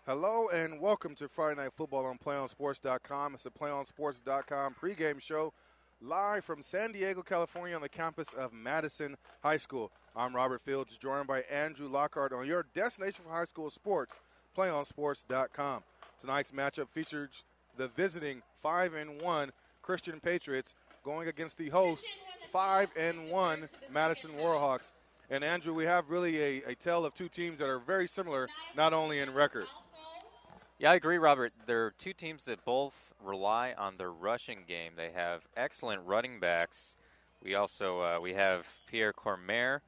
Hello and welcome to Friday Night Football on PlayOnSports.com. It's the PlayOnSports.com pregame show live from San Diego, California on the campus of Madison High School. I'm Robert Fields, joined by Andrew Lockhart on your destination for high school sports, PlayOnSports.com. Tonight's matchup features the visiting 5-1 Christian Patriots going against the host 5-1 Madison Warhawks. And Andrew, we have really a tale of two teams that are very similar, not only in record. Yeah, I agree, Robert. There are two teams that both rely on their rushing game. They have excellent running backs. We also we have Pierre Cormier.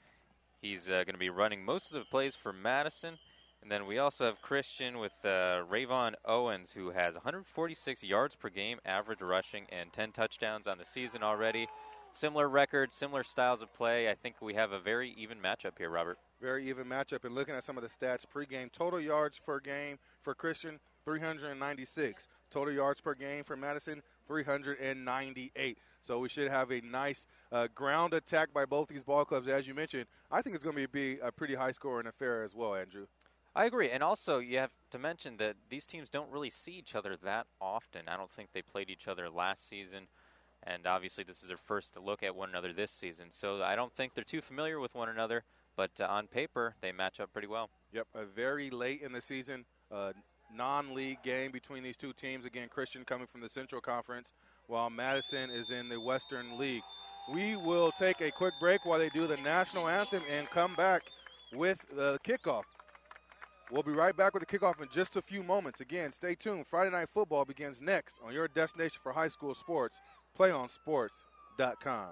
He's going to be running most of the plays for Madison. And then we also have Christian with Rayvon Owens, who has 146 yards per game average rushing and 10 touchdowns on the season already. Similar record, similar styles of play. I think we have a very even matchup here, Robert. Very even matchup. And looking at some of the stats pregame, total yards per game for Christian, 396. Total yards per game for Madison, 398. So we should have a nice ground attack by both these ball clubs. As you mentioned, I think it's going to be a pretty high-scoring affair as well, Andrew. I agree. And also, you have to mention that these teams don't really see each other that often. I don't think they played each other last season. And obviously, this is their first look at one another this season. So I don't think they're too familiar with one another. But on paper, they match up pretty well. Yep, a very late in the season non-league game between these two teams. Again, Christian coming from the Central Conference, while Madison is in the Western League. We will take a quick break while they do the national anthem and come back with the kickoff. We'll be right back with the kickoff in just a few moments. Again, stay tuned. Friday Night Football begins next on your destination for high school sports, PlayOnSports.com.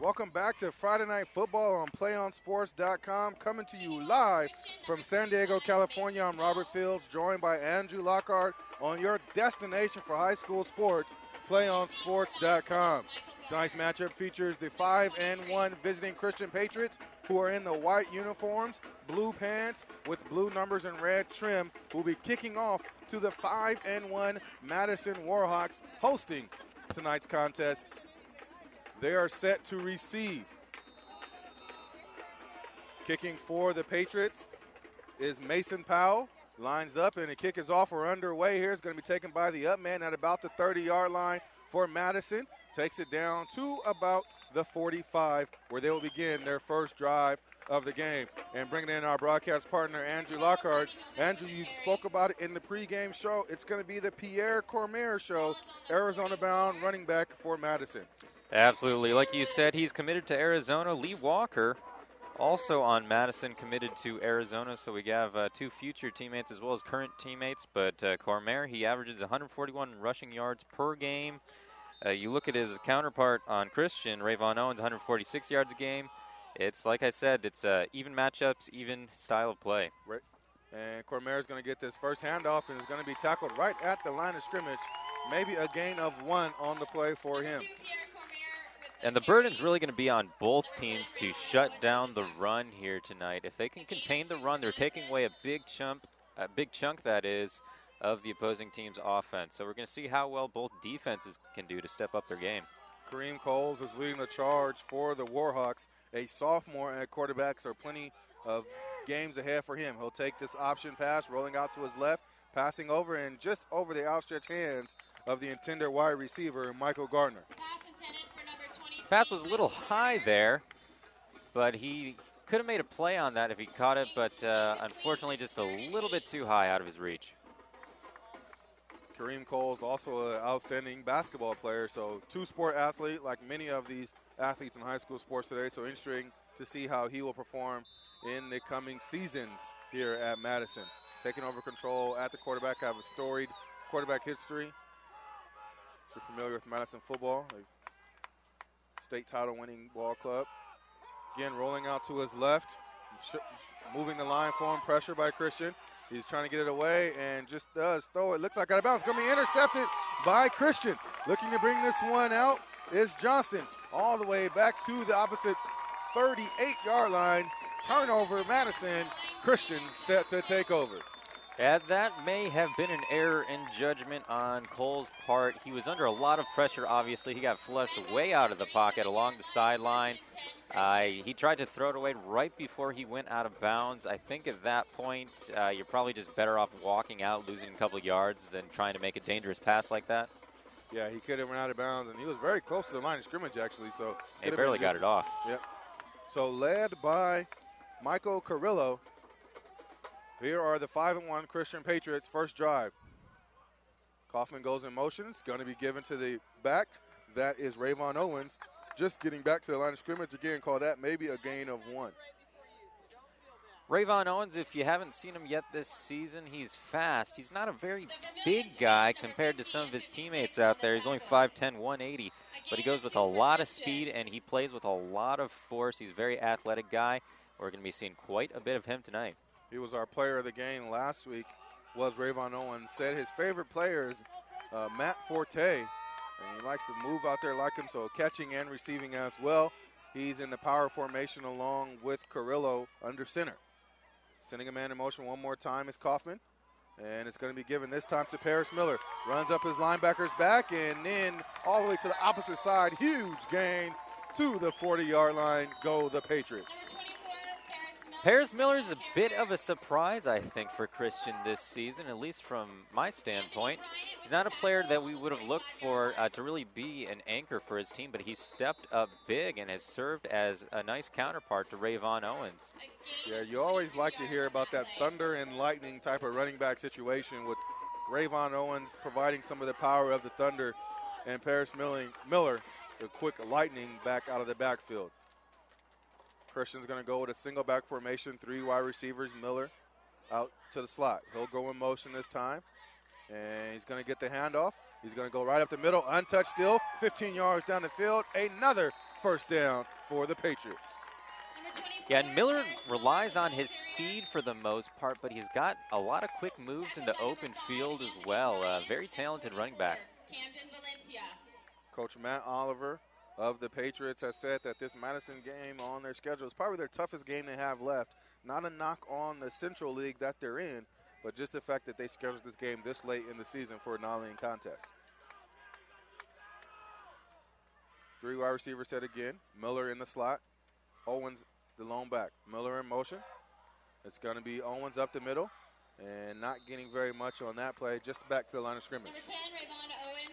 Welcome back to Friday Night Football on PlayOnSports.com. Coming to you live from San Diego, California. I'm Robert Fields, joined by Andrew Lockhart on your destination for high school sports, PlayOnSports.com. Tonight's matchup features the 5-1 visiting Christian Patriots, who are in the white uniforms, blue pants with blue numbers and red trim, who will be kicking off to the 5-1 Madison Warhawks, hosting tonight's contest. They are set to receive. Kicking for the Patriots is Mason Powell. Lines up, and the kick is off or underway here. It's going to be taken by the up man at about the 30-yard line for Madison. Takes it down to about the 45, where they will begin their first drive of the game. And bringing in our broadcast partner, Andrew Lockhart. Andrew, you spoke about it in the pregame show. It's going to be the Pierre Cormier show, Arizona-bound running back for Madison. Absolutely. Like you said, he's committed to Arizona. Lee Walker, also on Madison, committed to Arizona. So we have two future teammates as well as current teammates. But Cormier, he averages 141 rushing yards per game. You look at his counterpart on Christian, Rayvon Owens, 146 yards a game. It's, like I said, it's even matchups, even style of play. Right. And Cormier is going to get this first handoff and is going to be tackled right at the line of scrimmage. Maybe a gain of 1 on the play for him. And the burden's really going to be on both teams to shut down the run here tonight. If they can contain the run, they're taking away a big chunk that is, of the opposing team's offense. So we're going to see how well both defenses can do to step up their game. Kareem Coles is leading the charge for the Warhawks. A sophomore at quarterback, so plenty of games ahead for him. He'll take this option pass, rolling out to his left, passing over and just over the outstretched hands of the intended wide receiver, Michael Gardner. Pass was a little high there, but he could have made a play on that if he caught it, but unfortunately just a little bit too high out of his reach. Kareem Coles, also an outstanding basketball player, so two-sport athlete like many of these athletes in high school sports today, so interesting to see how he will perform in the coming seasons here at Madison. Taking over control at the quarterback, have a storied quarterback history. If you're familiar with Madison football, a state title-winning ball club. Again, rolling out to his left, moving the line for him, pressure by Christian. He's trying to get it away and just does throw it. Looks like out of bounds. It's going to be intercepted by Christian. Looking to bring this one out is Johnston. All the way back to the opposite 38-yard line. Turnover, Madison. Christian set to take over. Yeah, that may have been an error in judgment on Cole's part. He was under a lot of pressure, obviously. He got flushed way out of the pocket along the sideline. He tried to throw it away right before he went out of bounds. I think at that point, you're probably just better off walking out, losing a couple yards than trying to make a dangerous pass like that. Yeah, he could have run out of bounds, and he was very close to the line of scrimmage, actually. So he barely got it off. Yep. So led by Michael Carrillo. Here are the 5-1 Christian Patriots' first drive. Kaufman goes in motion. It's going to be given to the back. That is Rayvon Owens. Just getting back to the line of scrimmage again. Call that maybe a gain of 1. Rayvon Owens, if you haven't seen him yet this season, he's fast. He's not a very big guy compared to some of his teammates out there. He's only 5'10", 180. But he goes with a lot of speed, and he plays with a lot of force. He's a very athletic guy. We're going to be seeing quite a bit of him tonight. He was our player of the game last week, was Rayvon Owens. Said his favorite player is Matt Forte, and he likes to move out there like him, so catching and receiving as well. He's in the power formation along with Carrillo under center. Sending a man in motion one more time is Kaufman, and it's going to be given this time to Paris Miller. Runs up his linebacker's back, and then all the way to the opposite side. Huge gain to the 40-yard line. Go the Patriots. Paris Miller is a bit of a surprise, I think, for Christian this season, at least from my standpoint. He's not a player that we would have looked for to really be an anchor for his team, but he's stepped up big and has served as a nice counterpart to Rayvon Owens. Yeah, you always like to hear about that thunder and lightning type of running back situation with Rayvon Owens providing some of the power of the thunder and Paris Miller, the quick lightning back out of the backfield. Christian's going to go with a single back formation, 3 wide receivers, Miller out to the slot. He'll go in motion this time, and he's going to get the handoff. He's going to go right up the middle, untouched still, 15 yards down the field. Another First down for the Patriots. Yeah, and Miller relies on his speed for the most part, but he's got a lot of quick moves in the open field as well. Very talented running back. Coach Matt Oliver of the Patriots has said that this Madison game on their schedule is probably their toughest game they have left. Not a knock on the Central League that they're in, but just the fact that they scheduled this game this late in the season for a non-league contest. 3 wide receivers set again. Miller in the slot. Owens the lone back. Miller in motion. It's going to be Owens up the middle and not getting very much on that play. Just back to the line of scrimmage.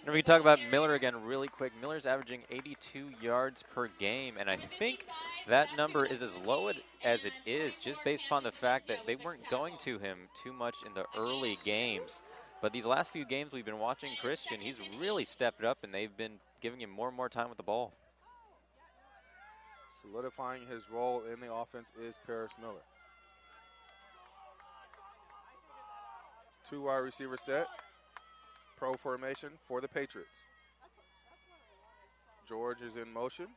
And we talk about Miller again really quick. Miller's averaging 82 yards per game, and I think that number is as low as it is just based upon the fact that they weren't going to him too much in the early games. But these last few games we've been watching Christian, he's really stepped up, and they've been giving him more and more time with the ball. Solidifying his role in the offense is Paris Miller. 2 wide receiver set. Pro formation for the Patriots. George is in motion,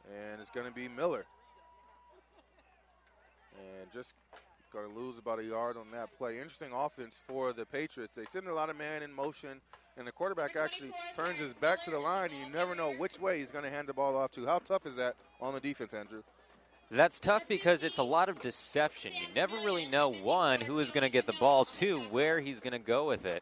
and it's going to be Miller. And just going to lose about a yard on that play. Interesting offense for the Patriots. They send a lot of man in motion, and the quarterback actually turns his back to the line, and you never know which way he's going to hand the ball off to. How tough is that on the defense, Andrew? That's tough because it's a lot of deception. You never really know, one, who is going to get the ball, two, where he's going to go with it.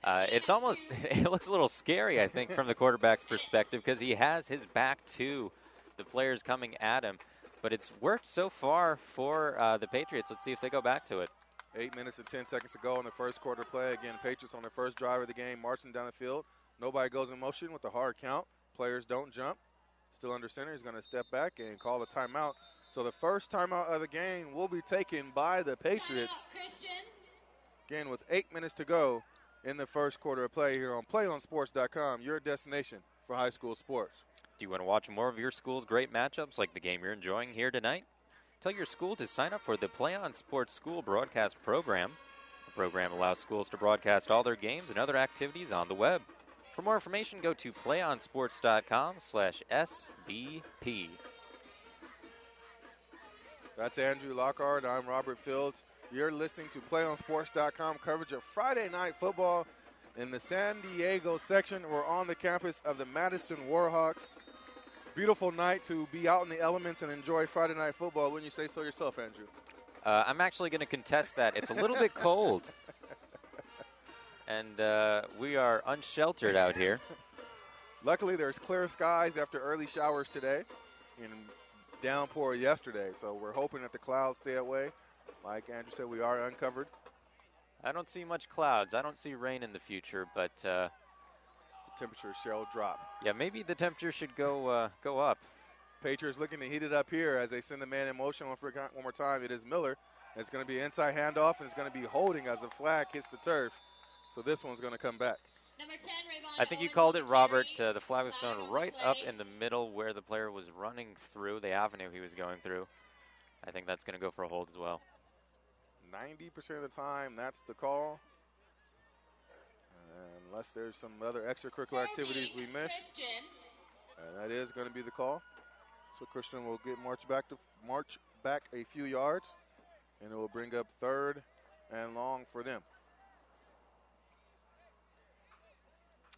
It's almost, it looks a little scary, I think, from the quarterback's perspective because he has his back to the players coming at him. But it's worked so far for the Patriots. Let's see if they go back to it. 8 minutes and 10 seconds to go in the first quarter play. Again, Patriots on their first drive of the game, marching down the field. Nobody goes in motion with a hard count. Players don't jump. Still under center. He's going to step back and call a timeout. So the first timeout of the game will be taken by the Patriots. Again, with 8 minutes to go in the first quarter of play here on PlayOnSports.com, your destination for high school sports. Do you want to watch more of your school's great matchups like the game you're enjoying here tonight? Tell your school to sign up for the PlayOn Sports School Broadcast Program. The program allows schools to broadcast all their games and other activities on the web. For more information, go to PlayOnSports.com/SBP. That's Andrew Lockhart. I'm Robert Fields. You're listening to PlayOnSports.com coverage of Friday Night Football in the San Diego section. We're on the campus of the Madison Warhawks. Beautiful night to be out in the elements and enjoy Friday Night Football. Wouldn't you say so yourself, Andrew? I'm actually going to contest that. It's a little bit cold. And we are unsheltered out here. Luckily, there's clear skies after early showers today and downpour yesterday. So we're hoping that the clouds stay away. Like Andrew said, we are uncovered. I don't see much clouds. I don't see rain in the future, but the temperature shall drop. Yeah, maybe the temperature should go up. Patriots looking to heat it up here as they send the man in motion one more time. It is Miller. It's going to be an inside handoff, and it's going to be holding as the flag hits the turf. So this one's going to come back. I think you called it, Robert. The flag was thrown right up in the middle where the player was running through, the avenue he was going through. I think that's going to go for a hold as well. 90% of the time, that's the call. Unless there's some other extracurricular activities we missed. And that is going to be the call. So Christian will get march back a few yards, and it will bring up 3rd and long for them.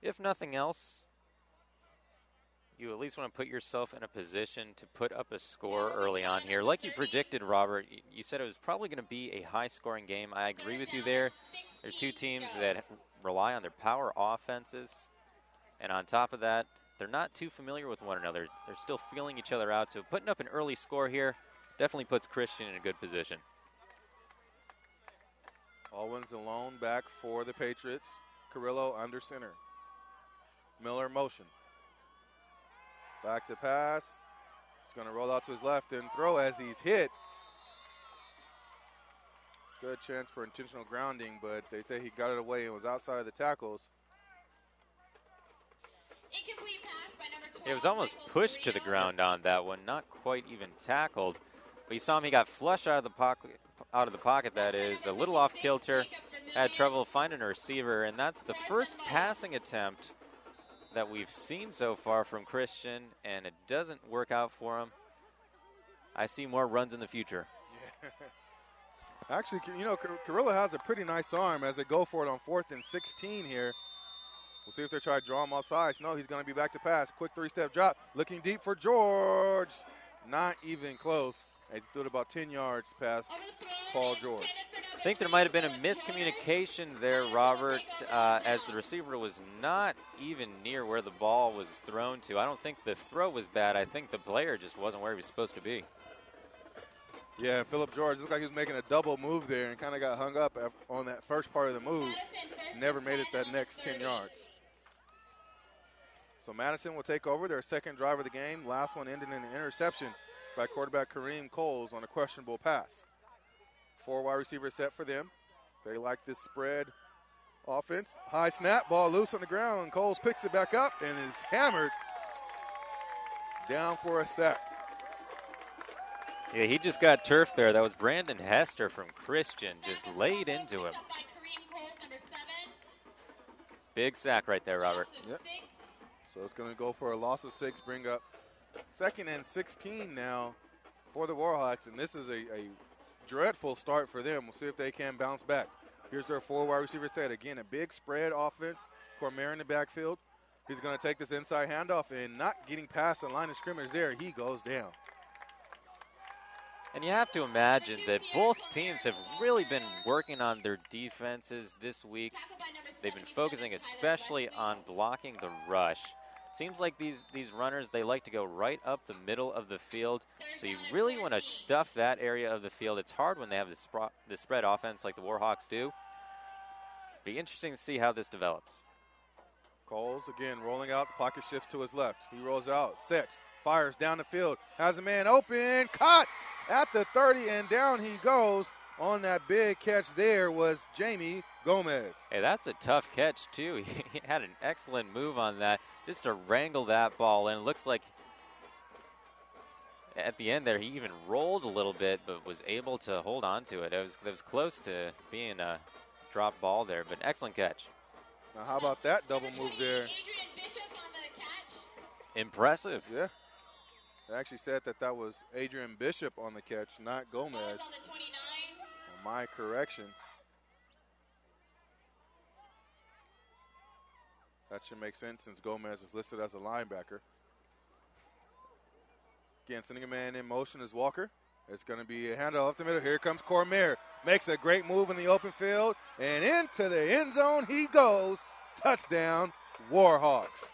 If nothing else, you at least want to put yourself in a position to put up a score early on here. Like you predicted, Robert, you said it was probably going to be a high-scoring game. I agree with you there. There are two teams that rely on their power offenses. And on top of that, they're not too familiar with one another. They're still feeling each other out. So putting up an early score here definitely puts Christian in a good position. Owens alone back for the Patriots. Carrillo under center. Miller motion. Back to pass. He's going to roll out to his left and throw as he's hit. Good chance for intentional grounding, but they say he got it away and was outside of the tackles. It was almost pushed to the ground on that one, not quite even tackled. But you saw him; he got flush out of the pocket. That is a little off kilter. Had trouble finding a receiver, and that's the first passing attempt that we've seen so far from Christian, and it doesn't work out for him. I see more runs in the future. Yeah. Actually, you know, Carrillo has a pretty nice arm as they go for it on 4th and 16 here. We'll see if they try to draw him off sides. No, he's going to be back to pass. Quick 3-step drop. Looking deep for George. Not even close. He threw it about 10 yards past Paul George. I think there might have been a miscommunication there, Robert, as the receiver was not even near where the ball was thrown to. I don't think the throw was bad. I think the player just wasn't where he was supposed to be. Yeah, Phillip George looked like he was making a double move there and kind of got hung up on that first part of the move. Never made it that next 10 yards. So Madison will take over their second drive of the game. Last one ended in an interception by quarterback Kareem Coles on a questionable pass. 4 wide receivers set for them. They like this spread offense. High snap, ball loose on the ground. Coles picks it back up and is hammered down for a sack. Yeah, he just got turfed there. That was Brandon Hester from Christian, just laid into him. Big sack right there, Robert. Yep. So it's going to go for a loss of 6, bring up 2nd and 16 now for the Warhawks, and this is a dreadful start for them. We'll see if they can bounce back. Here's their 4 wide receiver set. Again, a big spread offense. Cormier in the backfield. He's going to take this inside handoff and not getting past the line of scrimmage there. He goes down. And you have to imagine that both teams have really been working on their defenses this week. They've been focusing especially on blocking the rush. Seems like these runners, they like to go right up the middle of the field. So you really want to stuff that area of the field. It's hard when they have the spread offense like the Warhawks do. Be interesting to see how this develops. Coles again rolling out. The pocket shifts to his left. He rolls out, sets, fires down the field. Has a man open, caught at the 30, and down he goes. On that big catch there was Jamie Gomez. Hey, that's a tough catch, too. He had an excellent move on that, just to wrangle that ball in. It looks like at the end there he even rolled a little bit, but was able to hold on to it. It was close to being a drop ball there, but excellent catch. Now, how about that double move there? Impressive. Yeah. They actually said that was Adrian Bishop on the catch, not Gomez. My correction. That should make sense since Gomez is listed as a linebacker. Again, sending a man in motion is Walker. It's going to be a handoff up the middle. Here comes Cormier. Makes a great move in the open field. And into the end zone he goes. Touchdown, Warhawks.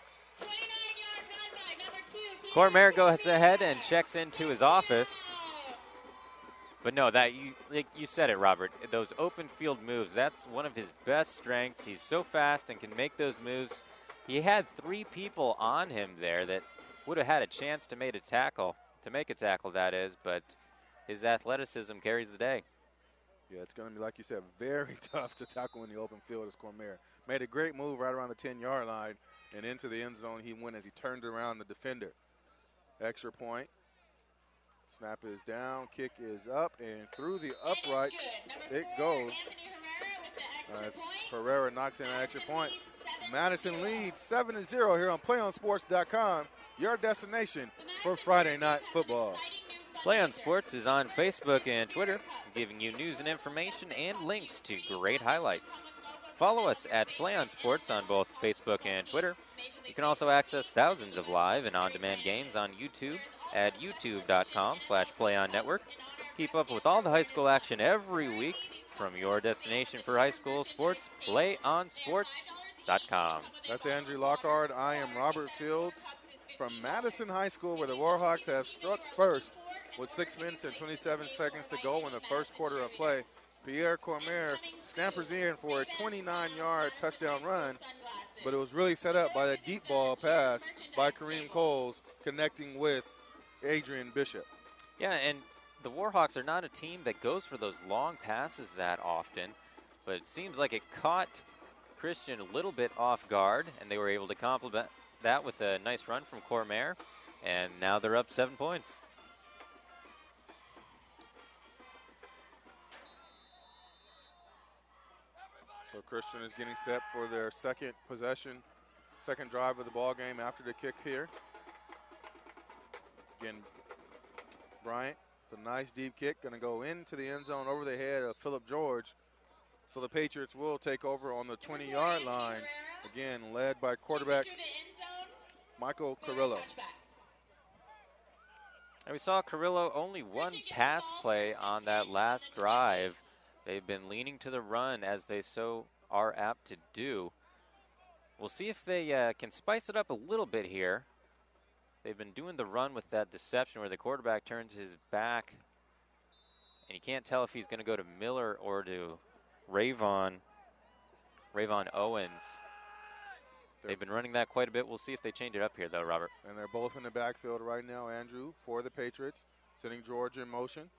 Cormier goes ahead and checks into his office. But no, you said it, Robert. Those open field moves, that's one of his best strengths. He's so fast and can make those moves. He had 3 people on him there that would have had a chance to make a tackle, that is, but his athleticism carries the day. Yeah, it's going to be, like you said, very tough to tackle in the open field as Cormier. Made a great move right around the 10-yard line, and into the end zone he went as he turned around the defender. Extra point. Snap is down, kick is up, and through the uprights it goes. As Pereira knocks in an extra point. Madison leads 7-0 here on PlayOnSports.com, your destination for Friday night football. Play on Sports is on Facebook and Twitter, giving you news and information and links to great highlights. Follow us at Play on Sports on both Facebook and Twitter. You can also access thousands of live and on-demand games on YouTube at youtube.com/PlayOnNetwork. Keep up with all the high school action every week from your destination for high school sports, PlayOnSports.com. That's Andrew Lockhart. I am Robert Fields from Madison High School, where the Warhawks have struck first with 6 minutes and 27 seconds to go in the first quarter of play. Pierre Cormier scampers in for a 29-yard touchdown run, but it was really set up by the deep ball pass by Kareem Coles connecting with Adrian Bishop. Yeah, and the Warhawks are not a team that goes for those long passes that often, but it seems like it caught Christian a little bit off guard, and they were able to complement that with a nice run from Cormier, and now they're up 7 points. So Christian is getting set for their second possession. Second drive of the ball game after the kick here. Again, Bryant, the nice deep kick, going to go into the end zone over the head of Phillip George. So the Patriots will take over on the 20-yard line. Again, led by quarterback Michael Carrillo. And we saw Carrillo only one pass play on that last drive. They've been leaning to the run, as they so are apt to do. We'll see if they can spice it up a little bit here. They've been doing the run with that deception where the quarterback turns his back, and you can't tell if he's going to go to Miller or to Rayvon Owens. They've been running that quite a bit. We'll see if they change it up here, though, Robert. And they're both in the backfield right now, Andrew, for the Patriots, sending George in motion.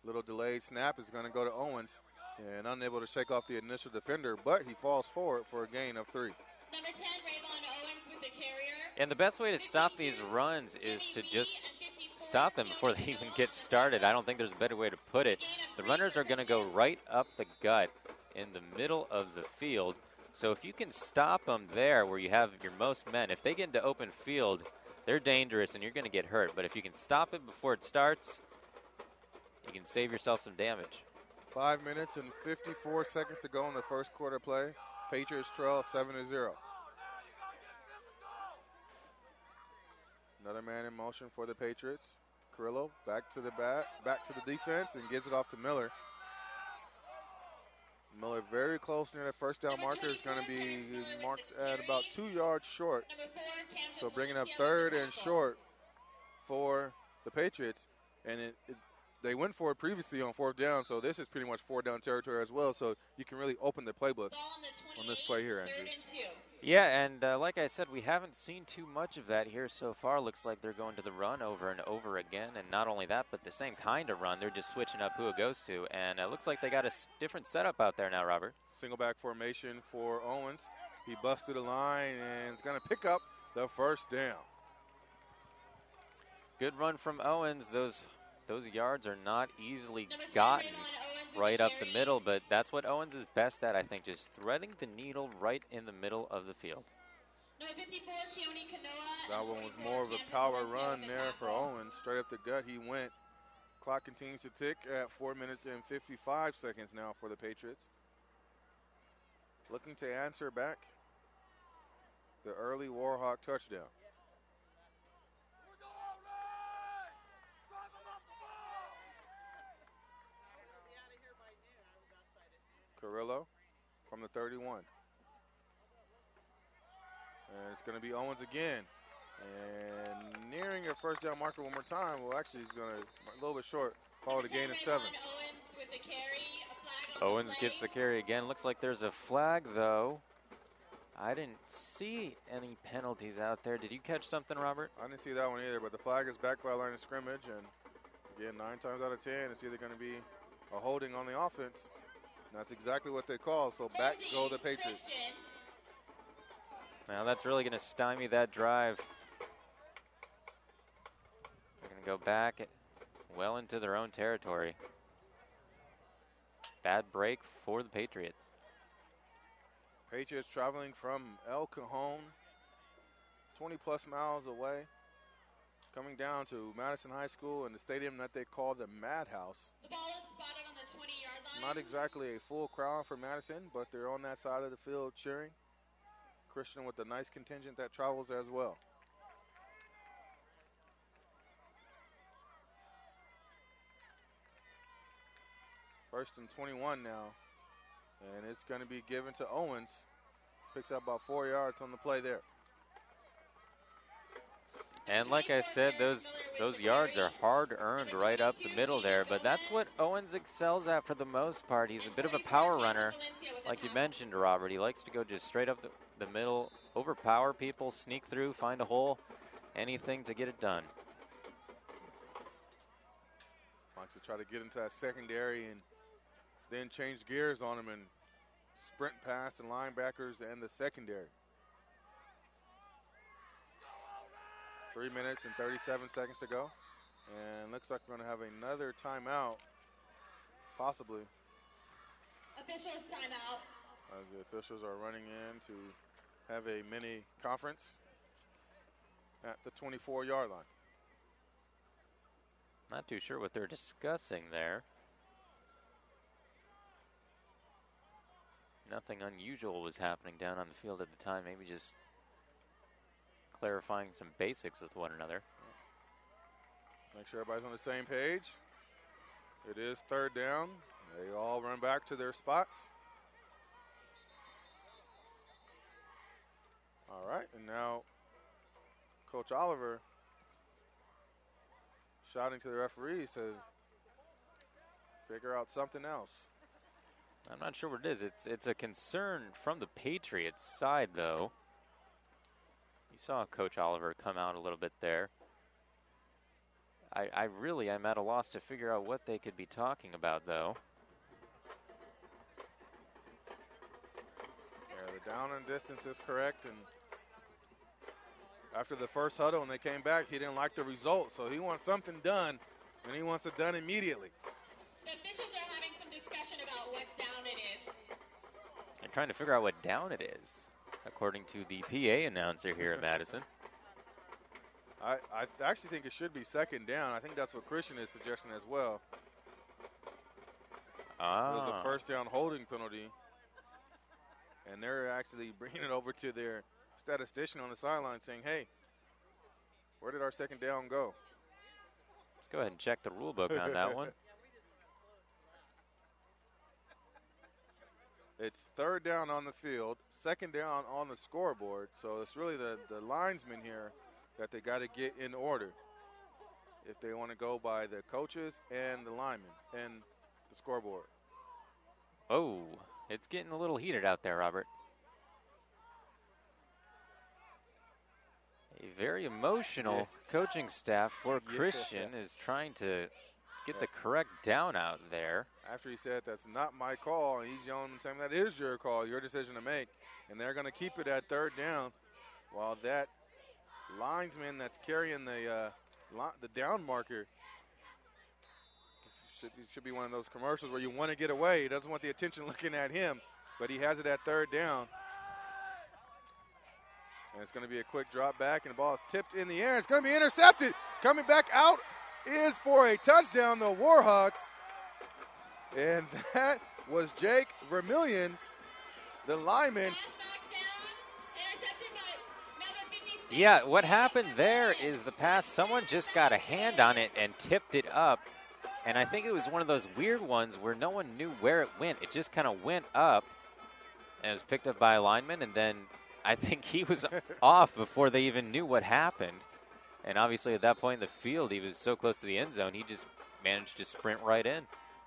Little delayed snap is going to go to Owens, and unable to shake off the initial defender, but he falls forward for a gain of 3. Number 10, Rayvon Owens with the carrier. And the best way to stop these runs is to just stop them before they even get started. I don't think there's a better way to put it. The runners are going to go right up the gut in the middle of the field. So if you can stop them there where you have your most men, if they get into open field, they're dangerous and you're going to get hurt. But if you can stop it before it starts, you can save yourself some damage. 5 minutes and 54 seconds to go in the first quarter play. Patriots trail 7-0. Another man in motion for the Patriots. Carrillo back to the defense and gives it off to Miller. Miller very close near that first down marker. Is going to be marked at about 2 yards short. So bringing up 3rd and short for the Patriots. And they went for it previously on 4th down, so this is pretty much 4th down territory as well. So you can really open the playbook on this play here, Andrew. Yeah, and like I said, we haven't seen too much of that here so far. Looks like they're going to the run over and over again. And not only that, but the same kind of run. They're just switching up who it goes to. And it looks like they got a different setup out there now, Robert. Single back formation for Owens. He busted the line and is going to pick up the first down. Good run from Owens. Those yards are not easily gotten right up the middle, but that's what Owens is best at, I think, just threading the needle right in the middle of the field. That one was more of a power run there for Owens. Straight up the gut he went. Clock continues to tick at 4 minutes and 55 seconds now for the Patriots. Looking to answer back the early Warhawk touchdown. Carrillo from the 31. And it's going to be Owens again. And nearing your first down marker one more time. Well, actually, he's going to a little bit short. Call it a gain of 7. Owens gets the carry again. Looks like there's a flag, though. I didn't see any penalties out there. Did you catch something, Robert? I didn't see that one either, but the flag is back by line of scrimmage. And, again, 9 times out of 10, it's either going to be a holding on the offense. And that's exactly what they call. So back go the Patriots. Now that's really going to stymie that drive. They're going to go back well into their own territory. Bad break for the Patriots. Patriots traveling from El Cajon, 20-plus miles away, coming down to Madison High School and the stadium that they call the Madhouse. The ball is spotted on the 20-yard line. Not exactly a full crowd for Madison, but they're on that side of the field cheering. Christian with a nice contingent that travels as well. First and 21 now. And it's going to be given to Owens. Picks up about 4 yards on the play there. And like I said, those yards are hard-earned right up the middle there. But that's what Owens excels at for the most part. He's a bit of a power runner, like you mentioned, Robert. He likes to go just straight up the middle, overpower people, sneak through, find a hole, anything to get it done. Likes to try to get into that secondary and then change gears on him and sprint past the linebackers and the secondary. 3 minutes and 37 seconds to go. And looks like we're going to have another timeout, possibly. Officials timeout. As the officials are running in to have a mini conference at the 24-yard line. Not too sure what they're discussing there. Nothing unusual was happening down on the field at the time. Maybe just clarifying some basics with one another. Make sure everybody's on the same page. It is third down. They all run back to their spots. All right, and now Coach Oliver shouting to the referees to figure out something else. I'm not sure what it is. It's a concern from the Patriots side, though. You saw Coach Oliver come out a little bit there. I really am at a loss to figure out what they could be talking about, though. Yeah, the down and distance is correct, and after the first huddle and they came back, he didn't like the result, so he wants something done, and he wants it done immediately. The officials are having some discussion about what down it is. They're trying to figure out what down it is, according to the PA announcer here at Madison. I actually think it should be second down. I think that's what Christian is suggesting as well. It was a first down holding penalty, and they're actually bringing it over to their statistician on the sideline saying, hey, where did our second down go? Let's go ahead and check the rule book on that one. It's third down on the field, second down on the scoreboard. So it's really the linesmen here that they got to get in order if they want to go by the coaches and the linemen and the scoreboard. Oh, it's getting a little heated out there, Robert. A very emotional coaching staff for Christian is trying to get the correct down out there. After he said that's not my call, and he's yelling and saying that is your call, your decision to make, and they're going to keep it at third down while that linesman that's carrying the down marker, should be one of those commercials where you want to get away. He doesn't want the attention looking at him, but he has it at third down. And it's going to be a quick drop back, and the ball is tipped in the air. It's going to be intercepted. Coming back out is for a touchdown, the Warhawks. And that was Jake Vermillion, the lineman. Yeah, what happened there is the pass, someone just got a hand on it and tipped it up. And I think it was one of those weird ones where no one knew where it went. It just kind of went up, and it was picked up by a lineman, and then I think he was off before they even knew what happened. And obviously at that point in the field, he was so close to the end zone, he just managed to sprint right in.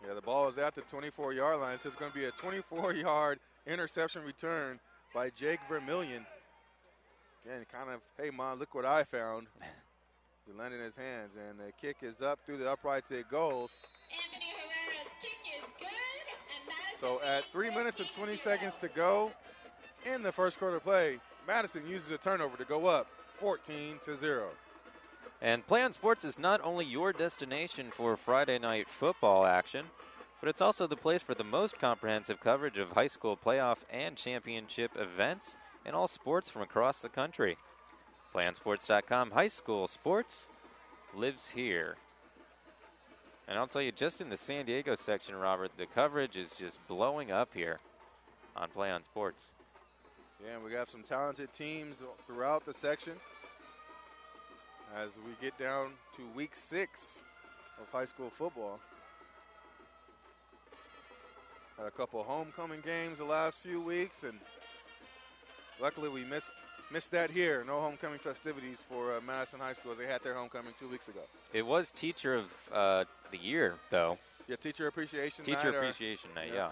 Yeah, the ball is at the 24-yard line. So it's going to be a 24-yard interception return by Jake Vermillion. Again, kind of, hey, Mom, look what I found. It landed in his hands, and the kick is up through the uprights. It goes. Anthony Herrera's kick is good, and Madison So at 3 minutes and 20 seconds to go in the first quarter play, Madison uses a turnover to go up 14-0. And PlayOn Sports is not only your destination for Friday night football action, but it's also the place for the most comprehensive coverage of high school playoff and championship events and all sports from across the country. PlayOnSports.com, high school sports lives here. And I'll tell you, just in the San Diego section, Robert, the coverage is just blowing up here on PlayOn Sports. Yeah, and we got some talented teams throughout the section as we get down to week 6 of high school football. Had a couple of homecoming games the last few weeks, and luckily we missed that here. No homecoming festivities for Madison High School as they had their homecoming 2 weeks ago. It was Teacher of the Year, though. Yeah, Teacher Appreciation Night. Teacher Appreciation Night, yeah.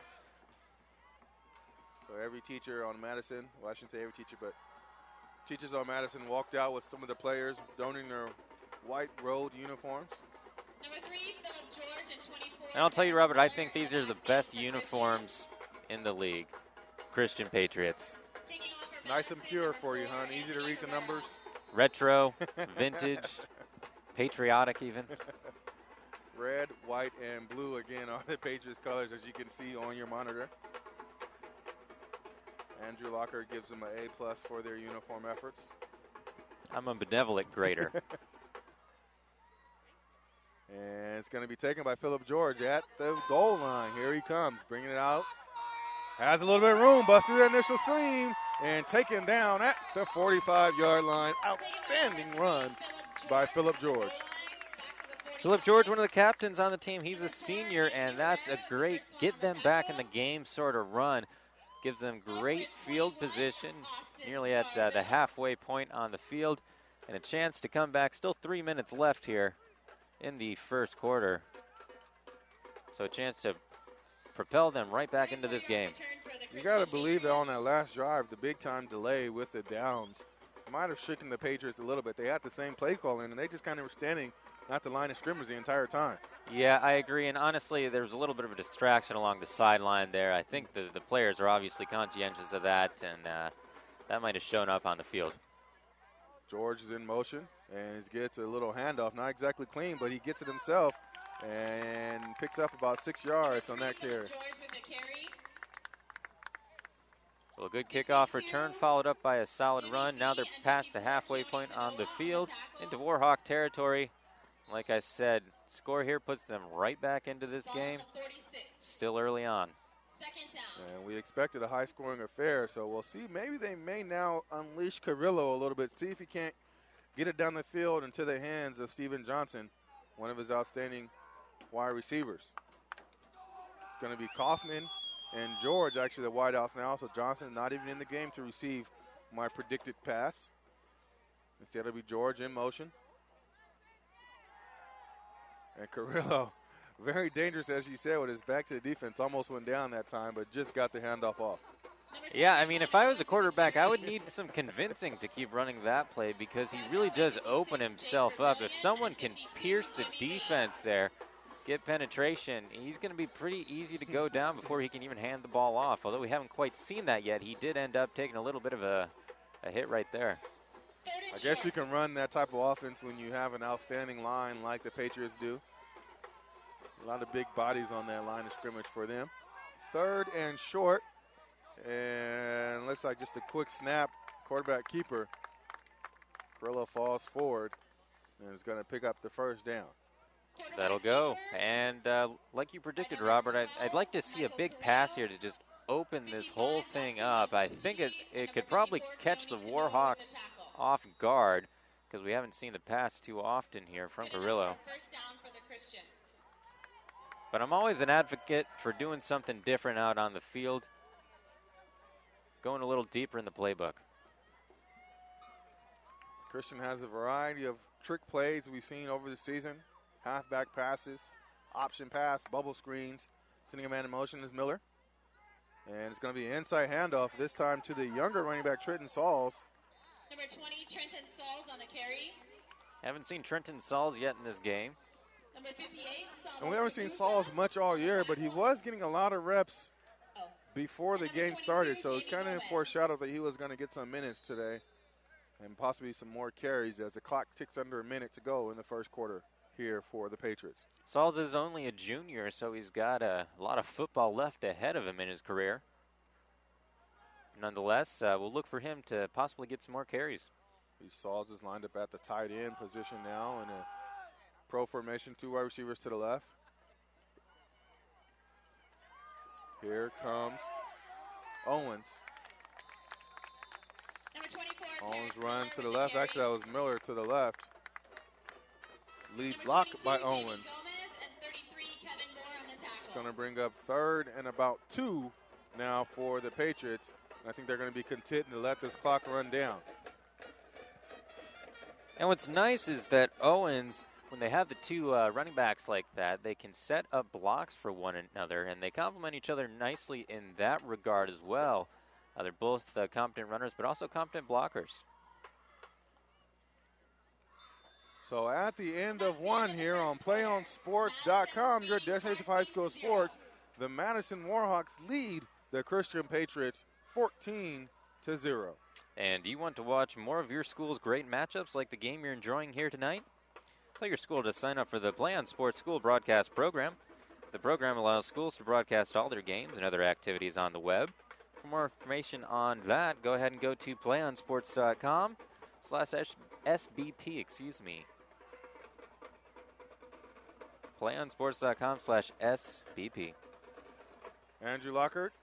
So every teacher on Madison, well, I shouldn't say every teacher, but teachers on Madison walked out with some of the players donning their white road uniforms. Number 3, Philip George, and 24. And I'll tell you, Robert, I think these are the best uniforms in the league. Christian Patriots. Nice and pure for you, hon. Easy to read the numbers. Retro, vintage, patriotic even. Red, white, and blue, again, are the Patriots colors, as you can see on your monitor. Andrew Locker gives them an A+ for their uniform efforts. I'm a benevolent grader. And it's going to be taken by Phillip George at the goal line. Here he comes, bringing it out. Has a little bit of room, busts through that initial seam, and taken down at the 45-yard line. Outstanding run by Phillip George. Phillip George, one of the captains on the team, he's a senior, and that's a great get them back in the game sort of run. Gives them great field position, nearly at the halfway point on the field, and a chance to come back. Still 3 minutes left here in the first quarter. So a chance to propel them right back into this game. You got to believe that on that last drive, the big-time delay with the downs might have shaken the Patriots a little bit. They had the same play call in, and they just kind of were standing at the line of scrimmage the entire time. Yeah, I agree. And honestly, there was a little bit of a distraction along the sideline there. I think the players are obviously conscientious of that, and that might have shown up on the field. George is in motion and he gets a little handoff. Not exactly clean, but he gets it himself and picks up about 6 yards on that carry. Well, a good kickoff return followed up by a solid run. Now they're past the halfway point on the field into Warhawk territory. Like I said, score here puts them right back into this game. Still early on. And we expected a high-scoring affair, so we'll see. Maybe they may now unleash Carrillo a little bit, see if he can't get it down the field into the hands of Steven Johnson, one of his outstanding wide receivers. It's going to be Kaufman and George, actually, the wideouts now. So Johnson not even in the game to receive my predicted pass. Instead, it'll be George in motion. And Carrillo, very dangerous, as you said, with his back to the defense. Almost went down that time, but just got the handoff off. Yeah, I mean, if I was a quarterback, I would need some convincing to keep running that play because he really does open himself up. If someone can pierce the defense there, get penetration, he's going to be pretty easy to go down before he can even hand the ball off. Although we haven't quite seen that yet, he did end up taking a little bit of a hit right there. I guess you can run that type of offense when you have an outstanding line like the Patriots do. A lot of big bodies on that line of scrimmage for them. 3rd and short. And looks like just a quick snap. Quarterback keeper. Carrillo falls forward and is going to pick up the first down. That'll go. And like you predicted, Robert, I'd like to see a big pass here to just open this whole thing up. I think it could probably catch the Warhawks off guard because we haven't seen the pass too often here from Carrillo. But I'm always an advocate for doing something different out on the field, going a little deeper in the playbook. Christian has a variety of trick plays we've seen over the season. Halfback passes, option pass, bubble screens. Sending a man in motion is Miller. And it's going to be an inside handoff, this time to the younger running back, Trenton Sauls. Number 20, Trenton Sauls on the carry. Haven't seen Trenton Sauls yet in this game. Number 58, Sauls. And we haven't seen Sauls much all year, but he was getting a lot of reps before the game started, so it kind of foreshadowed that he was going to get some minutes today and possibly some more carries as the clock ticks under a minute to go in the first quarter here for the Patriots. Sauls is only a junior, so he's got a lot of football left ahead of him in his career. Nonetheless, we'll look for him to possibly get some more carries. Sauls is lined up at the tight end position now in a pro formation, 2 wide receivers to the left. Here comes Owens. Number 24, Owens run to the left. Actually, that was Miller to the left. Lead block by Owens. It's going to bring up 3rd and about 2 now for the Patriots. I think they're going to be content to let this clock run down. And what's nice is that Owens, when they have the 2 running backs like that, they can set up blocks for one another, and they complement each other nicely in that regard as well. They're both competent runners, but also competent blockers. So at the end of 1 here on PlayOnSports.com, your destination of high school sports, the Madison Warhawks lead the Christian Patriots 14-0. And do you want to watch more of your school's great matchups like the game you're enjoying here tonight? Tell your school to sign up for the PlayOn Sports School Broadcast Program. The program allows schools to broadcast all their games and other activities on the web. For For more information on that, go ahead and go to playonsports.com/SBP, excuse me. playonsports.com/SBP. Andrew Lockhart,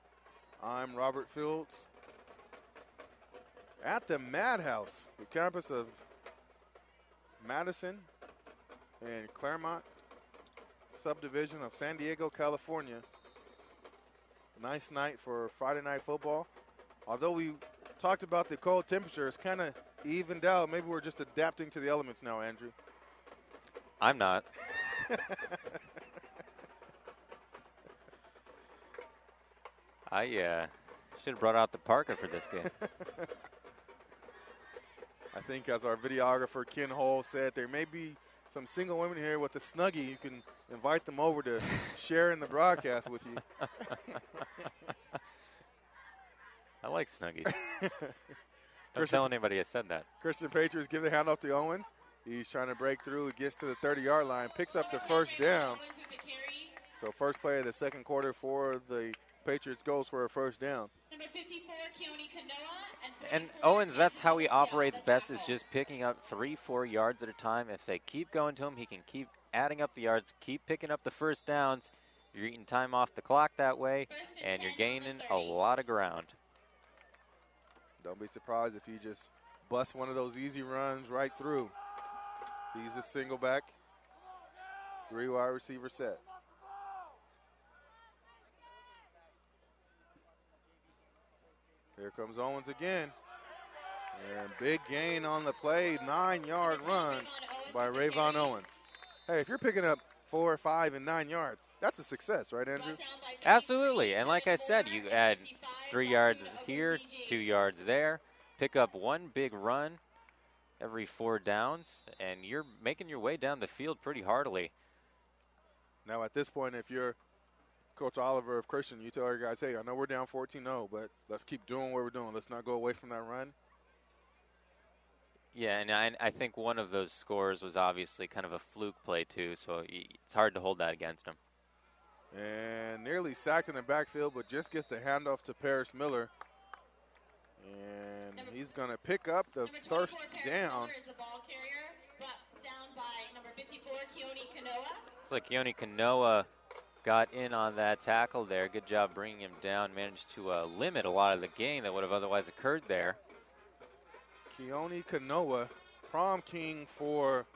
I'm Robert Fields. At the Madhouse, the campus of Madison and Claremont subdivision of San Diego, California. Nice night for Friday night football. Although we talked about the cold temperatures, kind of evened out. Maybe we're just adapting to the elements now, Andrew. I'm not. I should have brought out the parka for this game. I think as our videographer Ken Hall said, there may be some single women here with a Snuggie. You can invite them over to share in the broadcast with you. I like Snuggies. Don't tell anybody I said that. Christian Patriots give the handoff to Owens. He's trying to break through. He gets to the 30-yard line, picks up the first down. So first play of the second quarter for the Patriots goes for a first down. Number 54, Keone Kanoa. And Owens, that's how he operates best, is just picking up 3-4 yards at a time. If they keep going to him, he can keep adding up the yards, keep picking up the first downs. You're eating time off the clock that way, and you're gaining a lot of ground. Don't be surprised if he just busts one of those easy runs right through. He's a single back, 3 wide receiver set. Here comes Owens again. And big gain on the play, 9-yard run by Rayvon Owens. Hey, if you're picking up 4, 5, and 9 yards, that's a success, right, Andrew? Absolutely. And like I said, you add 3 yards here, 2 yards there, pick up one big run every 4 downs, and you're making your way down the field pretty heartily. Now, at this point, if you're Coach Oliver of Christian, you tell your guys, hey, I know we're down 14-0, but let's keep doing what we're doing. Let's not go away from that run. Yeah, and I think one of those scores was obviously kind of a fluke play, too, so it's hard to hold that against him. And nearly sacked in the backfield, but just gets the handoff to Paris Miller. And he's going to pick up the first down. Is the ball carrier, brought down by number 54, Keone Kanoa. Looks like Keone Kanoa got in on that tackle there. Good job bringing him down. Managed to limit a lot of the gain that would have otherwise occurred there. Keone Kanoa, prom king for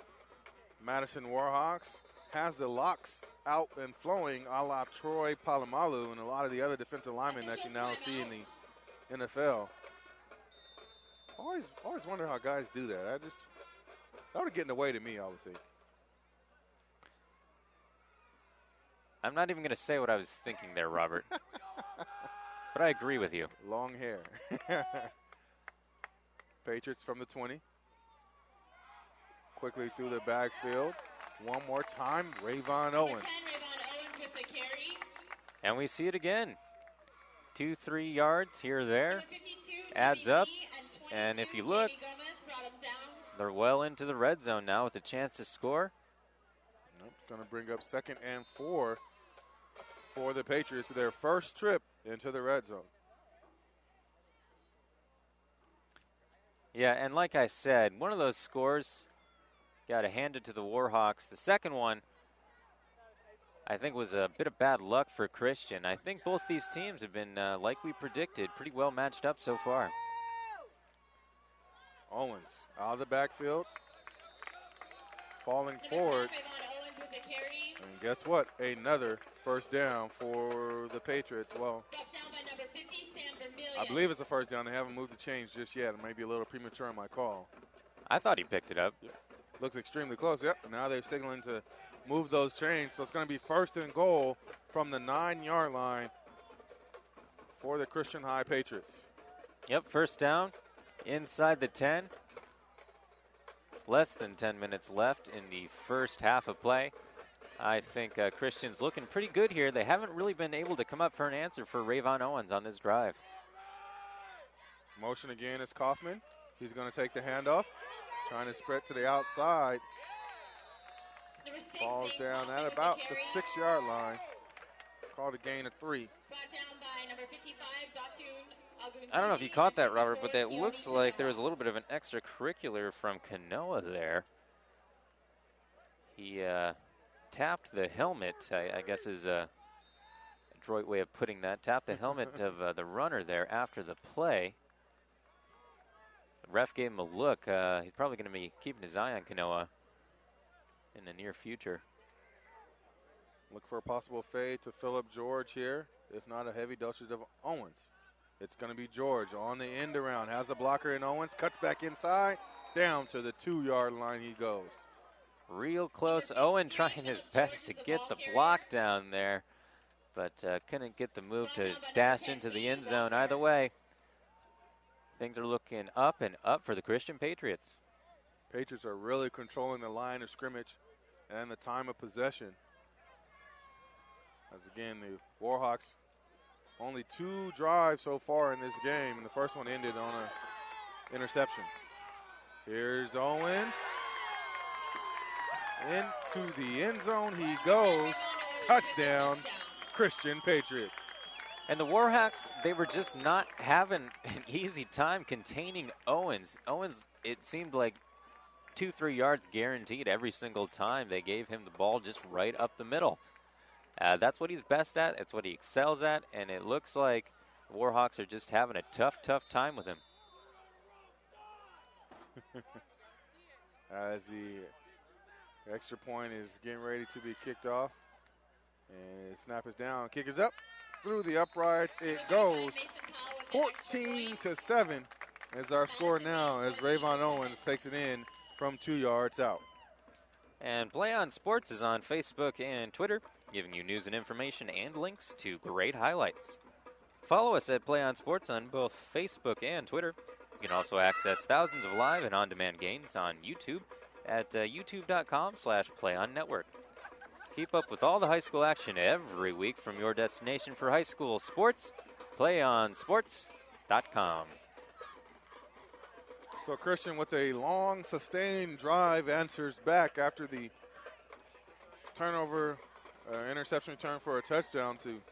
Madison Warhawks, has the locks out and flowing a la Troy Polamalu and a lot of the other defensive linemen that you now see in the NFL. Always wonder how guys do that. That would get in the way to me, I would think. I'm not even going to say what I was thinking there, Robert. But I agree with you. Long hair. Patriots from the 20. Quickly through the backfield. One more time, Rayvon Owens. With the carry. And we see it again. 2-3 yards here or there. Adds up. And if you look, they're well into the red zone now with a chance to score. Nope, going to bring up 2nd and 4 for the Patriots, their first trip into the red zone. Yeah, and like I said, one of those scores, got to hand it to the Warhawks. The second one, I think, was a bit of bad luck for Christian. I think both these teams have been, like we predicted, pretty well matched up so far. Owens out of the backfield, falling forward. And guess what? Another first down for the Patriots. Well, I believe it's a first down. They haven't moved the chains just yet. It may be a little premature on my call. I thought he picked it up. Yeah. Looks extremely close. Yep. Now they're signaling to move those chains. So it's going to be 1st and goal from the 9-yard line for the Christian High Patriots. Yep, first down inside the 10. Less than 10 minutes left in the first half of play. I think Christian's looking pretty good here. They haven't really been able to come up for an answer for Rayvon Owens on this drive. Motion again is Kaufman. He's going to take the handoff. Trying to spread to the outside. Falls down at about the 6-yard line. Called a gain of 3. Brought down by number 55, Datun I don't know if you caught that, Robert, but that looks like there was a little bit of an extracurricular from Kanoa there. He tapped the helmet, I guess is a adroit way of putting that. Tapped the helmet of the runner there after the play. The ref gave him a look. He's probably going to be keeping his eye on Kanoa in the near future. Look for a possible fade to Phillip George here. If not, a heavy dosage of Owens. It's going to be George on the end around. Has a blocker in Owens. Cuts back inside. Down to the 2-yard line he goes. Real close. Owen trying his best to get the block down there, but couldn't get the move to dash into the end zone. Either way, things are looking up and up for the Christian Patriots. Patriots are really controlling the line of scrimmage and the time of possession. As again, the Warhawks only 2 drives so far in this game, and the first one ended on an interception. Here's Owens. Into the end zone he goes. Touchdown, Christian Patriots. And the Warhawks, they were just not having an easy time containing Owens. Owens, it seemed like 2-3 yards guaranteed every single time they gave him the ball just right up the middle. That's what he's best at. It's what he excels at. And it looks like the Warhawks are just having a tough time with him. As the extra point is getting ready to be kicked off. And snap is down. Kick is up. Through the uprights it goes. 14-7 is our score now as Rayvon Owens takes it in from 2 yards out. And PlayOn Sports is on Facebook and Twitter, giving you news and information and links to great highlights. Follow us at PlayOn Sports on both Facebook and Twitter. You can also access thousands of live and on-demand games on YouTube at youtube.com/PlayOnNetwork. Keep up with all the high school action every week from your destination for high school sports, PlayOnSports.com. So Christian, with a long, sustained drive, answers back after the turnover, interception return for a touchdown to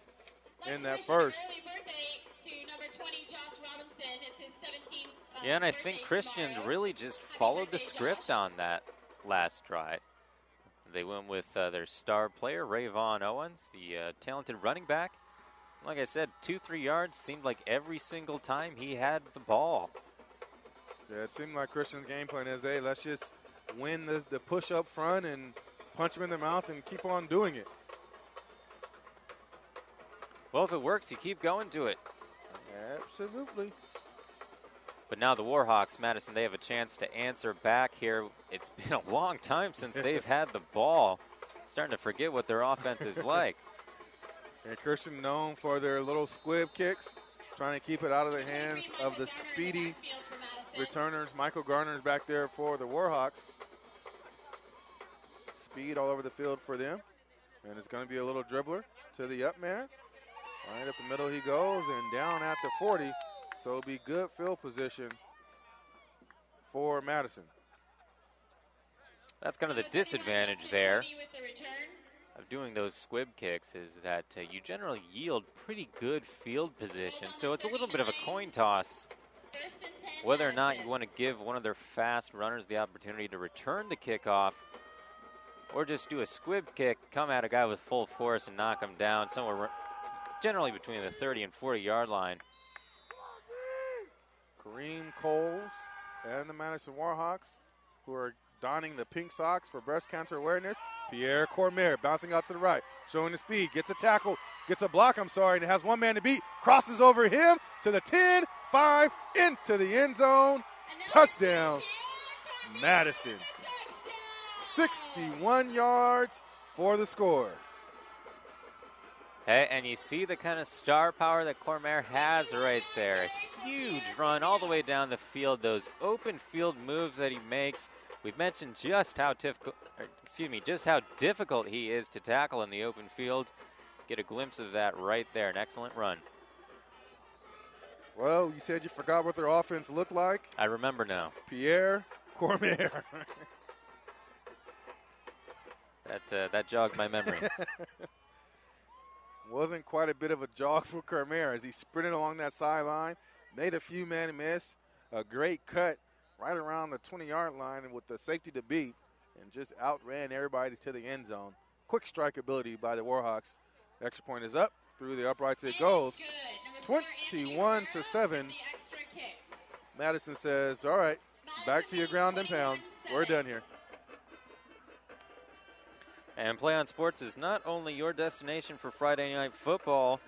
end that first. Early birthday to number 20, Josh Robinson. It's his 17th Yeah, and I think Christian really just followed the script on that last drive. They went with their star player, Rayvon Owens, the talented running back. Like I said, 2-3 yards seemed like every single time he had the ball. Yeah, it seemed like Christian's game plan is, hey, let's just win the push up front and punch him in the mouth and keep on doing it. Well, if it works, you keep going to it. Absolutely. But now the Warhawks, Madison, they have a chance to answer back here. It's been a long time since they've had the ball. Starting to forget what their offense is like. And Christian known for their little squib kicks, trying to keep it out of the hands of the speedy returners. Michael Garner's back there for the Warhawks. Speed all over the field for them. And it's going to be a little dribbler to the up man. Right up the middle he goes and down at the 40. So it'll be good field position for Madison. That's kind of the disadvantage there of doing those squib kicks is that you generally yield pretty good field position. So it's a little bit of a coin toss whether or not you want to give one of their fast runners the opportunity to return the kickoff or just do a squib kick, come at a guy with full force and knock him down somewhere generally between the 30 and 40-yard line. Kareem Coles and the Madison Warhawks, who are donning the pink socks for breast cancer awareness. Pierre Cormier bouncing out to the right, showing the speed, gets a tackle, gets a block, and it has one man to beat, crosses over him to the 10, 5, into the end zone. Touchdown, Madison. 61 yards for the score. Hey, and you see the kind of star power that Cormier has right there. A huge run all the way down the field. Those open field moves that he makes. We've mentioned just how difficult he is to tackle in the open field. Get a glimpse of that right there. An excellent run. Well, you said you forgot what their offense looked like. I remember now. Pierre Cormier. That jogged my memory. Wasn't quite a bit of a jog for Cormier as he sprinted along that sideline, made a few men miss, a great cut right around the 20-yard line and with the safety to beat, and just outran everybody to the end zone. Quick strike ability by the Warhawks. Extra point is up. Through the uprights it goes. 21-7. Madison says, all right, back to your ground and pound. We're done here. And PlayOn Sports is not only your destination for Friday night football,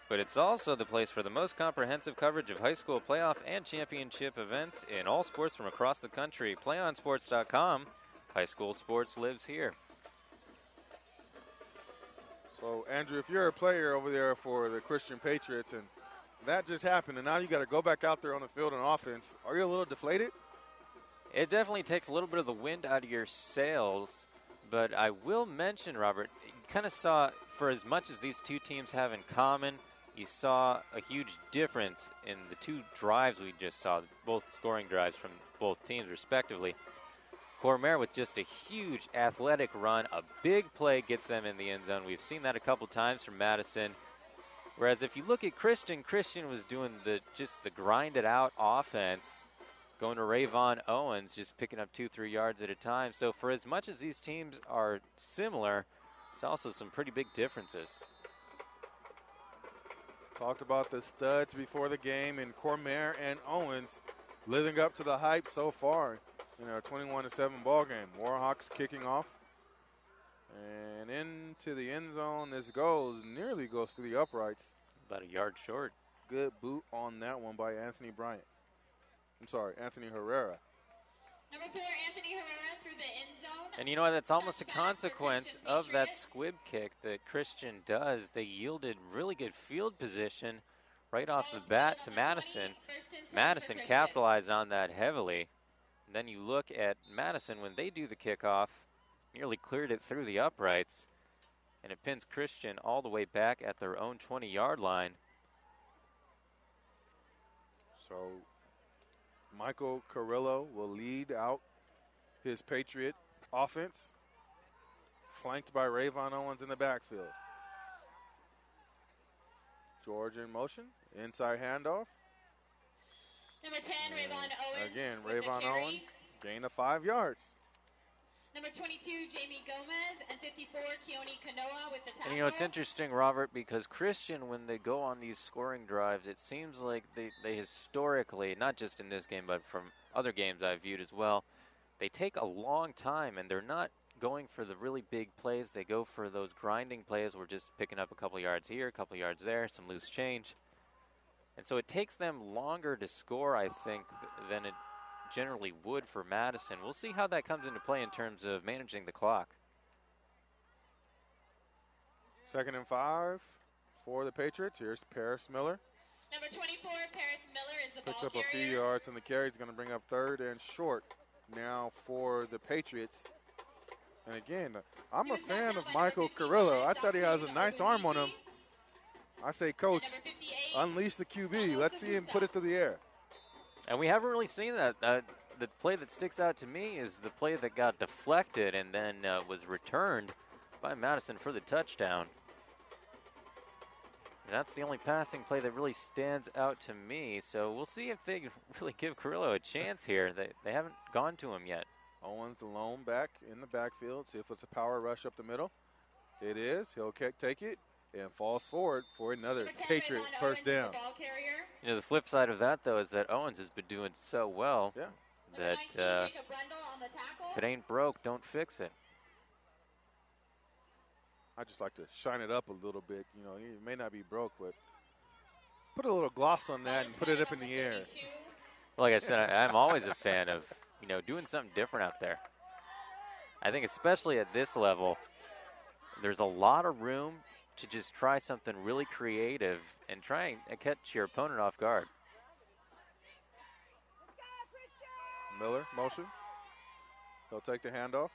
but it's also the place for the most comprehensive coverage of high school playoff and championship events in all sports from across the country. PlayOnSports.com. High school sports lives here. So, Andrew, if you're a player over there for the Christian Patriots and that just happened and now you got to go back out there on the field on offense, are you a little deflated? It definitely takes a little bit of the wind out of your sails. But I will mention, Robert, you kind of saw, for as much as these two teams have in common, you saw a huge difference in the two drives we just saw, both scoring drives from both teams respectively. Cormier with just a huge athletic run, a big play gets them in the end zone. We've seen that a couple times from Madison. Whereas if you look at Christian was doing the grinded out offense, going to Rayvon Owens, just picking up 2-3 yards at a time. So for as much as these teams are similar, there's also some pretty big differences. Talked about the studs before the game, and Cormier and Owens living up to the hype so far in our 21-7 ball game. Warhawks kicking off. And into the end zone this goes, nearly goes through the uprights. About a yard short. Good boot on that one by Anthony Herrera. Number 4, Anthony Herrera through the end zone. And you know what? That's almost a consequence of that squib kick that Christian does. They yielded really good field position right off the bat to Madison. Madison capitalized on that heavily. And then you look at Madison when they do the kickoff, nearly cleared it through the uprights, and it pins Christian all the way back at their own 20-yard line. So Michael Carrillo will lead out his Patriot offense, flanked by Rayvon Owens in the backfield. George in motion, inside handoff. Number 10, Rayvon Owens. Again, Rayvon Owens, gain of 5 yards. Number 22, Jamie Gomez, and 54, Keone Kanoa with the tackle. And you know, it's interesting, Robert, because Christian, when they go on these scoring drives, it seems like they historically, not just in this game, but from other games I've viewed as well, they take a long time, and they're not going for the really big plays. They go for those grinding plays. We're just picking up a couple yards here, a couple yards there, some loose change. And so it takes them longer to score, I think, than it generally would for Madison. We'll see how that comes into play in terms of managing the clock. 2nd and 5 for the Patriots. Here's Paris Miller. Number 24, Paris Miller is the Picks ball up a few carrier. yards in the carry. He's going to bring up 3rd and short now for the Patriots. And again, I'm a fan of Michael Carrillo. I thought he has a nice arm on him. I say, Coach, unleash the QB. Let's see him put it through the air. And we haven't really seen that. The play that sticks out to me is the play that got deflected and then was returned by Madison for the touchdown. And that's the only passing play that really stands out to me. So we'll see if they really give Carrillo a chance here. They haven't gone to him yet. Owens the lone back in the backfield. See if it's a power rush up the middle. It is. He'll take it and falls forward for another Patriot first down. You know, the flip side of that, though, is that Owens has been doing so well that if it ain't broke, don't fix it. I just like to shine it up a little bit. You know, it may not be broke, but put a little gloss on that and put it up in the air. Like I said, I'm always a fan of, you know, doing something different out there. I think especially at this level, there's a lot of room to just try something really creative and try and catch your opponent off guard. Miller, motion. He'll take the handoff.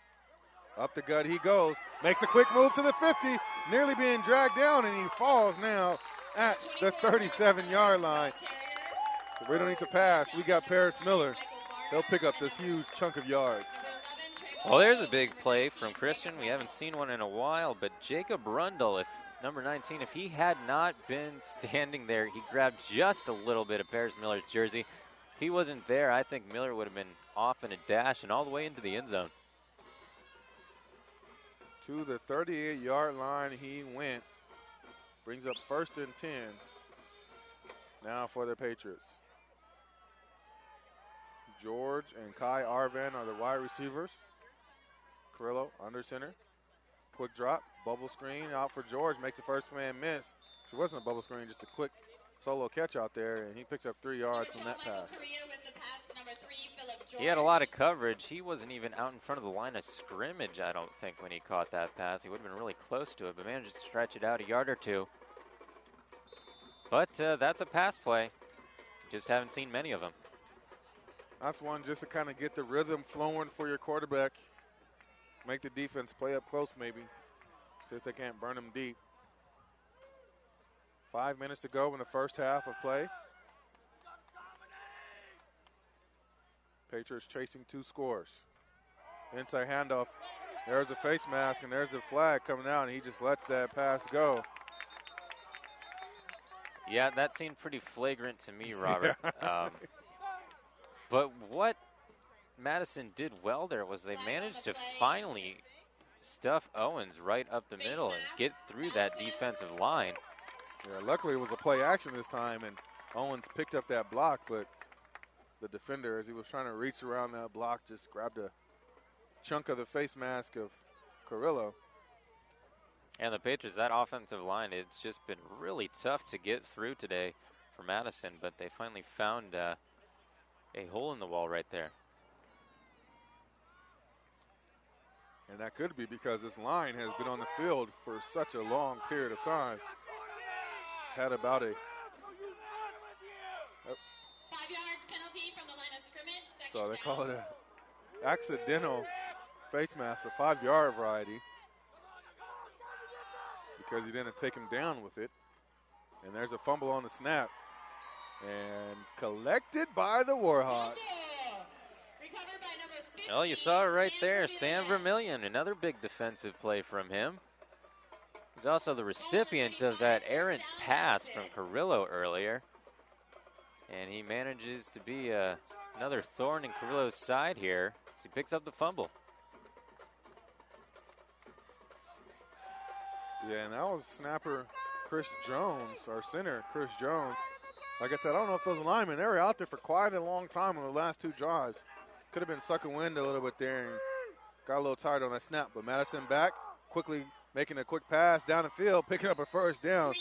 Up the gut he goes. Makes a quick move to the 50. Nearly being dragged down, and he falls now at the 37-yard line. So we don't need to pass. We got Paris Miller. They'll pick up this huge chunk of yards. Well, there's a big play from Christian. We haven't seen one in a while, but Jacob Rundle, number 19, if he had not been standing there, he grabbed just a little bit of Paris Miller's jersey. If he wasn't there, I think Miller would have been off in a dash and all the way into the end zone. To the 38-yard line he went. Brings up 1st and 10 now for the Patriots. George and Kai Arvan are the wide receivers. Carrillo under center. Quick drop, bubble screen out for George, makes the first man miss. It wasn't a bubble screen, just a quick solo catch out there, and he picks up 3 yards on that pass. He had a lot of coverage. He wasn't even out in front of the line of scrimmage, I don't think, when he caught that pass. He would have been really close to it, but managed to stretch it out a yard or two. But that's a pass play. Just haven't seen many of them. That's one just to kind of get the rhythm flowing for your quarterback. Make the defense play up close maybe. See if they can't burn them deep. 5 minutes to go in the first half of play. Patriots chasing 2 scores. Inside handoff. There's a face mask and there's the flag coming out, and he just lets that pass go. Yeah, that seemed pretty flagrant to me, Robert. But what Madison did well there was they managed to finally stuff Owens right up the middle and get through that defensive line. Yeah, luckily it was a play action this time, and Owens picked up that block, but the defender, as he was trying to reach around that block, just grabbed a chunk of the face mask of Carrillo. And the Patriots, that offensive line, it's just been really tough to get through today for Madison, but they finally found a hole in the wall right there. And that could be because this line has been on the field for such a long period of time. Had about a 5-yard penalty from the line of scrimmage. so they call it a accidental face mask, a 5-yard variety, because he didn't take him down with it. And there's a fumble on the snap, and collected by the Warhawks. Well, you saw it right there. Sam Vermillion, another big defensive play from him. He's also the recipient of that errant pass from Carrillo earlier. And he manages to be another thorn in Carrillo's side here as he picks up the fumble. Yeah, and that was snapper Chris Jones, our center, Chris Jones. Like I said, I don't know if those linemen, they were out there for quite a long time on the last 2 drives. Could have been sucking wind a little bit there and got a little tired on that snap. But Madison back, quickly making a quick pass down the field, picking up a first down.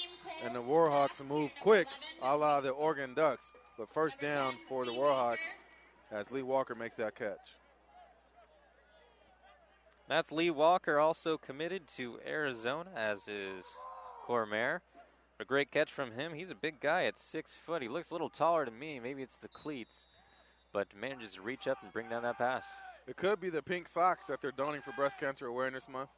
And the Warhawks move quick, a la the Oregon Ducks. But first down for the Warhawks as Lee Walker makes that catch. That's Lee Walker, also committed to Arizona, as is Cormier. A great catch from him. He's a big guy at 6 foot. He looks a little taller to me. Maybe it's the cleats, but manages to reach up and bring down that pass. It could be the pink socks that they're donning for Breast Cancer Awareness Month.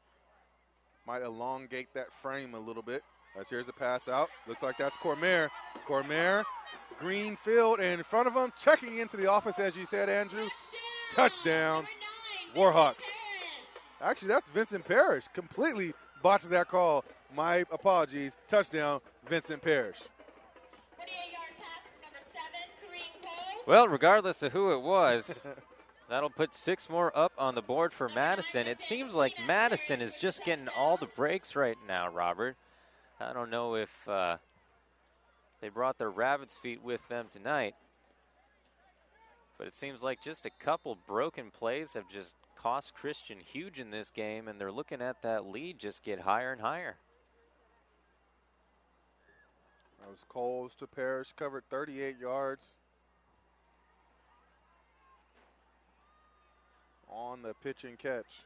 Might elongate that frame a little bit. As here's a pass out. Looks like that's Cormier. Cormier, green field, and in front of him, checking into the office, as you said, Andrew. Touchdown, Warhawks. Actually, that's Vincent Parrish. Completely botches that call. My apologies. Touchdown, Vincent Parrish. 48-yard pass from number 7, Kareem Cole. Well, regardless of who it was, that'll put 6 more up on the board for Madison. It seems like Madison is just getting all the breaks right now, Robert. I don't know if they brought their rabbit's feet with them tonight, but it seems like just a couple broken plays have just cost Christian huge in this game, and they're looking at that lead just get higher and higher. That was Coles to Parrish, covered 38 yards on the pitch and catch.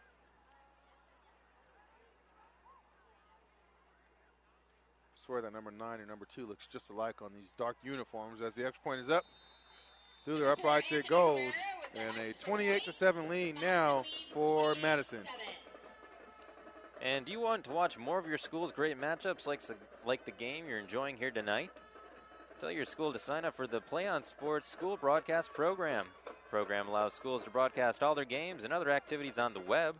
I swear that number 9 and number 2 looks just alike on these dark uniforms. As the extra point is up, through their uprights it goes, and a 28-7 lead now for Madison. And do you want to watch more of your school's great matchups like the game you're enjoying here tonight? Tell your school to sign up for the PlayOn Sports School Broadcast Program. The program allows schools to broadcast all their games and other activities on the web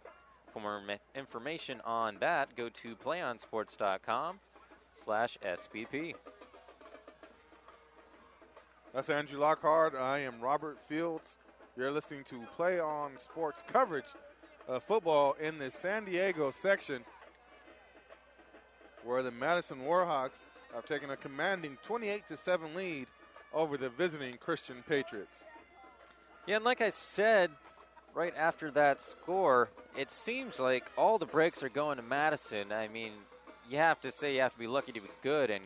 For more information on that, go to playonsports.com/SBP. That's Andrew Lockhart. I am Robert Fields. You're listening to Play On Sports coverage of football in the San Diego section, where the Madison Warhawks have taken a commanding 28-7 lead over the visiting Christian Patriots. Yeah, and like I said, right after that score, it seems like all the breaks are going to Madison. I mean, you have to say you have to be lucky to be good and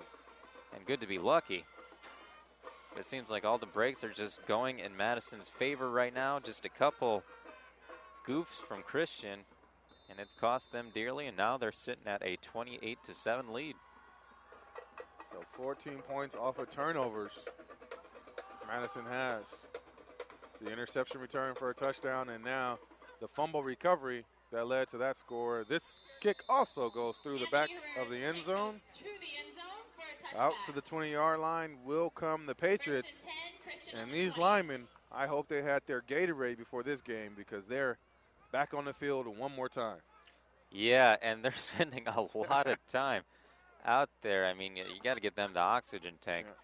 good to be lucky. It seems like all the breaks are just going in Madison's favor right now. Just a couple goofs from Christian, and it's cost them dearly, and now they're sitting at a 28-7 lead. So 14 points off of turnovers Madison has. The interception return for a touchdown, and now the fumble recovery that led to that score. This kick also goes through the back of the end zone. Out to the 20-yard line will come the Patriots. And these linemen, I hope they had their Gatorade before this game, because they're back on the field one more time. Yeah, and they're spending a lot of time out there. I mean, you got to get them the oxygen tank. Yeah.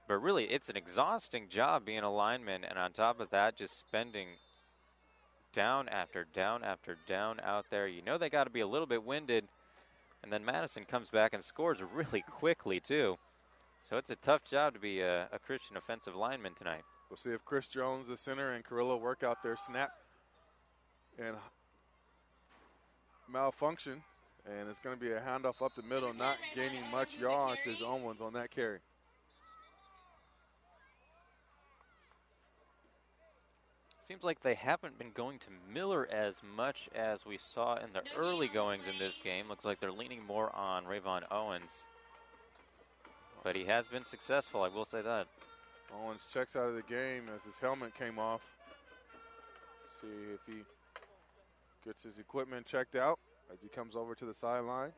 But really, it's an exhausting job being a lineman, and on top of that, just spending down after down after down out there. You know they got to be a little bit winded, and then Madison comes back and scores really quickly, too. So it's a tough job to be a Christian offensive lineman tonight. We'll see if Chris Jones, the center, and Carrillo work out their snap and malfunction. And it's going to be a handoff up the middle, not gaining much yards as Owens on that carry. Seems like they haven't been going to Miller as much as we saw in the early goings in this game. Looks like they're leaning more on Rayvon Owens. But he has been successful, I will say that. Owens checks out of the game as his helmet came off. See if he gets his equipment checked out as he comes over to the sideline.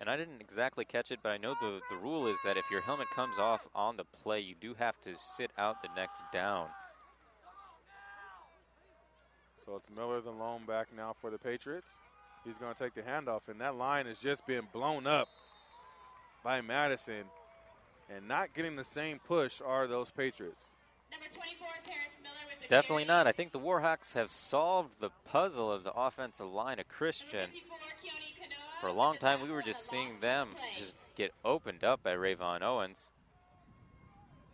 And I didn't exactly catch it, but I know the rule is that if your helmet comes off on the play, you do have to sit out the next down. So it's Miller, the lone back now for the Patriots. He's going to take the handoff, and that line has just been blown up by Madison. And not getting the same push are those Patriots. Number 24, Paris Miller with the Definitely carry. not. I think the Warhawks have solved the puzzle of the offensive line of Christian. 54, Keone Kanoa For a long with the time, we tackle were and just the seeing loss of them the play. just get opened up by Rayvon Owens.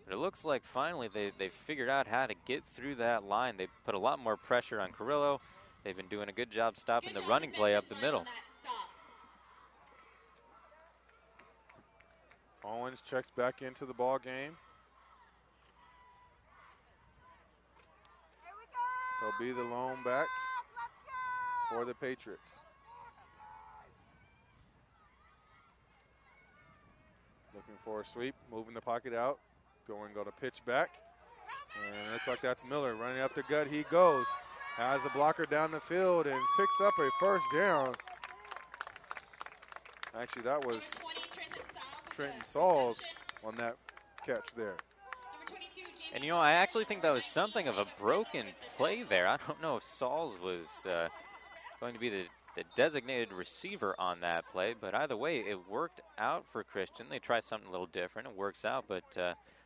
But it looks like finally they figured out how to get through that line. They put a lot more pressure on Carrillo. They've been doing a good job stopping the running play up the middle. Owens checks back into the ball game. He'll be the lone back for the Patriots. Looking for a sweep, moving the pocket out. Go to pitch back. And it looks like that's Miller running up the gut. He goes. Has the blocker down the field and picks up a first down. Actually, that was Trenton Sauls on that catch there. And, you know, I actually think that was something of a broken play there. I don't know if Sauls was going to be the designated receiver on that play, but either way, it worked out for Christian. They try something a little different. It works out, but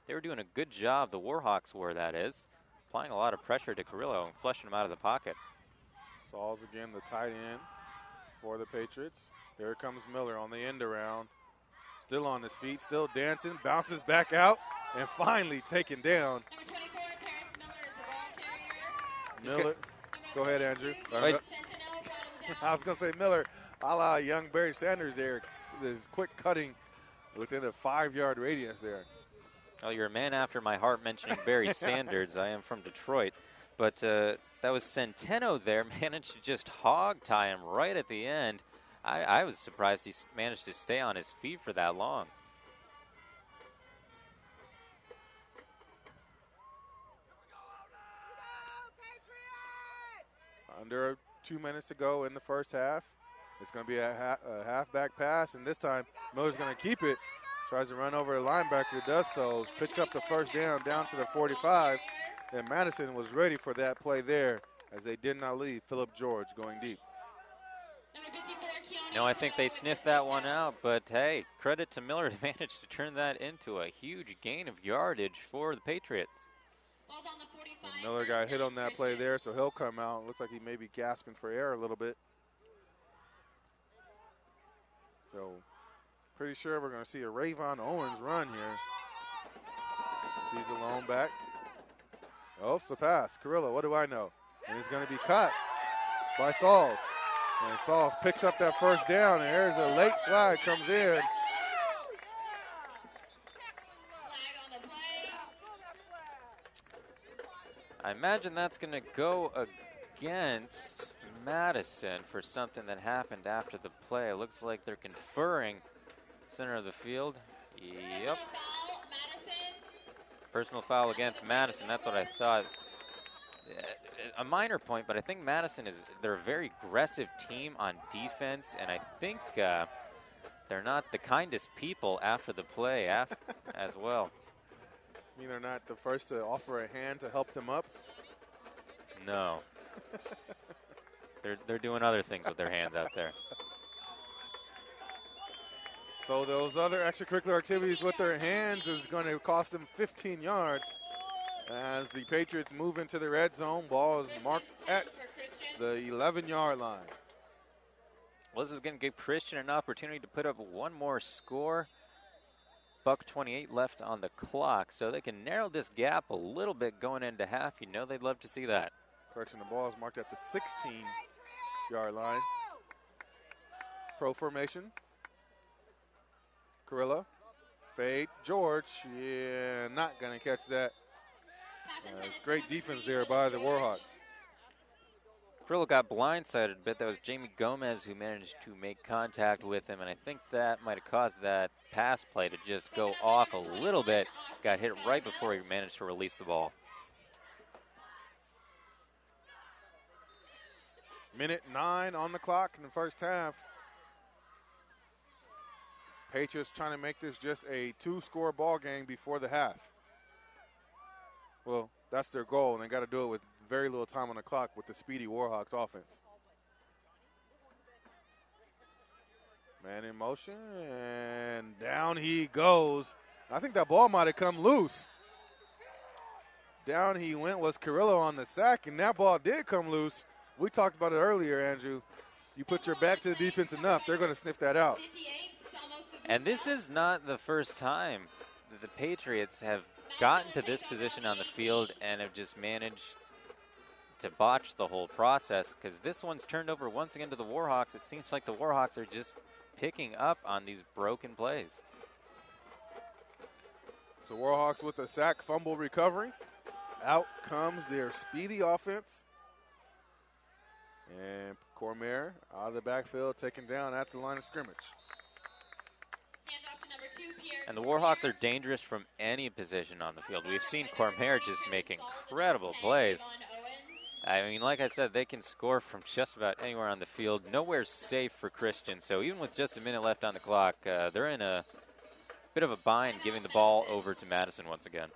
they were doing a good job, the Warhawks were, that is, applying a lot of pressure to Carrillo and flushing him out of the pocket. Sauls again, the tight end for the Patriots. Here comes Miller on the end around. Still on his feet, still dancing, bounces back out, and finally taken down. Number 24, Paris Miller is the ball carrier. Miller, go ahead, Andrew. Wait. I was going to say Miller, a la young Barry Sanders there. This quick cutting within a 5-yard radius there. Oh, you're a man after my heart mentioning Barry Sanders. I am from Detroit. But that was Centeno there, managed to just hog tie him right at the end. I was surprised he managed to stay on his feet for that long. Under 2 minutes to go in the first half. It's going to be a halfback pass, and this time Miller's going to keep it. Tries to run over a linebacker, does so. Picks up the first down to the 45. And Madison was ready for that play there as they did not leave Philip George going deep. No, I think they sniffed that one out, but hey, credit to Miller to manage to turn that into a huge gain of yardage for the Patriots. And Miller got hit on that play there, so he'll come out. Looks like he may be gasping for air a little bit. So, pretty sure we're going to see a Rayvon Owens run here. He's alone back. Oh, it's a pass. Carrillo, what do I know? And he's going to be cut by Sauls. And Sauls picks up that first down, and there's a late flag comes in. I imagine that's going to go against Madison for something that happened after the play. It looks like they're conferring center of the field. Yep. Personal foul against Madison. That's what I thought. A minor point, but I think Madison they're a very aggressive team on defense, and I think they're not the kindest people after the play as well. You mean they're not the first to offer a hand to help them up? No. They're doing other things with their hands out there. So those other extracurricular activities with their hands is going to cost them 15 yards as the Patriots move into the red zone. Ball is marked at the 11-yard line. Well, this is going to give Christian an opportunity to put up one more score. $1:28 left on the clock, so they can narrow this gap a little bit going into half. You know they'd love to see that. Correction, the ball is marked at the 16-yard line. Pro formation. Carrillo. Fade. George. Yeah, not going to catch that. It's great defense there by the Warhawks. Carrillo got blindsided a bit. That was Jamie Gomez who managed to make contact with him, and I think that might have caused that pass play to just go off a little bit. Got hit right before he managed to release the ball. Minute 9 on the clock in the first half. Patriots trying to make this just a 2-score ball game before the half. Well, that's their goal, and they got to do it with very little time on the clock with the speedy Warhawks offense. Man in motion, and down he goes. I think that ball might have come loose. Down he went was Carrillo on the sack, and that ball did come loose. We talked about it earlier, Andrew. You put your back to the defense enough, they're going to sniff that out. And this is not the first time that the Patriots have gotten to this position on the field and have just managed to botch the whole process, because this one's turned over once again to the Warhawks. It seems like the Warhawks are just picking up on these broken plays. So Warhawks with a sack, fumble recovery. Out comes their speedy offense. And Cormier out of the backfield, taken down at the line of scrimmage. And the Warhawks are dangerous from any position on the field. We've seen Cormier just make incredible plays. I mean, like I said, they can score from just about anywhere on the field. Nowhere's safe for Christian. So even with just a minute left on the clock, they're in a bit of a bind giving the ball over to Madison once again.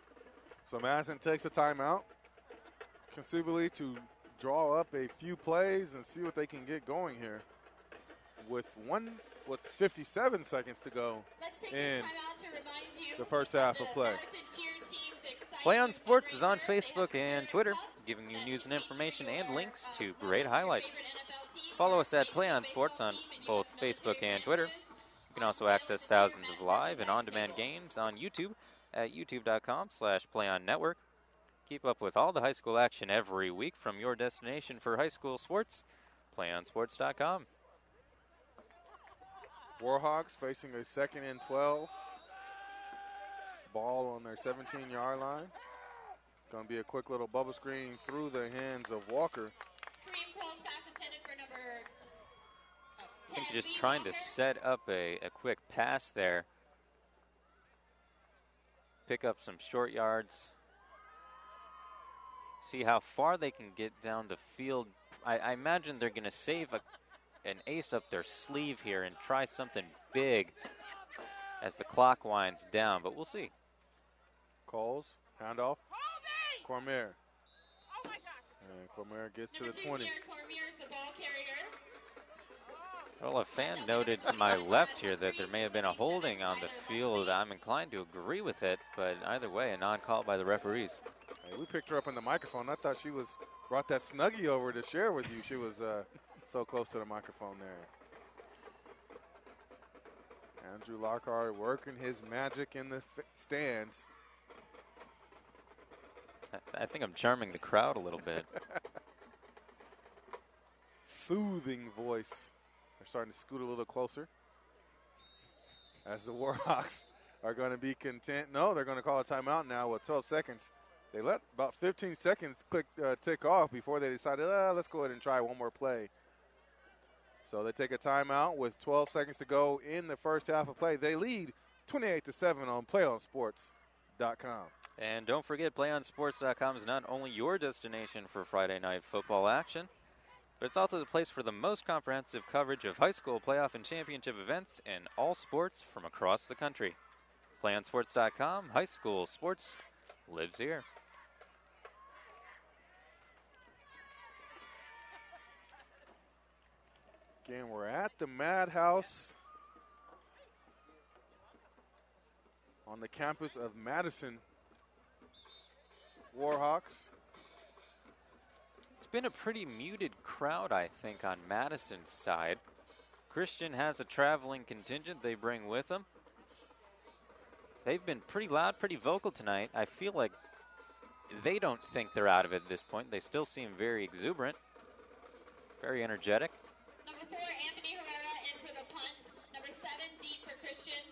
So Madison takes a timeout, conceivably to draw up a few plays and see what they can get going here. With 57 seconds to go in the first half of play. PlayOn Sports is on Facebook and Twitter, giving you news and information and links to great highlights. Follow us at PlayOn Sports on both Facebook and Twitter. You can also access thousands of live and on-demand games on YouTube at youtube.com/PlayOnNetwork. Keep up with all the high school action every week from your destination for high school sports, PlayOnSports.com. Warhawks facing a 2nd and 12. Ball on their 17-yard line. Going to be a quick little bubble screen through the hands of Walker. I think they're just trying to set up a quick pass there. Pick up some short yards. See how far they can get down the field. I imagine they're going to save an ace up their sleeve here and try something big as the clock winds down, but we'll see. Coles, handoff. Cormier. And Cormier gets to Number the 2, 20. Pierre Cormier is the ball carrier. Well, a fan noted to my left here that there may have been a holding on the field. I'm inclined to agree with it, but either way, a non-call by the referees. Hey, we picked her up in the microphone. I thought she brought that Snuggie over to share with you. She was so close to the microphone there. Andrew Lockhart working his magic in the stands. I think I'm charming the crowd a little bit. Soothing voice. They're starting to scoot a little closer. As the Warhawks are going to be content. No, they're going to call a timeout now with 12 seconds. They let about 15 seconds tick off before they decided, let's go ahead and try one more play. So they take a timeout with 12 seconds to go in the first half of play. They lead 28-7 on PlayOnSports.com. And don't forget, PlayOnSports.com is not only your destination for Friday night football action, but it's also the place for the most comprehensive coverage of high school playoff and championship events in all sports from across the country. PlayOnSports.com, high school sports lives here. Again, we're at the Madhouse on the campus of Madison. Warhawks. It's been a pretty muted crowd, I think, on Madison's side. Christian has a traveling contingent they bring with them. They've been pretty loud, pretty vocal tonight. I feel like they don't think they're out of it at this point. They still seem very exuberant, very energetic. Number 4, Anthony Herrera in for the punt. Number 7, deep for Christian.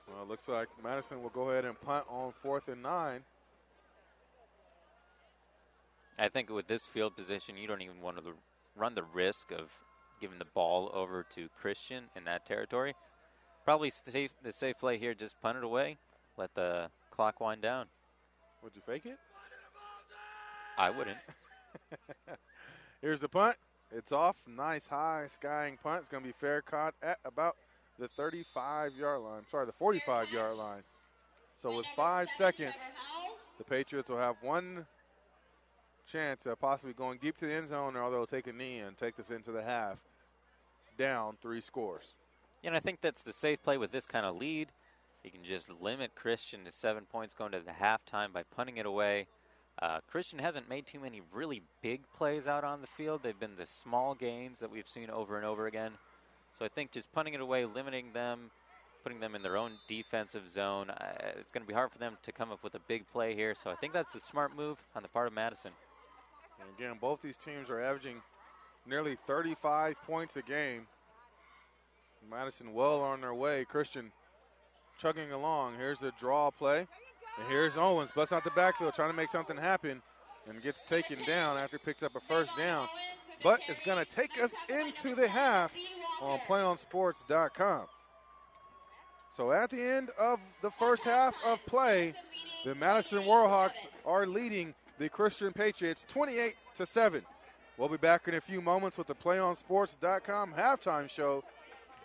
Well, it looks like Madison will go ahead and punt on 4th and 9. I think with this field position, you don't even want to run the risk of giving the ball over to Christian in that territory. Probably the safe play here, just punt it away, let the clock wind down. Would you fake it? I wouldn't. Here's the punt. It's off. Nice high skying punt. It's going to be fair caught at about the 35-yard line. Sorry, the 45-yard line. So with 5 seconds, the Patriots will have one chance of possibly going deep to the end zone, or they'll take a knee and take this into the half, down 3 scores. Yeah, and I think that's the safe play with this kind of lead. You can just limit Christian to 7 points going to the halftime by punting it away. Christian hasn't made too many really big plays out on the field. They've been the small gains that we've seen over and over again. So I think just punting it away, limiting them, putting them in their own defensive zone, it's going to be hard for them to come up with a big play here. So I think that's a smart move on the part of Madison. And again, both these teams are averaging nearly 35 points a game. Madison well on their way. Christian chugging along. Here's a draw play. And here's Owens, busts out the backfield, trying to make something happen, and gets taken down after he picks up a first down. But it's going to take us into the half on PlayOnSports.com. So at the end of the first half of play, the Madison Warhawks are leading the Christian Patriots 28-7. We'll be back in a few moments with the PlayOnSports.com halftime show.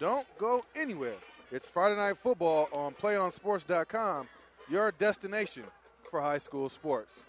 Don't go anywhere. It's Friday Night Football on PlayOnSports.com, your destination for high school sports.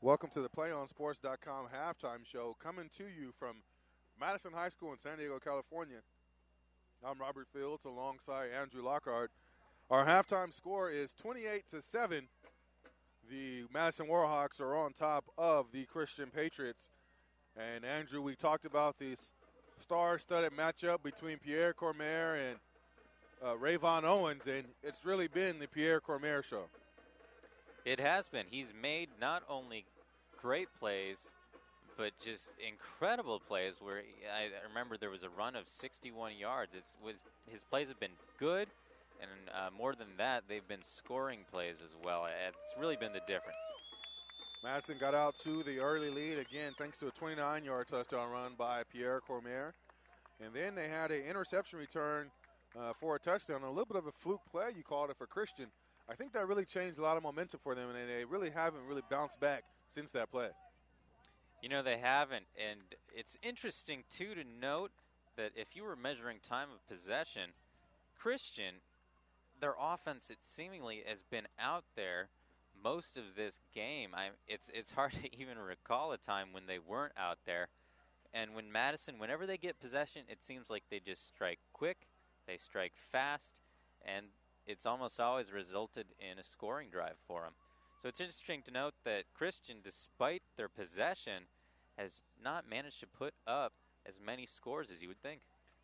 Welcome to the PlayOnSports.com halftime show, coming to you from Madison High School in San Diego, California. I'm Robert Fields alongside Andrew Lockhart. Our halftime score is 28-7. The Madison Warhawks are on top of the Christian Patriots. And Andrew, we talked about this star-studded matchup between Pierre Cormier and Rayvon Owens, and it's really been the Pierre Cormier show. It has been. He's made not only great plays, but just incredible plays where I remember there was a run of 61 yards. His plays have been good, and more than that, they've been scoring plays as well. It's really been the difference. Madison got out to the early lead, again, thanks to a 29-yard touchdown run by Pierre Cormier. And then they had an interception return for a touchdown, a little bit of a fluke play, you called it, for Christian. I think that really changed a lot of momentum for them, and they really haven't really bounced back since that play. You know, they haven't, and it's interesting, too, to note that if you were measuring time of possession, Christian, their offense, it seemingly has been out there most of this game. It's hard to even recall a time when they weren't out there. And when Madison, whenever they get possession, it seems like they just strike quick, they strike fast, and it's almost always resulted in a scoring drive for them. So it's interesting to note that Christian, despite their possession, has not managed to put up as many scores as you would think.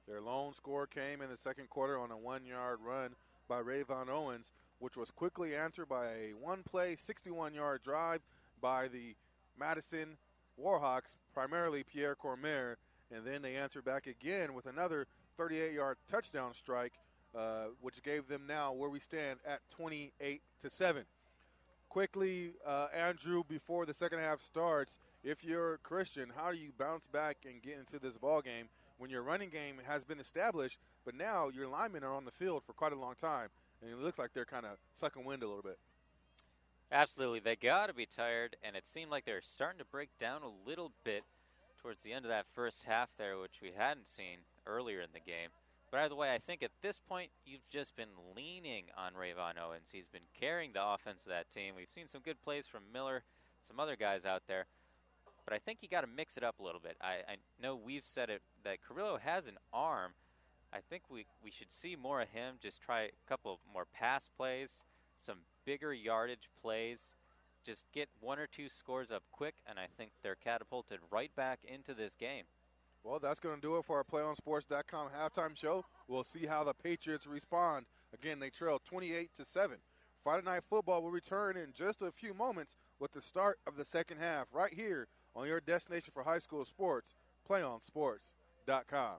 Their lone score came in the second quarter on a 1-yard run by Rayvon Owens, which was quickly answered by a one-play, 61-yard drive by the Madison Warhawks, primarily Pierre Cormier, and then they answered back again with another 38-yard touchdown strike, which gave them now where we stand at 28-7. Quickly, Andrew, before the second half starts, if you're Christian, how do you bounce back and get into this ball game when your running game has been established, but now your linemen are on the field for quite a long time, and it looks like they're kind of sucking wind a little bit? Absolutely. They got to be tired, and it seemed like they were starting to break down a little bit towards the end of that first half there, which we hadn't seen earlier in the game. But either way, I think at this point, you've just been leaning on Rayvon Owens. He's been carrying the offense of that team. We've seen some good plays from Miller, some other guys out there. But I think you got to mix it up a little bit. I know we've said it that Carrillo has an arm. I think we should see more of him, just try a couple more pass plays, some bigger yardage plays, just get one or two scores up quick, and I think they're catapulted right back into this game. Well, that's going to do it for our PlayOnSports.com halftime show. We'll see how the Patriots respond. Again, they trail 28-7. Friday Night Football will return in just a few moments with the start of the second half right here on your destination for high school sports, PlayOnSports.com.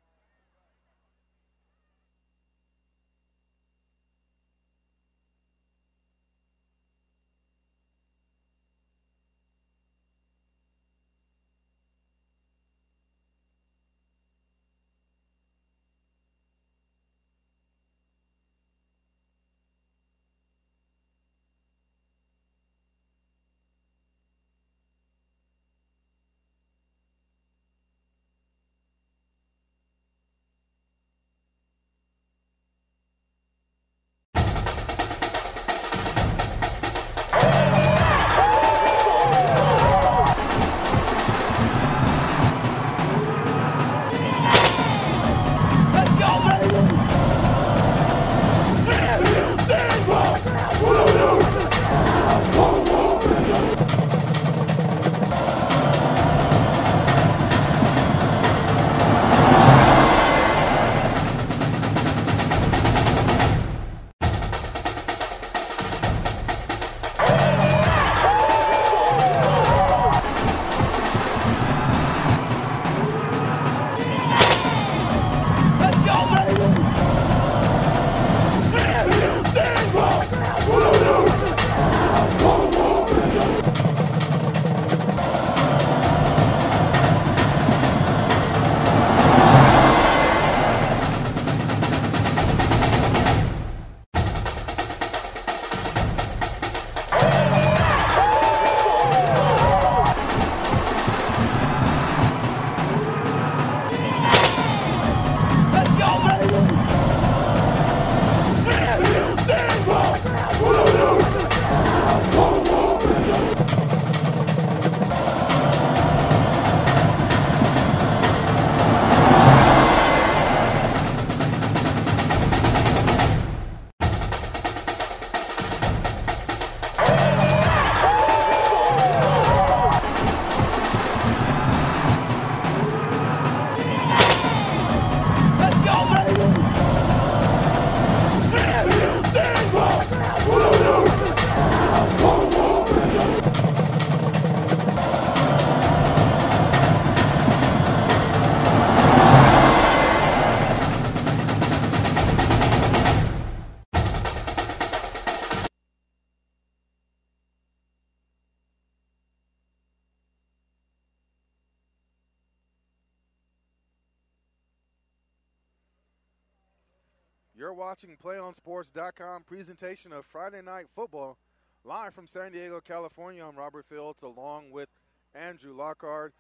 You're watching PlayOnSports.com presentation of Friday Night Football live from San Diego, California. I'm Robert Fields along with Andrew Lockhart.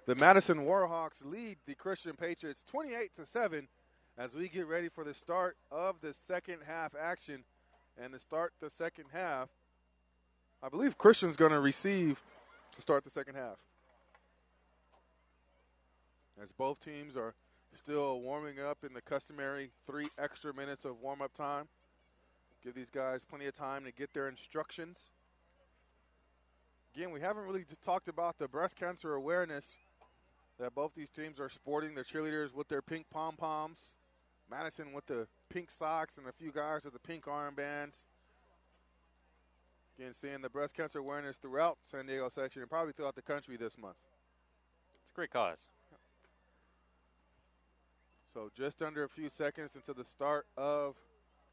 The Madison Warhawks lead the Christian Patriots 28-7 as we get ready for the start of the second half action. And to start the second half, I believe Christian's going to receive to start the second half. As both teams are still warming up in the customary 3 extra minutes of warm-up time. Give these guys plenty of time to get their instructions. Again, we haven't really talked about the breast cancer awareness that both these teams are sporting. The cheerleaders with their pink pom-poms. Madison with the pink socks and a few guys with the pink armbands. Again, seeing the breast cancer awareness throughout San Diego section and probably throughout the country this month. It's a great cause. So just under a few seconds into the start of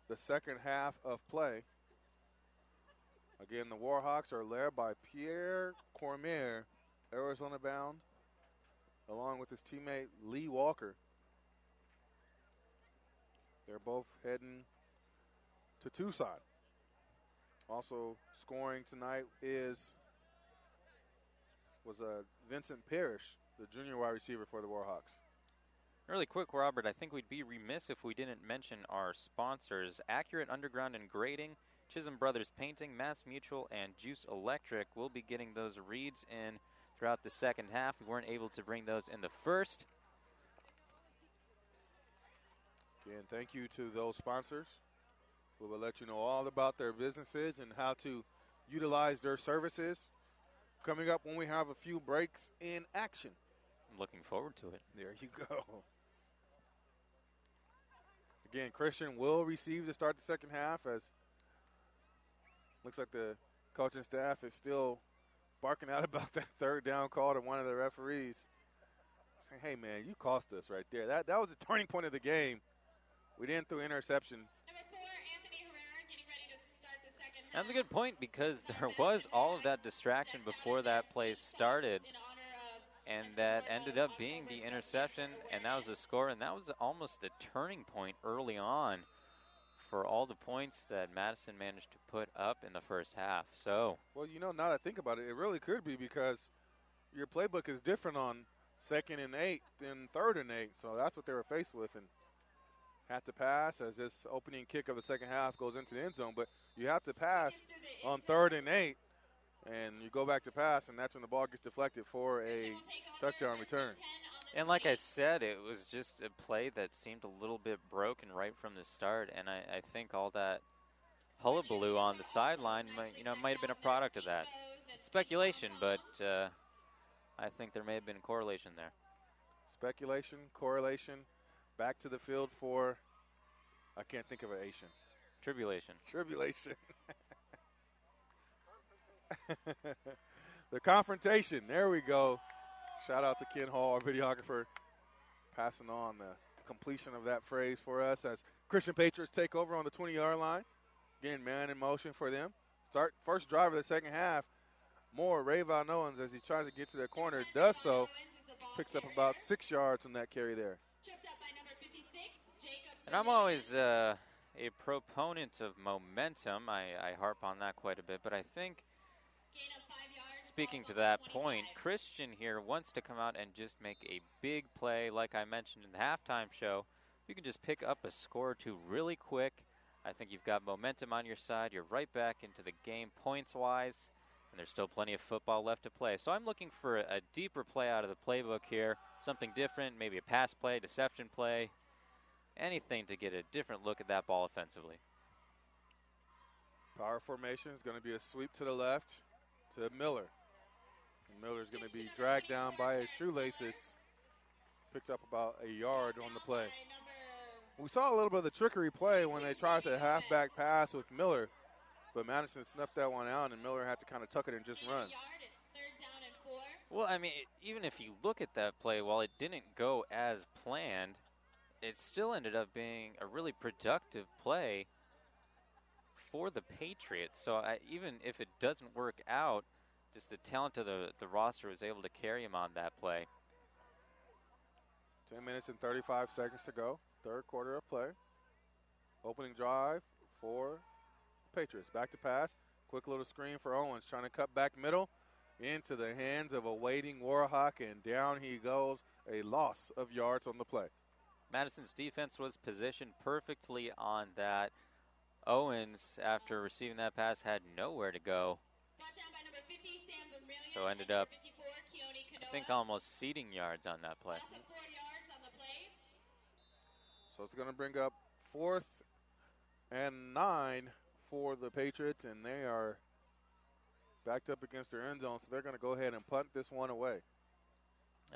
the second half of play. Again, the Warhawks are led by Pierre Cormier, Arizona bound, along with his teammate Lee Walker. They're both heading to Tucson. Also scoring tonight was Vincent Parrish, the junior wide receiver for the Warhawks. Really quick, Robert, I think we'd be remiss if we didn't mention our sponsors. Accurate Underground and Grading, Chisholm Brothers Painting, Mass Mutual, and Juice Electric. We'll be getting those reads in throughout the second half. We weren't able to bring those in the first. Again, thank you to those sponsors. We will let you know all about their businesses and how to utilize their services coming up when we have a few breaks in action. I'm looking forward to it. There you go. Again, Christian will receive to start the second half as looks like the coaching staff is still barking out about that third down call to one of the referees. Saying, hey, man, you cost us right there. That was the turning point of the game. We didn't throw interception. Number 4, Anthony Herrera, getting ready to start the second half. That's a good point because there was all of that distraction before that play started. And that ended up being the interception, and that was the score. And that was almost a turning point early on for all the points that Madison managed to put up in the first half. So, well, now that I think about it, it really could be because your playbook is different on 2nd and 8 than 3rd and 8. So that's what they were faced with and had to pass as this opening kick of the second half goes into the end zone. But you have to pass on 3rd and 8. And you go back to pass, and that's when the ball gets deflected for a touchdown return. And like I said, it was just a play that seemed a little bit broken right from the start. And I think all that hullabaloo on the sideline might have been a product of that. It's speculation, but I think there may have been a correlation there. Speculation, correlation, back to the field for, I can't think of an Asian. Tribulation. The confrontation. There we go. Shout out to Ken Hall, our videographer, passing on the completion of that phrase for us as Christian Patriots take over on the 20-yard line. Again, man in motion for them. Start first drive of the second half. More Rayvon Owens as he tries to get to the corner. Does so. Picks up about 6 yards on that carry there. And I'm always a proponent of momentum. I harp on that quite a bit, but I think speaking to that point, Christian here wants to come out and just make a big play. Like I mentioned in the halftime show, you can just pick up a score or two really quick. I think you've got momentum on your side. You're right back into the game points-wise, and there's still plenty of football left to play. So I'm looking for a deeper play out of the playbook here, something different, maybe a pass play, deception play, anything to get a different look at that ball offensively. Power formation is going to be a sweep to the left to Miller. And Miller's going to be dragged down by his shoelaces. Picks up about a yard on the play. We saw a little bit of the trickery play when they tried the halfback pass with Miller, but Madison snuffed that one out, and Miller had to kind of tuck it and just run. Well, I mean, even if you look at that play, while it didn't go as planned, it still ended up being a really productive play for the Patriots. So even if it doesn't work out, just the talent of the roster was able to carry him on that play. 10 minutes and 35 seconds to go, third quarter of play. Opening drive for Patriots. Back to pass. Quick little screen for Owens. Trying to cut back middle into the hands of a waiting Warhawk, and down he goes. A loss of yards on the play. Madison's defense was positioned perfectly on that. Owens, after receiving that pass, had nowhere to go. So ended up, I think, almost ceding yards on that play. So it's going to bring up 4th and 9 for the Patriots, and they are backed up against their end zone, so they're going to go ahead and punt this one away.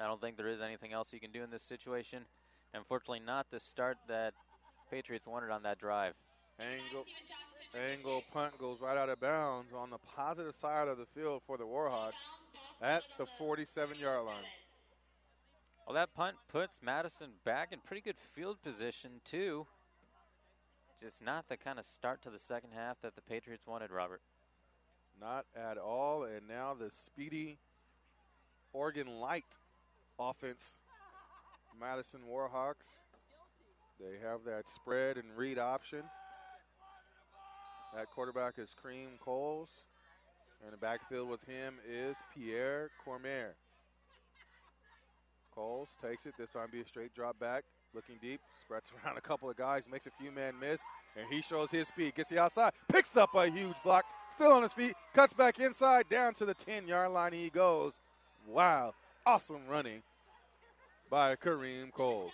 I don't think there is anything else you can do in this situation. Unfortunately, not the start that Patriots wanted on that drive. Angle punt goes right out of bounds on the positive side of the field for the Warhawks at the 47-yard line. Well, that punt puts Madison back in pretty good field position, too. Just not the kind of start to the second half that the Patriots wanted, Robert. Not at all, and now the speedy Oregon Light offense, Madison Warhawks. They have that spread and read option. That quarterback is Kareem Coles, and the backfield with him is Pierre Cormier. Coles takes it. This time be a straight drop back, looking deep, spreads around a couple of guys, makes a few men miss, and he shows his speed. Gets the outside, picks up a huge block, still on his feet, cuts back inside, down to the 10-yard line he goes. Wow, awesome running by Kareem Coles.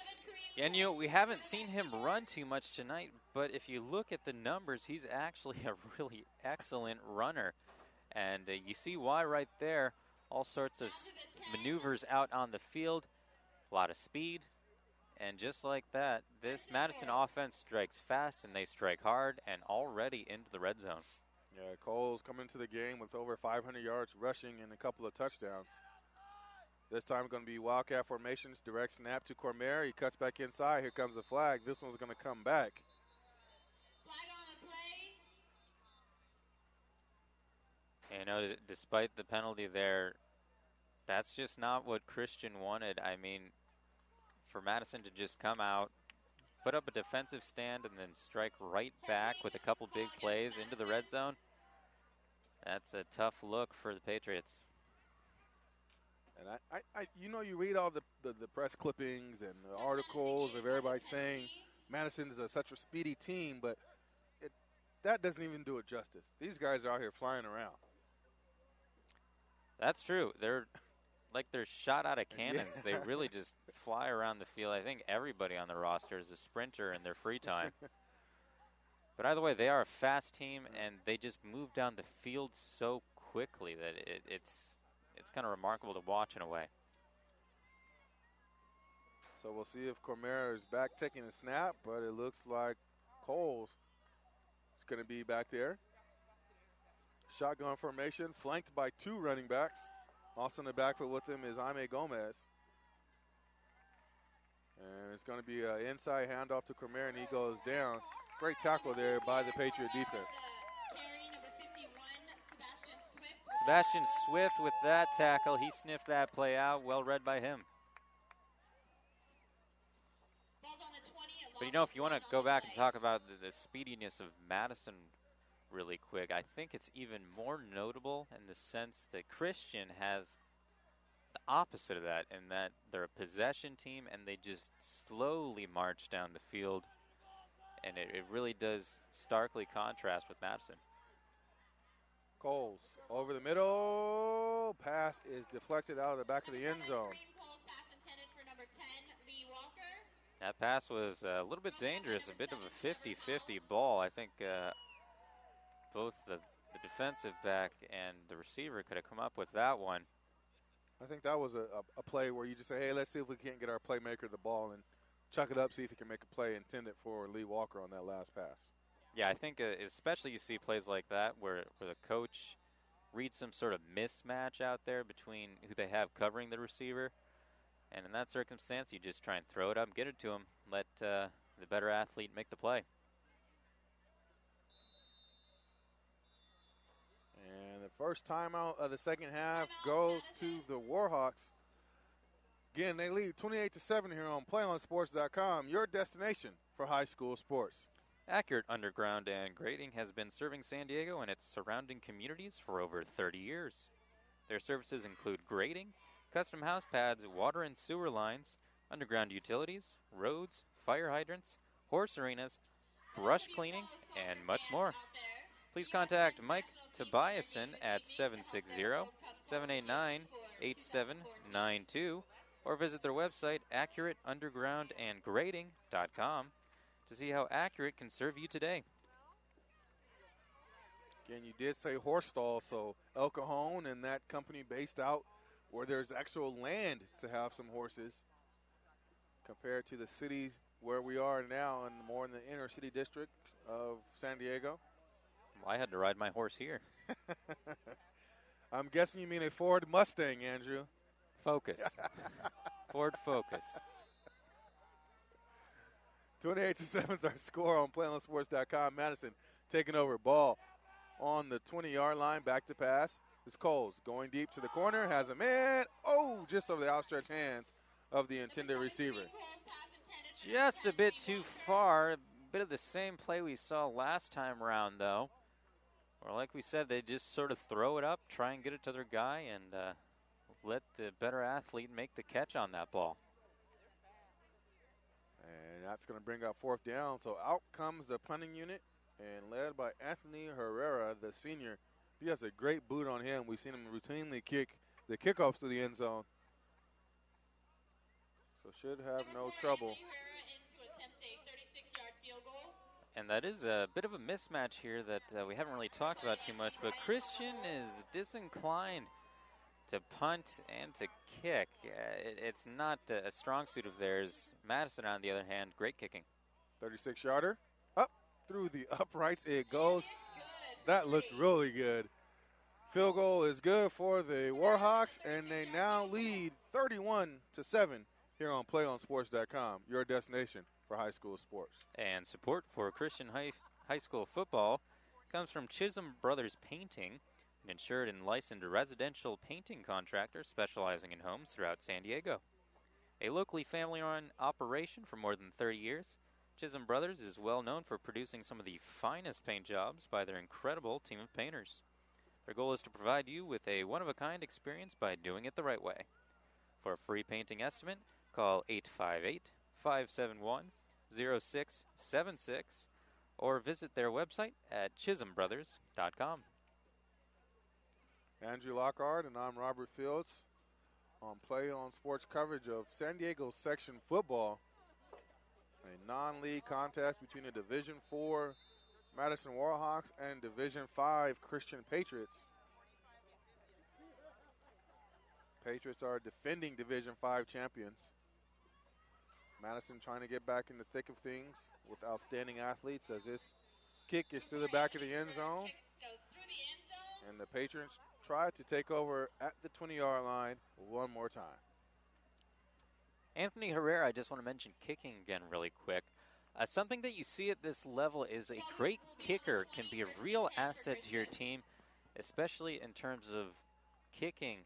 And, you know, we haven't seen him run too much tonight, but if you look at the numbers, he's actually a really excellent runner. And you see why right there. All sorts of maneuvers out on the field, a lot of speed. And just like that, this Madison offense strikes fast and they strike hard and already into the red zone. Yeah, Coles coming into the game with over 500 yards rushing and a couple of touchdowns. This time going to be Wildcat formations, direct snap to Cormier. He cuts back inside. Here comes a flag. This one's going to come back. Flag on the play. You know, despite the penalty there, that's just not what Christian wanted. I mean, for Madison to just come out, put up a defensive stand, and then strike right back with a couple big plays into the red zone, that's a tough look for the Patriots. And you know, you read all the press clippings and the articles of everybody saying Madison is such a speedy team, but that doesn't even do it justice. These guys are out here flying around. That's true. They're shot out of cannons. They really just fly around the field. I think everybody on the roster is a sprinter in their free time. But either way, they are a fast team, and they just move down the field so quickly that it's kind of remarkable to watch in a way. So we'll see if Cormier is back taking a snap, but it looks like Coles is going to be back there. Shotgun formation, flanked by 2 running backs. Also in the backfield with him is Jaime Gomez. And it's going to be an inside handoff to Cormier, and he goes down. Great tackle there by the Patriot defense. Sebastian Swift with that tackle. He sniffed that play out. Well read by him. But, you know, if you want to go back and talk about the speediness of Madison really quick, I think it's even more notable in the sense that Christian has the opposite of that, in that they're a possession team and they just slowly march down the field. And it really does starkly contrast with Madison. Coles over the middle. Pass is deflected out of the back of the end zone. That pass was a little bit dangerous, a bit of a 50-50 ball. I think both the defensive back and the receiver could have come up with that one. I think that was a play where you just say, hey, let's see if we can't get our playmaker the ball and chuck it up, see if he can make a play intended for Lee Walker on that last pass. Yeah, I think especially you see plays like that where the coach reads some sort of mismatch out there between who they have covering the receiver. And in that circumstance, you just try and throw it up, get it to him, let the better athlete make the play. And the first timeout of the second half goes to the Warhawks. Again, they lead 28-7 here on PlayOnSports.com, your destination for high school sports. Accurate Underground and Grading has been serving San Diego and its surrounding communities for over 30 years. Their services include grading, custom house pads, water and sewer lines, underground utilities, roads, fire hydrants, horse arenas, brush cleaning, and much more. Please contact Mike Tobiasen at 760-789-8792 or visit their website, accurateundergroundandgrading.com, to see how Accurate can serve you today. Again, you did say horse stall, so El Cajon and that company based out where there's actual land to have some horses compared to the cities where we are now and more in the inner city district of San Diego. Well, I had to ride my horse here. I'm guessing you mean a Ford Mustang, Andrew. Focus. Ford Focus. 28-7 is our score on PlayOnSports.com. Madison taking over. Ball on the 20-yard line, back to pass. It's Coles going deep to the corner, has a man. Oh, just over the outstretched hands of the intended receiver. Just a bit too far. A bit of the same play we saw last time around, though. Or like we said, they just sort of throw it up, try and get it to their guy, and let the better athlete make the catch on that ball. And that's going to bring up fourth down. So out comes the punting unit, and led by Anthony Herrera, the senior. He has a great boot on him. We've seen him routinely kick the kickoffs to the end zone. So should have no trouble. And that is a bit of a mismatch here that we haven't really talked about too much, but Christian is disinclined to punt and to kick. It's not a strong suit of theirs. Madison, on the other hand, great kicking. 36-yarder. Up through the uprights it goes. That looked really good. Field goal is good for the Warhawks, and they now lead 31-7 here on PlayOnSports.com, your destination for high school sports. And support for Christian high school football comes from Chisholm Brothers Painting, an insured and licensed residential painting contractor specializing in homes throughout San Diego. A locally family-run operation for more than 30 years, Chisholm Brothers is well known for producing some of the finest paint jobs by their incredible team of painters. Their goal is to provide you with a one-of-a-kind experience by doing it the right way. For a free painting estimate, call 858-571-0676 or visit their website at chisholmbrothers.com. Andrew Lockhart and I'm Robert Fields on Play On Sports coverage of San Diego section football. A non-league contest between the Division IV Madison Warhawks and Division V Christian Patriots. Patriots are defending Division V champions. Madison trying to get back in the thick of things with outstanding athletes as this kick is through the back of the end zone. And the Patriots try to take over at the 20-yard line one more time. Anthony Herrera, I just want to mention kicking again really quick. Something that you see at this level is a great kicker can be a real asset to your team, especially in terms of kicking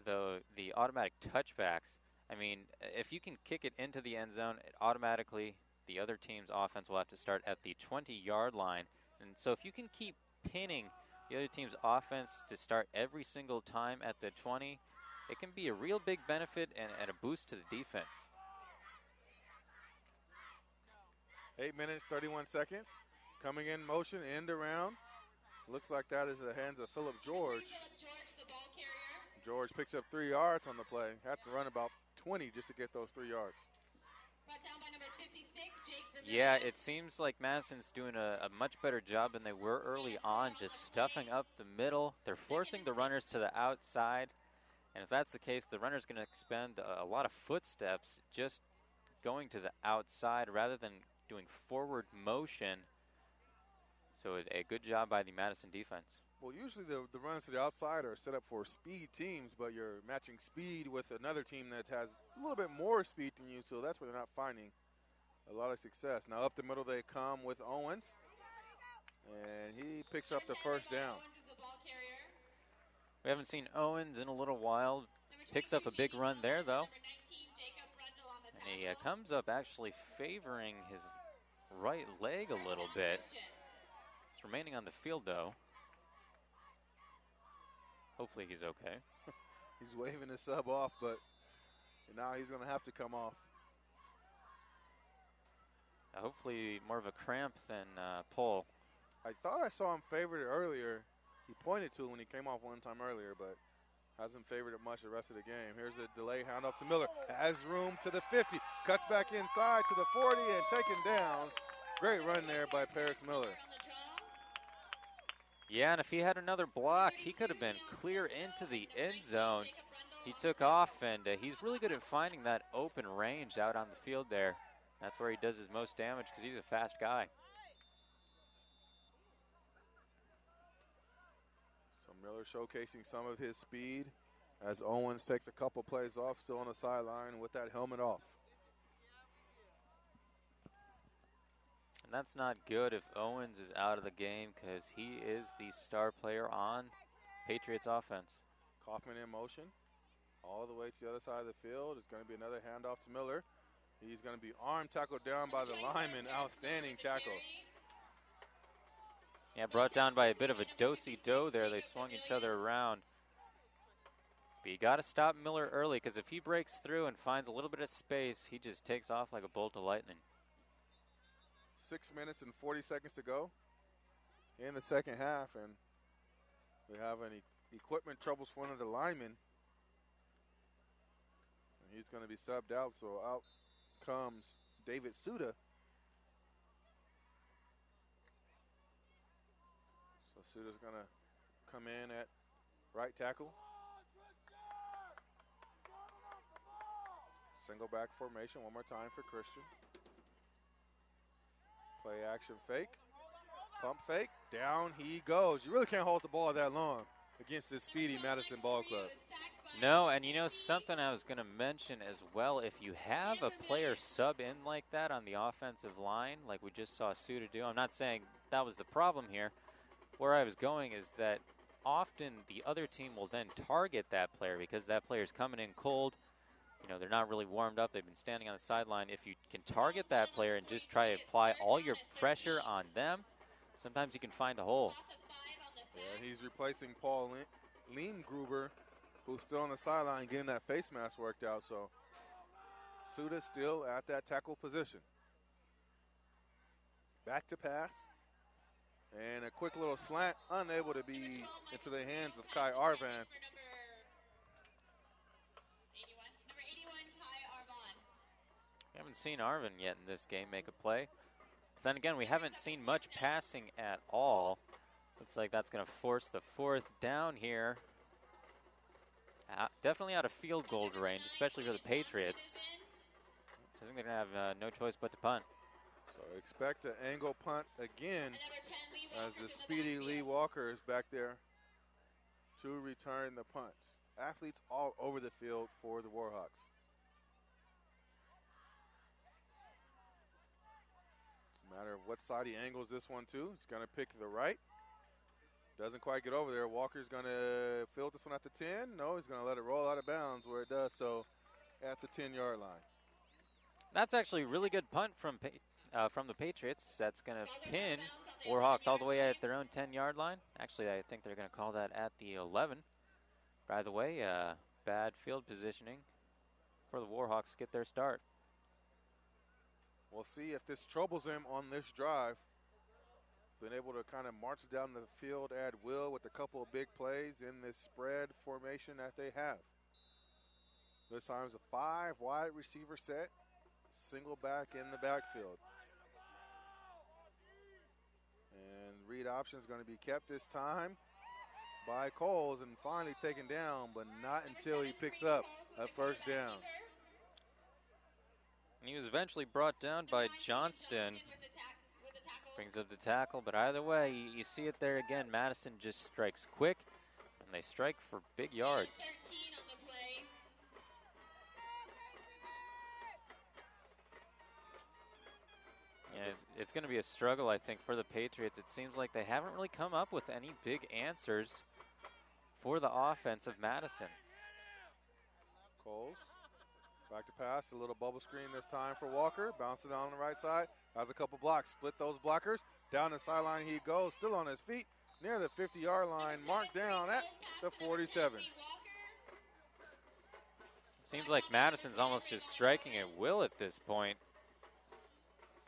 the automatic touchbacks. I mean, if you can kick it into the end zone, it automatically the other team's offense will have to start at the 20-yard line. And so if you can keep pinning the other team's offense to start every single time at the 20, it can be a real big benefit and a boost to the defense. 8 minutes, 31 seconds. Coming in motion, end around. Looks like that is the hands of Philip George. George picks up 3 yards on the play. Had to run about 20 just to get those 3 yards. Yeah, it seems like Madison's doing a much better job than they were early on, just stuffing up the middle. They're forcing the runners to the outside. And if that's the case, the runner's going to expend a lot of footsteps just going to the outside rather than doing forward motion. So a good job by the Madison defense. Well, usually the runs to the outside are set up for speed teams, but you're matching speed with another team that has a little bit more speed than you, so that's where they're not finding a lot of success. Now up the middle they come with Owens, and he picks up the first down. We haven't seen Owens in a little while. Picks up a big run there, though. And he comes up actually favoring his right leg a little bit. He's remaining on the field, though. Hopefully he's okay. He's waving his sub off, but now he's going to have to come off. Hopefully more of a cramp than pull. I thought I saw him favored it earlier. He pointed to it when he came off one time earlier, but hasn't favored it much the rest of the game. Here's a delay handoff to Miller. Has room to the 50. Cuts back inside to the 40 and taken down. Great run there by Paris Miller. Yeah, and if he had another block, he could have been clear into the end zone. He took off, and he's really good at finding that open range out on the field there. That's where he does his most damage because he's a fast guy. So Miller showcasing some of his speed as Owens takes a couple plays off, still on the sideline with that helmet off. And that's not good if Owens is out of the game because he is the star player on Patriots offense. Kaufman in motion all the way to the other side of the field. It's going to be another handoff to Miller. He's going to be arm tackled down by the lineman. Outstanding tackle. Yeah, brought down by a bit of a do-si-do there. They swung each other around. But you got to stop Miller early because if he breaks through and finds a little bit of space, he just takes off like a bolt of lightning. 6 minutes and 40 seconds to go in the second half, and we have any equipment troubles for one of the linemen. And he's going to be subbed out, so out comes David Suda. So Suda's going to come in at right tackle. Single back formation one more time for Christian. Play action fake. Pump fake. Down he goes. You really can't hold the ball that long against this speedy Madison ball club. No, and you know something I was going to mention as well, if you have a player sub in like that on the offensive line, like we just saw Suda do, I'm not saying that was the problem here. Where I was going is that often the other team will then target that player because that player's coming in cold. You know, they're not really warmed up. They've been standing on the sideline. If you can target that player and just try to apply all your pressure on them, sometimes you can find a hole. Yeah, he's replacing Paul Leemgruber, who's still on the sideline getting that face mask worked out. So Suda still at that tackle position. Back to pass. And a quick little slant, unable to be into the hands of Kai Arvan. We haven't seen Arvin yet in this game make a play. But then again, we haven't seen much passing at all. Looks like that's going to force the fourth down here. Definitely out of field goal range, especially for the Patriots. So I think they're going to have no choice but to punt. So expect an angle punt again as the speedy Lee Walker is back there to return the punt. Athletes all over the field for the Warhawks. It's a matter of what side he angles this one to. He's going to pick the right. Doesn't quite get over there. Walker's going to field this one at the 10. No, he's going to let it roll out of bounds where it does so at the 10-yard line. That's actually a really good punt from the Patriots. That's going to pin Warhawks all the way at their own 10-yard line. Actually, I think they're going to call that at the 11. By the way, bad field positioning for the Warhawks to get their start. We'll see if this troubles him on this drive. Been able to kind of march down the field at will with a couple of big plays in this spread formation that they have. This time it's a 5 wide receiver set. Single back in the backfield. And read option is going to be kept this time by Coles and finally taken down, but not until he picks up a first down. And he was eventually brought down by Johnston. Brings up the tackle, but either way, you see it there again. Madison just strikes quick, and they strike for big yards. And it's going to be a struggle, I think, for the Patriots. It seems like they haven't really come up with any big answers for the offense of Madison. Coles, back to pass, a little bubble screen this time for Walker. Bounce it on the right side. Has a couple blocks. Split those blockers. Down the sideline he goes. Still on his feet. Near the 50-yard line. Marked down at the 47. Seems like Madison's almost just striking at will at this point.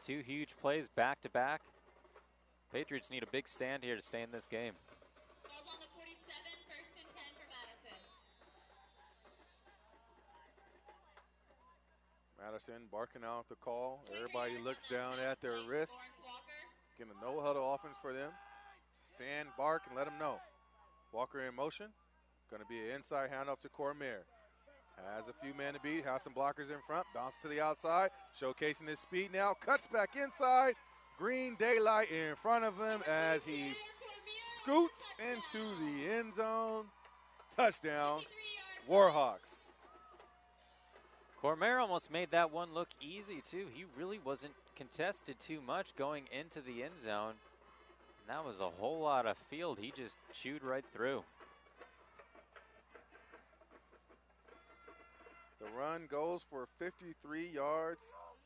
2 huge plays back to back. Patriots need a big stand here to stay in this game. Ball's on the 47, first and 10 for Madison. Madison barking out the call. Everybody looks down at their wrist. Getting a no-huddle offense for them. Stand, bark, and let them know. Walker in motion. Going to be an inside handoff to Cormier. Has a few men to beat. Has some blockers in front. Bounces to the outside. Showcasing his speed now. Cuts back inside. Green daylight in front of him as he scoots into the end zone. Touchdown, Warhawks. Cormier almost made that one look easy, too. He really wasn't contested too much going into the end zone. And that was a whole lot of field he just chewed right through. The run goes for 53 yards,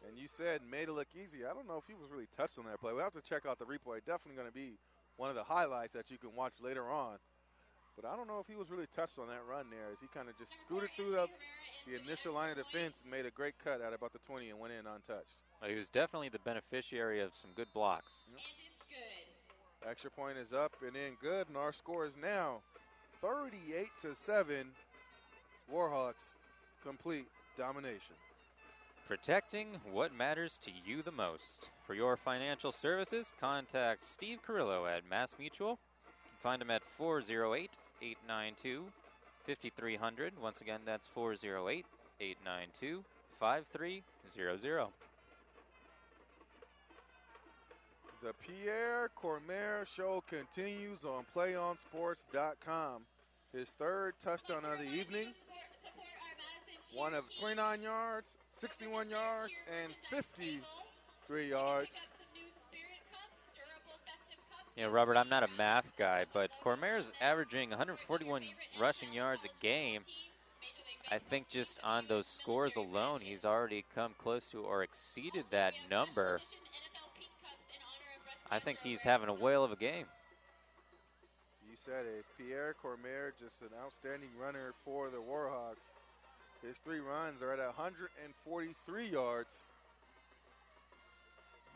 and you said made it look easy. I don't know if he was really touched on that play. We'll have to check out the replay. Definitely going to be one of the highlights that you can watch later on. But I don't know if he was really touched on that run there as he kind of just scooted through the initial line of defense and made a great cut at about the 20 and went in untouched. Well, he was definitely the beneficiary of some good blocks. Yep. Extra point is up and in good, and our score is now 38-7. Warhawks complete domination. Protecting what matters to you the most. For your financial services, contact Steve Carrillo at Mass Mutual. You can find him at 408-892-5300. Once again, that's 408-892-5300. The Pierre Cormier Show continues on PlayOnSports.com. His third touchdown of the evening. One of 29 yards, 61 yards, and 53 yards. You know, Robert, I'm not a math guy, but Cormier's averaging 141 rushing yards a game. I think just on those scores alone, he's already come close to or exceeded that number. I think he's having a whale of a game. You said it. Pierre Cormier, just an outstanding runner for the Warhawks. His 3 runs are at 143 yards.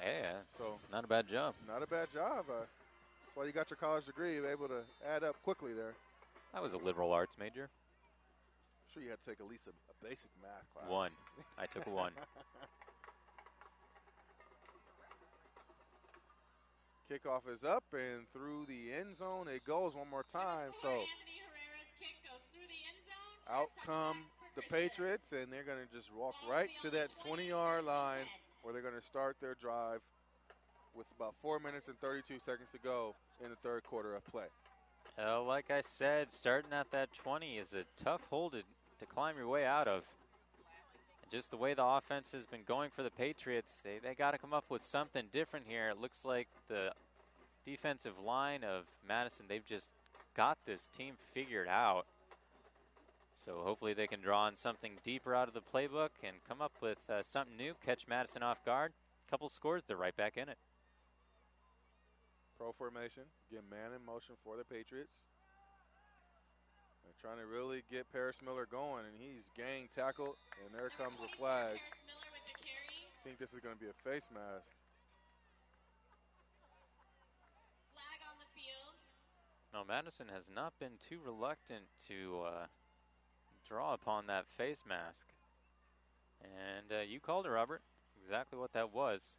Yeah, so not a bad job. Not a bad job. That's why you got your college degree. You're able to add up quickly there. I was a liberal arts major. I'm sure you had to take at least a basic math class. 1. I took 1. Kickoff is up and through the end zone it goes one more time. So out come the Patriots, and they're going to just walk right to that 20-yard line where they're going to start their drive with about 4 minutes and 32 seconds to go in the third quarter of play. Like I said, starting at that 20 is a tough hole to climb your way out of. And just the way the offense has been going for the Patriots, they got to come up with something different here. It looks like the defensive line of Madison, they've just got this team figured out. So hopefully they can draw on something deeper out of the playbook and come up with something new, catch Madison off guard. Couple scores, they're right back in it. Pro formation, again, man in motion for the Patriots. They're trying to really get Paris Miller going, and he's gang tackled, and there comes a flag. I think this is going to be a face mask. Flag on the field. No, Madison has not been too reluctant to draw upon that face mask. And you called it, Robert. Exactly what that was.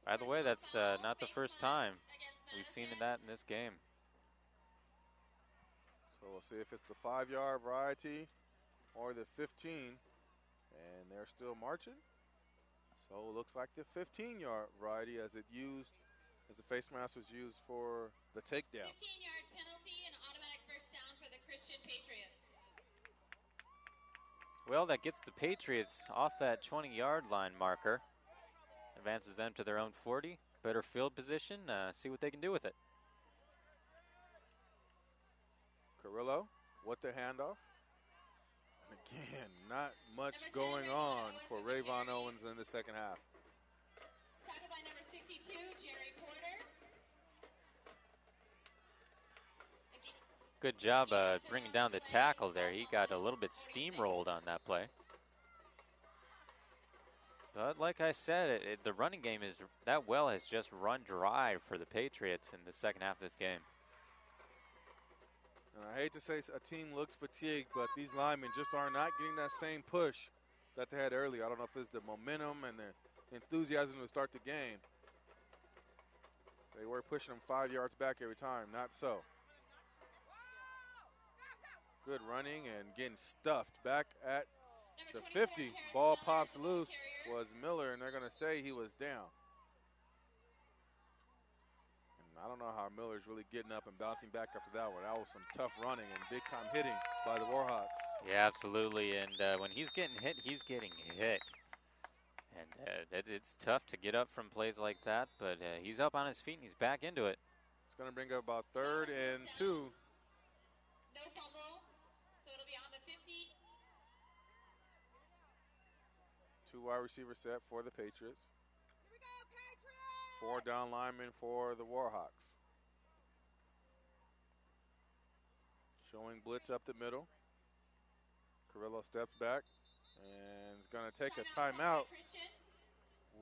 By the way, that's not the first time we've seen that in this game. So we'll see if it's the 5-yard variety or the 15. And they're still marching. So it looks like the 15-yard variety as the face mask was used for the takedown. 15-yard penalty and automatic first down for the Christian Patriots. Well, that gets the Patriots off that 20-yard line marker. Advances them to their own 40. Better field position. See what they can do with it. Carrillo with the handoff. Again, not much going on for Rayvon Owens in the second half. Good job bringing down the tackle there. He got a little bit steamrolled on that play. But like I said, the running game is that well has just run dry for the Patriots in the second half of this game. And I hate to say a team looks fatigued, but these linemen just are not getting that same push that they had earlier. I don't know if it's the momentum and the enthusiasm to start the game. They were pushing them 5 yards back every time. Not so. Good running and getting stuffed back at the 50. Ball pops loose. Was Miller, and they're going to say he was down. And I don't know how Miller's really getting up and bouncing back after that one. That was some tough running and big-time hitting by the Warhawks. Yeah, absolutely. And when he's getting hit, he's getting hit. And it's tough to get up from plays like that, but he's up on his feet and he's back into it. It's going to bring up about 3rd and 2. No fumble, so it'll be on the 50. 2 wide receiver set for the Patriots. 4 down linemen for the Warhawks. Showing blitz up the middle. Carrillo steps back and is going to take a timeout.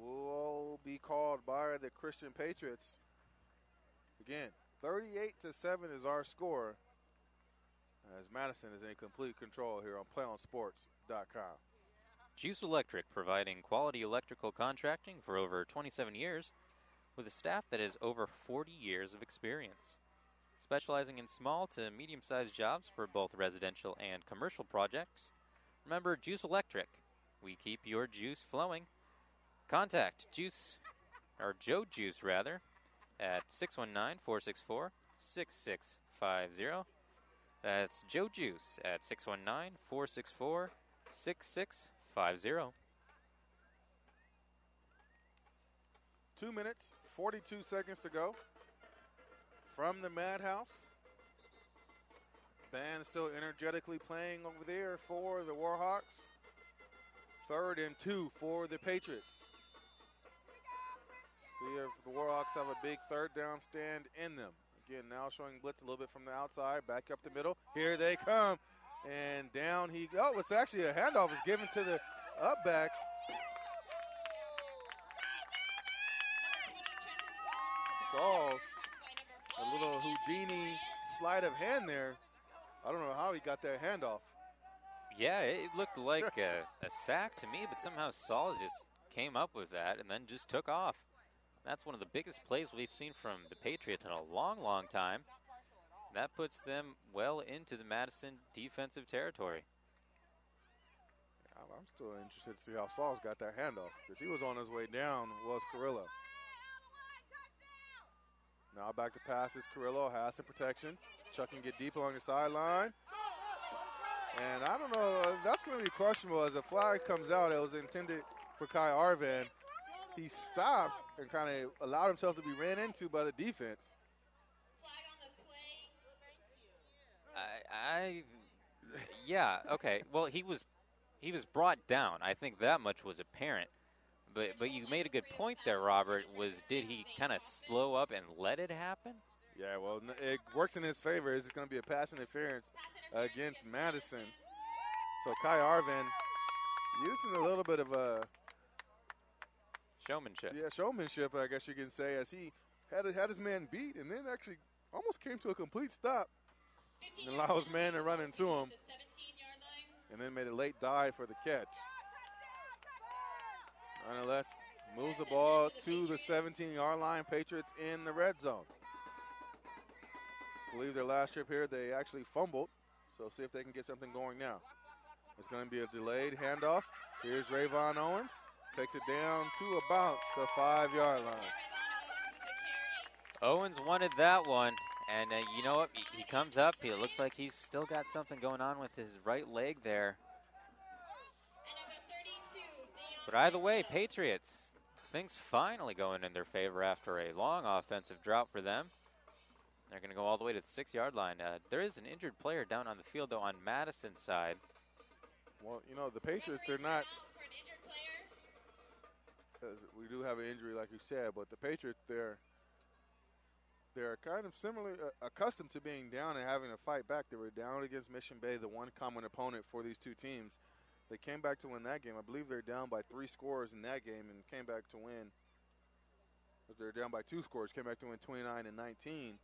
Will be called by the Christian Patriots. Again, 38-7 is our score as Madison is in complete control here on PlayOnSports.com. Juice Electric, providing quality electrical contracting for over 27 years with a staff that has over 40 years of experience. Specializing in small to medium-sized jobs for both residential and commercial projects. Remember, Juice Electric. We keep your juice flowing. Contact Joe Juice, at 619-464-6650. That's Joe Juice at 619-464-6650. 2 minutes, 42 seconds to go from the Madhouse. Band still energetically playing over there for the Warhawks. 3rd and 2 for the Patriots. See if the Warhawks have a big 3rd down stand in them. Again, now showing blitz a little bit from the outside, back up the middle. Here they come, and down he goes. Oh, it's actually a handoff is given to the up back. Sauls, a little Houdini sleight of hand there. I don't know how he got that handoff. Yeah, it looked like a sack to me, but somehow Saul just came up with that and then just took off. That's one of the biggest plays we've seen from the Patriots in a long, long time. That puts them well into the Madison defensive territory. I'm still interested to see how Sauls got that handoff because he was on his way down, was Carrillo. Now back to passes. Carrillo has some protection. Chuck can get deep along the sideline. And I don't know, that's going to be questionable as a flag comes out. It was intended for Kai Arvan. He stopped and kind of allowed himself to be ran into by the defense. Yeah, okay. Well, he was brought down. I think that much was apparent. But you made a good point there, Robert. Did he kind of slow up and let it happen? Yeah, well, it works in his favor. It's going to be a pass interference against Madison. So Kai Arvan using a little bit of a showmanship. Yeah, showmanship, I guess you can say, as he had his man beat and then actually almost came to a complete stop and allowed his man to run into him and then made a late dive for the catch. Nonetheless, moves the ball to the 17-yard line. Patriots in the red zone. I believe their last trip here, they actually fumbled. So see if they can get something going now. It's going to be a delayed handoff. Here's Rayvon Owens. Takes it down to about the 5-yard line. Owens wanted that one. And you know what? He comes up. It looks like he's still got something going on with his right leg there. But either way, Patriots, things finally going in their favor after a long offensive drought for them. They're going to go all the way to the 6-yard line. There is an injured player down on the field, though, on Madison's side. Well, you know, the Patriots, they're not – we do have an injury, like you said, but the Patriots, they're they're kind of similar, accustomed to being down and having to fight back. They were down against Mission Bay, the one common opponent for these two teams. They came back to win that game. I believe they're down by 3 scores in that game and came back to win. They're down by 2 scores, came back to win 29-19.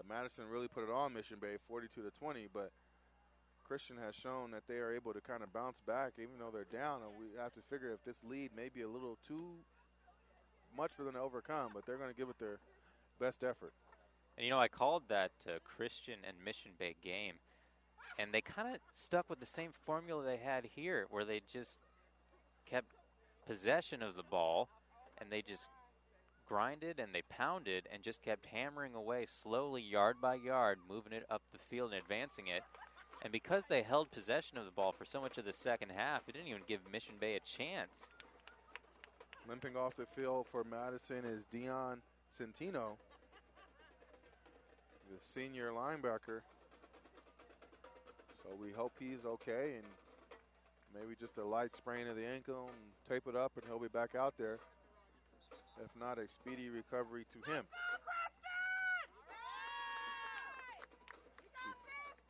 Madison really put it on Mission Bay, 42-20, but Christian has shown that they are able to kind of bounce back even though they're down. And we have to figure if this lead may be a little too much for them to overcome, but they're going to give it their best effort. And, you know, I called that Christian and Mission Bay game, and they kind of stuck with the same formula they had here, where they just kept possession of the ball, and they just grinded and they pounded and just kept hammering away slowly, yard by yard, moving it up the field and advancing it. And because they held possession of the ball for so much of the second half, it didn't even give Mission Bay a chance. Limping off the field for Madison is Dion Centino, the senior linebacker. So we hope he's okay and maybe just a light sprain of the ankle and tape it up and he'll be back out there. If not, a speedy recovery to him.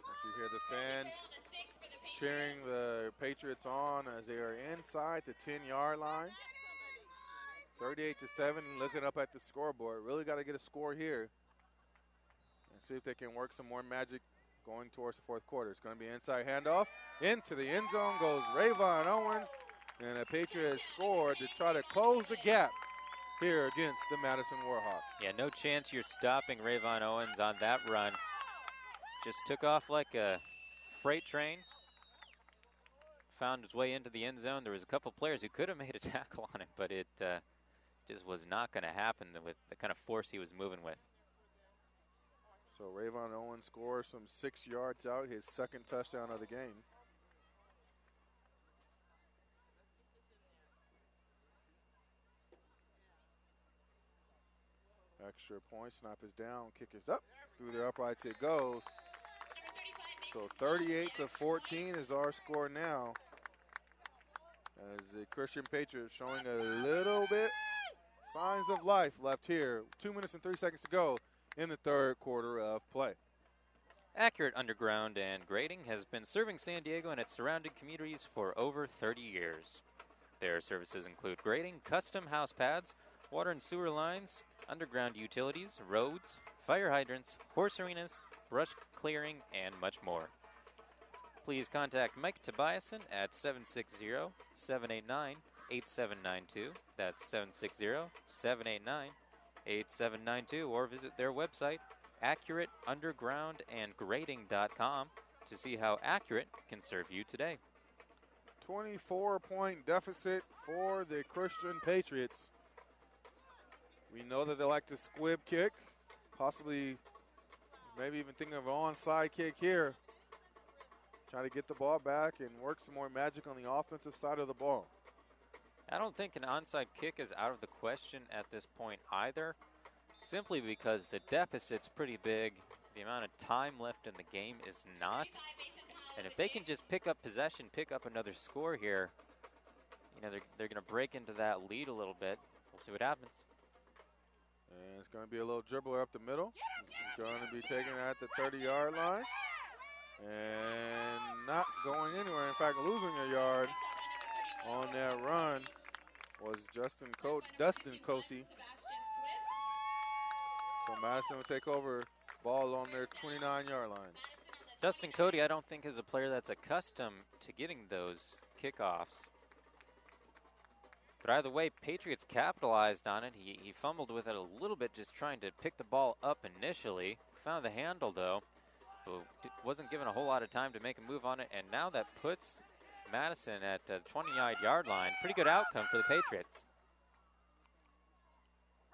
As you hear the fans cheering the Patriots on as they are inside the 10-yard line. 38-7, looking up at the scoreboard. Really got to get a score here and see if they can work some more magic going towards the fourth quarter. It's going to be inside handoff. Into the end zone goes Rayvon Owens, and the Patriots scored to try to close the gap here against the Madison Warhawks. Yeah, no chance you're stopping Rayvon Owens on that run. Just took off like a freight train. Found his way into the end zone. There was a couple players who could have made a tackle on him, but it just was not going to happen with the kind of force he was moving with. So Rayvon Owens scores from 6 yards out, his second touchdown of the game. Extra point, snap is down, kick is up. Through the uprights it goes. So 38-14 is our score now. As the Christian Patriots showing a little bit signs of life left here. 2 minutes and 3 seconds to go in the third quarter of play. Accurate Underground and Grading has been serving San Diego and its surrounding communities for over 30 years. Their services include grading, custom house pads, water and sewer lines, underground utilities, roads, fire hydrants, horse arenas, brush clearing, and much more. Please contact Mike Tobiasen at 760-789-8792. That's 760-789-8792, or visit their website, accurateundergroundandgrading.com, to see how Accurate can serve you today. 24-point deficit for the Christian Patriots. We know that they like to squib kick, possibly maybe even thinking of an onside kick here. Try to get the ball back and work some more magic on the offensive side of the ball. I don't think an onside kick is out of the question at this point either, simply because the deficit's pretty big. The amount of time left in the game is not. And if they can just pick up possession, pick up another score here, you know, they're going to break into that lead a little bit. We'll see what happens. And it's going to be a little dribbler up the middle. It's going to be taken at the 30-yard line. And not going anywhere. In fact, losing a yard on that run was Dustin Cote. So Madison will take over, ball on their 29-yard line. Dustin Cote, I don't think, is a player that's accustomed to getting those kickoffs. But either way, Patriots capitalized on it. He fumbled with it a little bit, just trying to pick the ball up initially. Found the handle, though, but wasn't given a whole lot of time to make a move on it. And now that puts Madison at the 20-yard line. Pretty good outcome for the Patriots.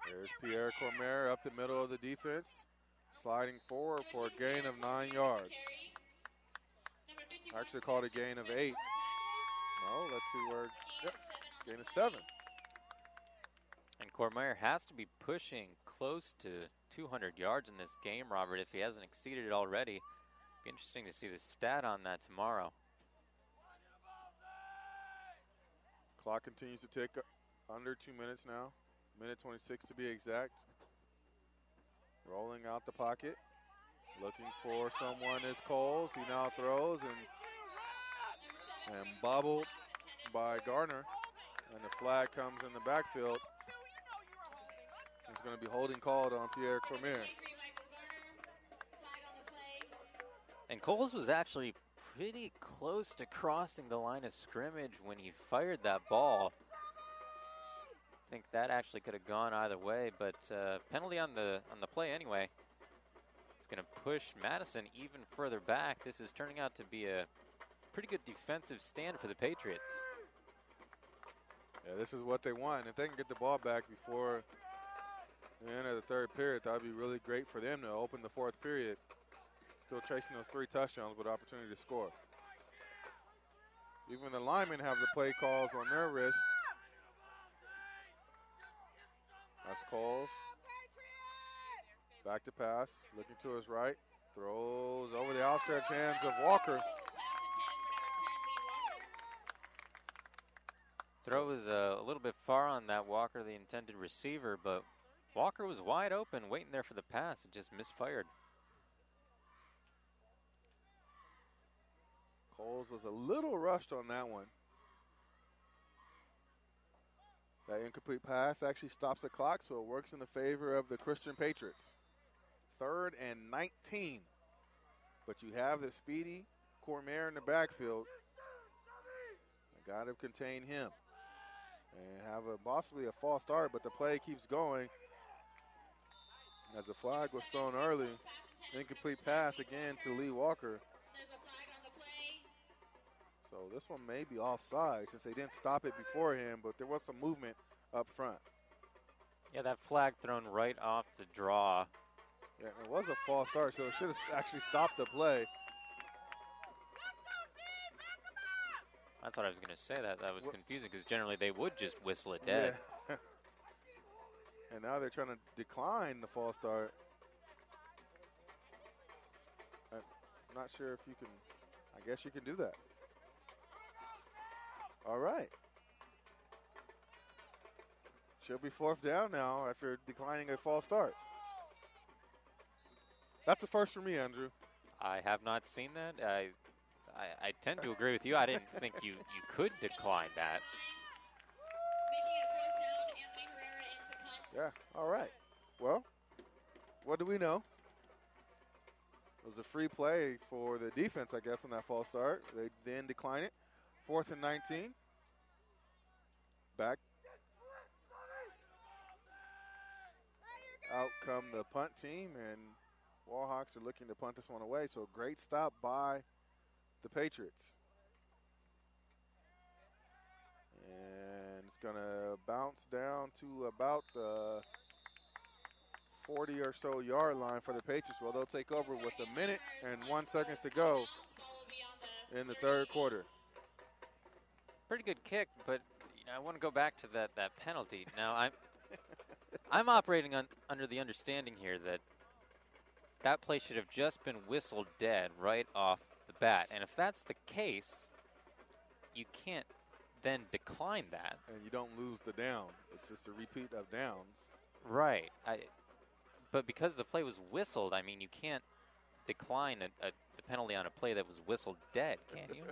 There's Pierre Cormier up the middle of the defense, sliding forward for a gain of 9 yards. Actually called a gain of 8. No, let's see where, yep, gain of 7. And Cormier has to be pushing close to 200 yards in this game, Robert, if he hasn't exceeded it already. Be interesting to see the stat on that tomorrow. Clock continues to tick under 2 minutes now. Minute 26 to be exact. Rolling out the pocket. Looking for someone is Coles. He now throws and bobbled by Garner. And the flag comes in the backfield. It's going to be holding called on Pierre Cormier. And Coles was actually pretty close to crossing the line of scrimmage when he fired that ball. I think that actually could have gone either way, but penalty on the play anyway. It's going to push Madison even further back. This is turning out to be a pretty good defensive stand for the Patriots. Yeah, this is what they want. If they can get the ball back before the end of the third period, that would be really great for them to open the fourth period. Still chasing those 3 touchdowns with opportunity to score. Even the linemen have the play calls on their wrist. That's Coles. Back to pass, looking to his right. Throws over the outstretched hands of Walker. Throw was a little bit far on that Walker, the intended receiver, but Walker was wide open, waiting there for the pass. It just misfired. Coles was a little rushed on that one. That incomplete pass actually stops the clock, so it works in the favor of the Christian Patriots. 3rd and 19. But you have the speedy Cormier in the backfield. Got to contain him. And have possibly a false start, but the play keeps going. As the flag was thrown early, incomplete pass again to Lee Walker. So this one may be offside since they didn't stop it beforehand, but there was some movement up front. Yeah, that flag thrown right off the draw. Yeah, it was a false start, so it should have actually stopped the play. That's what I was going to say. That was confusing because generally they would just whistle it dead. Yeah. And now they're trying to decline the false start. I'm not sure if you can. I guess you can do that. All right. Should be 4th down now after declining a false start. That's a first for me, Andrew. I have not seen that. I tend to agree with you. I didn't think you could decline that. Yeah, all right. Well, what do we know? It was a free play for the defense, I guess, on that false start. They then decline it. 4th and 19. Back. Out come the punt team, and Warhawks are looking to punt this one away. So great stop by the Patriots. And it's going to bounce down to about the 40 or so yard line for the Patriots. Well, they'll take over with 1 minute and 1 second to go in the third quarter. Pretty good kick, but I want to go back to that penalty. Now, I'm operating under the understanding here that play should have just been whistled dead right off the bat. And if that's the case, you can't then decline that. And you don't lose the down. It's just a repeat of downs. Right. But because the play was whistled, I mean, you can't decline the penalty on a play that was whistled dead, can you?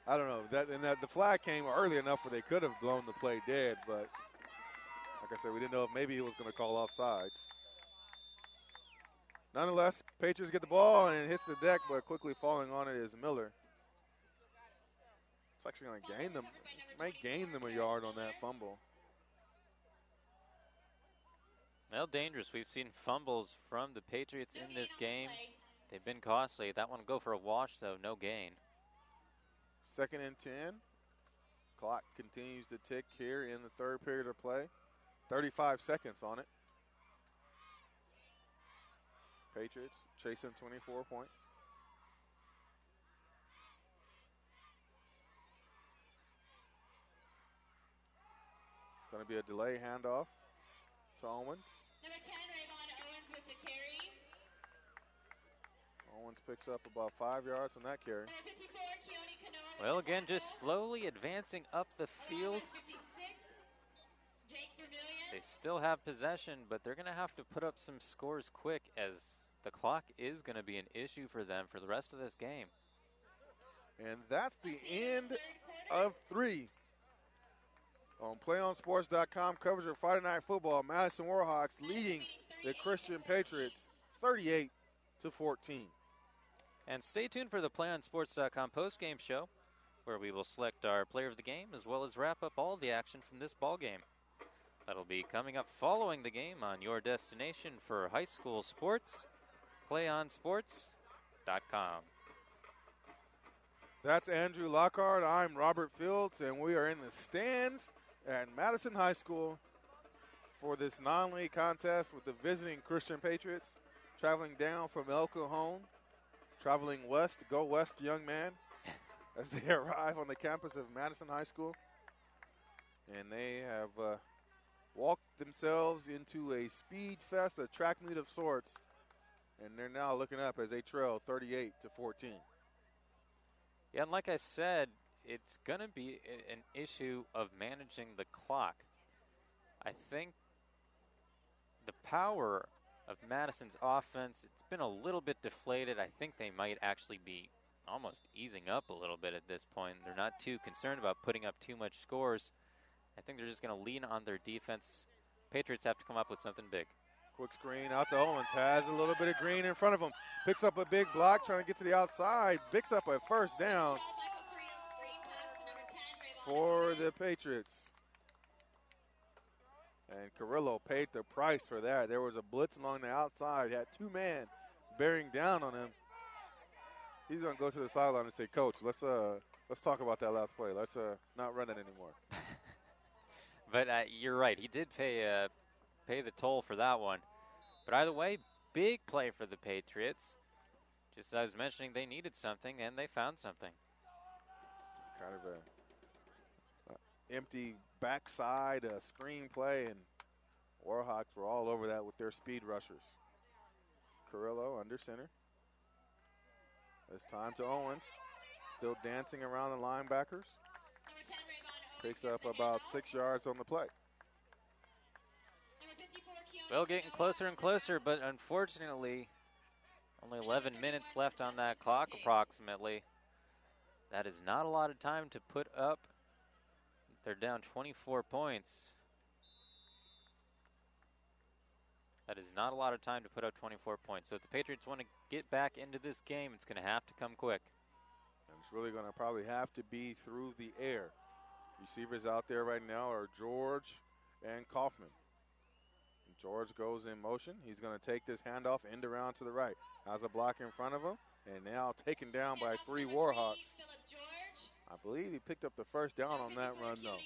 I don't know. The flag came early enough where they could have blown the play dead, but like I said, we didn't know if maybe he was going to call offsides. Nonetheless, Patriots get the ball and it hits the deck, but quickly falling on it is Miller. It's actually going to gain them a yard on that fumble. Well, dangerous. We've seen fumbles from the Patriots in this game. They've been costly. That one will go for a wash, though, no gain. 2nd and 10. Clock continues to tick here in the third period of play. 35 seconds on it. Patriots chasing 24 points. Going to be a delay handoff to Owens. Number 10, Rayvon Owens with the carry. Owens picks up about 5 yards on that carry. Number 54, Keone Kanoa. Well, again, just slowly advancing up the field. Owens with 56, Jake Vermillion. They still have possession, but they're going to have to put up some scores quick, as the clock is going to be an issue for them for the rest of this game. And that's the end of 3. On PlayOnSports.com, coverage of Friday Night Football. Madison Warhawks leading the Christian Patriots 38-14. And stay tuned for the PlayOnSports.com postgame show, where we will select our player of the game as well as wrap up all of the action from this ball game. That'll be coming up following the game on your destination for high school sports, PlayOnSports.com. That's Andrew Lockhart. I'm Robert Fields, and we are in the stands at Madison High School for this non-league contest with the visiting Christian Patriots, traveling down from El Cajon, traveling west. Go west, young man, as they arrive on the campus of Madison High School. And they have walked themselves into a speed fest, a track meet of sorts, and they're now looking up as they trail 38-14. Yeah, and like I said, it's going to be an issue of managing the clock. I think the power of Madison's offense, it's been a little bit deflated. I think they might actually be almost easing up a little bit at this point. They're not too concerned about putting up too much scores. I think they're just going to lean on their defense. Patriots have to come up with something big. Quick screen out to Owens. Has a little bit of green in front of him. Picks up a big block, trying to get to the outside. Picks up a first down for the Patriots. And Carrillo paid the price for that. There was a blitz along the outside. He had 2 men bearing down on him. He's going to go to the sideline and say, Coach, let's talk about that last play. Let's not run it anymore. But you're right. He did pay the toll for that one. But either way, big play for the Patriots. Just as I was mentioning, they needed something, and they found something. Kind of a empty backside screen play, and Warhawks were all over that with their speed rushers. Carrillo under center. It's time to Owens. Still dancing around the linebackers. Picks up about 6 yards on the play. Well, getting closer and closer, but unfortunately, only 11 minutes left on that clock approximately. That is not a lot of time to put up. They're down 24 points. That is not a lot of time to put up 24 points. So if the Patriots want to get back into this game, it's going to have to come quick. And it's really going to probably have to be through the air. Receivers out there right now are George and Kaufman. George goes in motion. He's going to take this handoff end around to the right. Has a block in front of him, and now taken down by 3 Warhawks. I believe he picked up the first down on that run, though.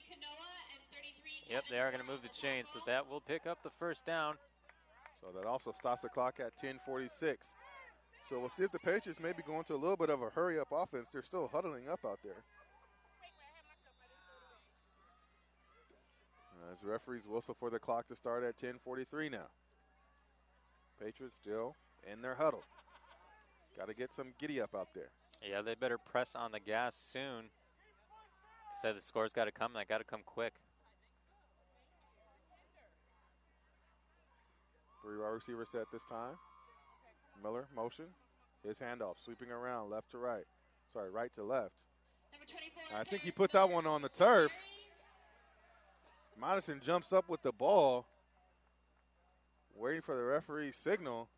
Yep, they are going to move the chain, so that will pick up the first down. So that also stops the clock at 10:46. So we'll see if the Patriots may be going to a little bit of a hurry-up offense. They're still huddling up out there. As referees whistle for the clock to start at 10:43 now. Patriots still in their huddle. Got to get some giddy up out there. Yeah, they better press on the gas soon. Said the score's got to come, and they got to come quick. 3 wide receiver set this time. Miller, motion. His handoff, sweeping around left to right. Sorry, right to left. I think he put that one on the turf. Madison jumps up with the ball, waiting for the referee's signal.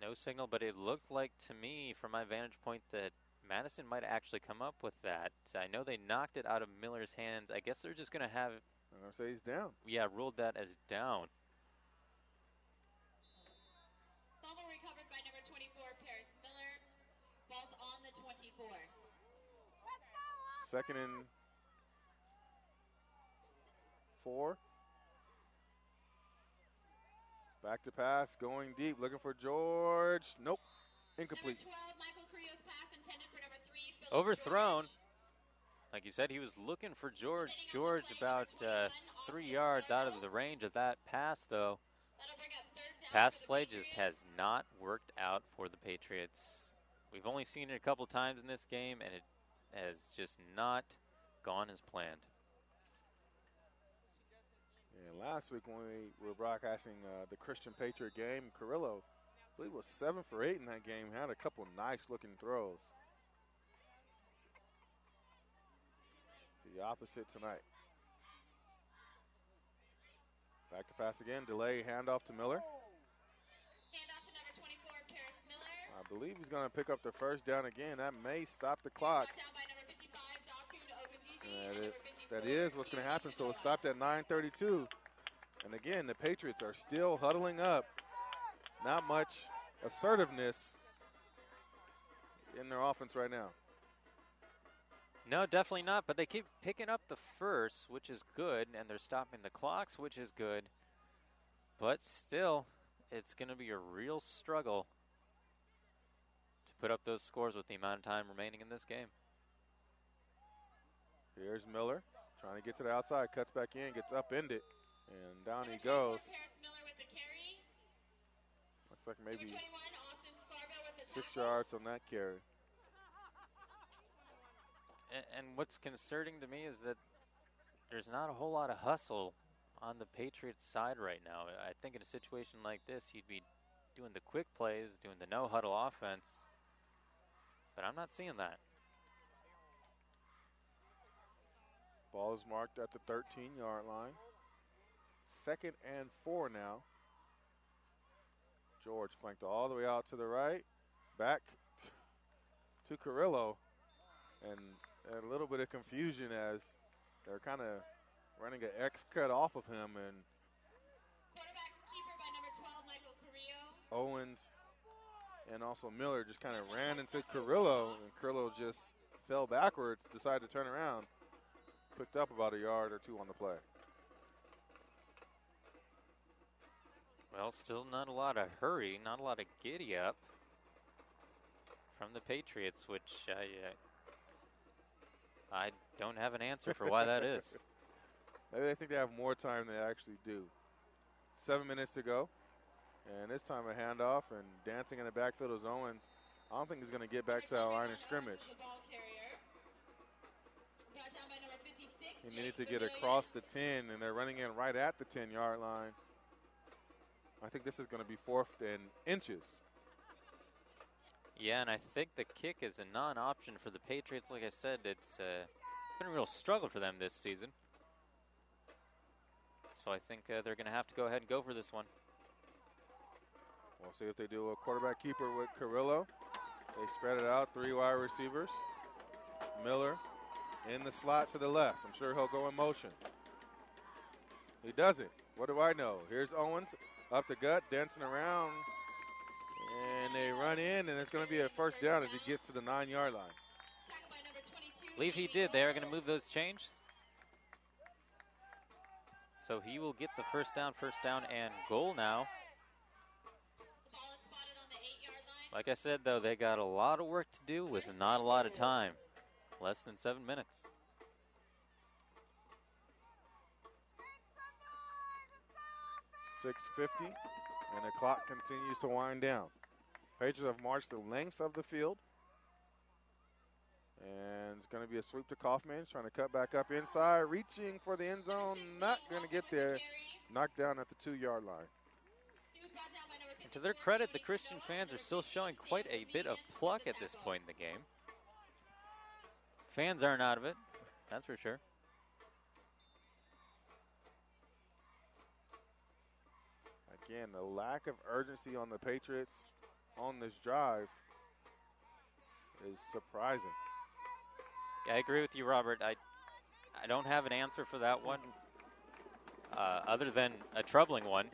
No signal, but it looked like to me, from my vantage point, that Madison might actually come up with that. I know they knocked it out of Miller's hands. I guess they're just going to have it. I'm going to say he's down. Yeah, ruled that as down. Fumble recovered by number 24, Paris Miller. Ball's on the 24. Second and 4. Back to pass, going deep, looking for George. Nope, incomplete. Number 12, Michael Carrillo's pass intended for number 3, Philip Overthrown. George. Like you said, he was looking for George. George about 3 yards out of the range of that pass, though. That'll bring up third down Pass for the play just Patriots. has not worked out for the Patriots. We've only seen it a couple times in this game, and it has just not gone as planned. And last week when we were broadcasting the Christian Patriot game, Carrillo, I believe, was 7 for 8 in that game. Had a couple nice-looking throws. The opposite tonight. Back to pass again. Delay, handoff to Miller. Handoff to number 24, Paris Miller. I believe he's going to pick up the first down again. That may stop the clock. Brought down by number 55, Daltoon Ogundeji. That is what's going to happen. So it stopped at 9:32. And again, the Patriots are still huddling up. Not much assertiveness in their offense right now. No, definitely not. But they keep picking up the first, which is good, and they're stopping the clocks, which is good. But still, it's going to be a real struggle to put up those scores with the amount of time remaining in this game. Here's Miller trying to get to the outside, cuts back in, gets upended, and down he goes. Paris Miller with the carry. Looks like maybe Number 21, Austin Scarborough with the 6 tackle. yards on that carry. And what's concerning to me is that there's not a whole lot of hustle on the Patriots side right now. I think in a situation like this, you'd be doing the quick plays, doing the no-huddle offense. But I'm not seeing that. Ball is marked at the 13-yard line. 2nd and 4 now. George flanked all the way out to the right. Back to Carrillo. And a little bit of confusion as they're kind of running an X cut off of him. And Quarterback keeper by number 12, Michael Carrillo. Owens and also Miller just kind of ran into Carrillo. And Carrillo just fell backwards, decided to turn around. Picked up about a yard or two on the play. Well, still not a lot of hurry, not a lot of giddy up from the Patriots, which I don't have an answer for why that is. Maybe they think they have more time than they actually do. 7 minutes to go. And this time a handoff and dancing in the backfield is Owens. I don't think he's going to get back to our line of scrimmage. The ball carrier. Brought down by number 56. He needed to get across the 10, and they're running in right at the 10-yard line. I think this is going to be 4th and inches. Yeah, and I think the kick is a non-option for the Patriots. Like I said, it's been a real struggle for them this season. So I think they're going to have to go ahead and go for this one. We'll see if they do a quarterback keeper with Carrillo. They spread it out, 3 wide receivers. Miller in the slot to the left. I'm sure he'll go in motion. He doesn't. What do I know? Here's Owens up the gut, dancing around. And they run in, and it's going to be a first down as he gets to the 9-yard line. Tackled by number 22. Believe he did. They are going to move those chains. So he will get the first down and goal now. The ball is spotted on the 8-yard line. Like I said, though, they got a lot of work to do with not a lot of time. Less than 7 minutes. .650, and the clock continues to wind down. Patriots have marched the length of the field. And it's going to be a sweep to Kaufman, trying to cut back up inside, reaching for the end zone, not going to get there. Knocked down at the 2-yard line. He was brought down by number 54. And to their credit, the Christian fans are still showing quite a bit of pluck at this point in the game. Fans aren't out of it, that's for sure. Again, the lack of urgency on the Patriots on this drive is surprising. Yeah, I agree with you, Robert. I don't have an answer for that one other than a troubling one.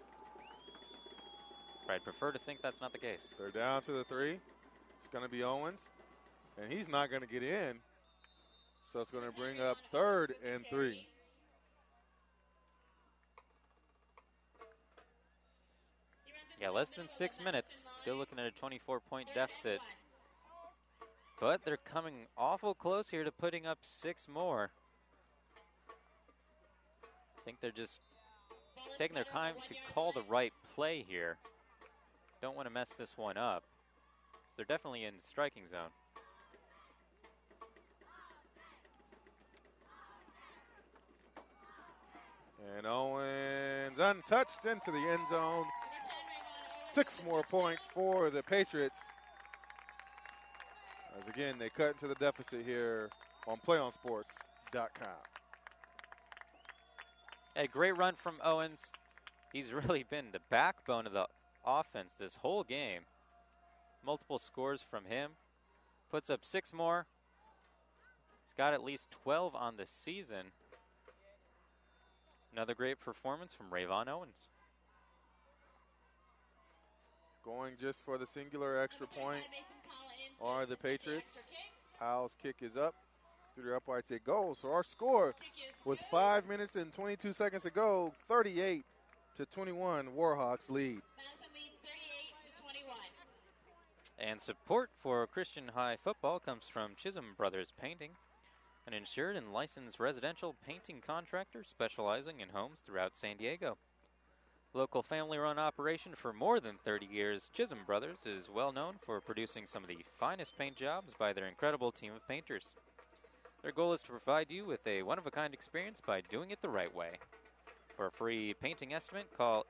But I'd prefer to think that's not the case. They're down to the 3. It's going to be Owens, and he's not going to get in. So it's going to bring up 3rd and 3. Yeah, less than 6 minutes. Still looking at a 24-point deficit. But they're coming awful close here to putting up 6 more. I think they're just taking their time to call the right play here. Don't want to mess this one up. So they're definitely in striking zone. And Owens untouched into the end zone. 6 more points for the Patriots. As again, they cut into the deficit here on PlayOnSports.com. A great run from Owens. He's really been the backbone of the offense this whole game. Multiple scores from him. Puts up 6 more. He's got at least 12 on the season. Another great performance from Rayvon Owens. Going just for the singular extra point are the Patriots. Powell's kick is up through the uprights. It goes. So our score with 5 minutes and 22 seconds to go, 38-21, Warhawks lead. Madison leads 38-21. And support for Christian High football comes from Chisholm Brothers Painting, an insured and licensed residential painting contractor specializing in homes throughout San Diego. Local family-run operation for more than 30 years, Chisholm Brothers is well known for producing some of the finest paint jobs by their incredible team of painters. Their goal is to provide you with a one-of-a-kind experience by doing it the right way. For a free painting estimate, call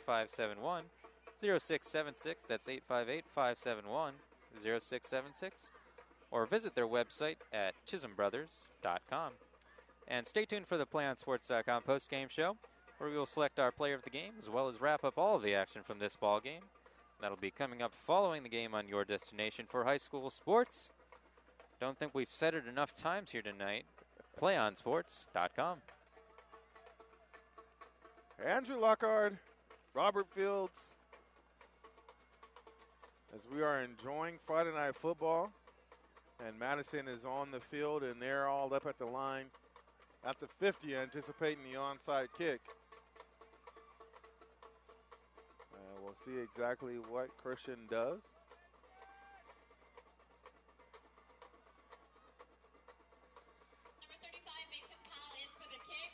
858-571-0676. That's 858-571-0676. Or visit their website at chisholmbrothers.com. And stay tuned for the PlayOnSports.com postgame show, where we will select our player of the game, as well as wrap up all of the action from this ball game. That'll be coming up following the game on your destination for high school sports. Don't think we've said it enough times here tonight. PlayOnSports.com. Andrew Lockhart, Robert Fields, as we are enjoying Friday Night Football, and Madison is on the field, and they're all up at the line at the 50, anticipating the onside kick. We'll see exactly what Christian does. Number 35, Mason Powell in for the kick.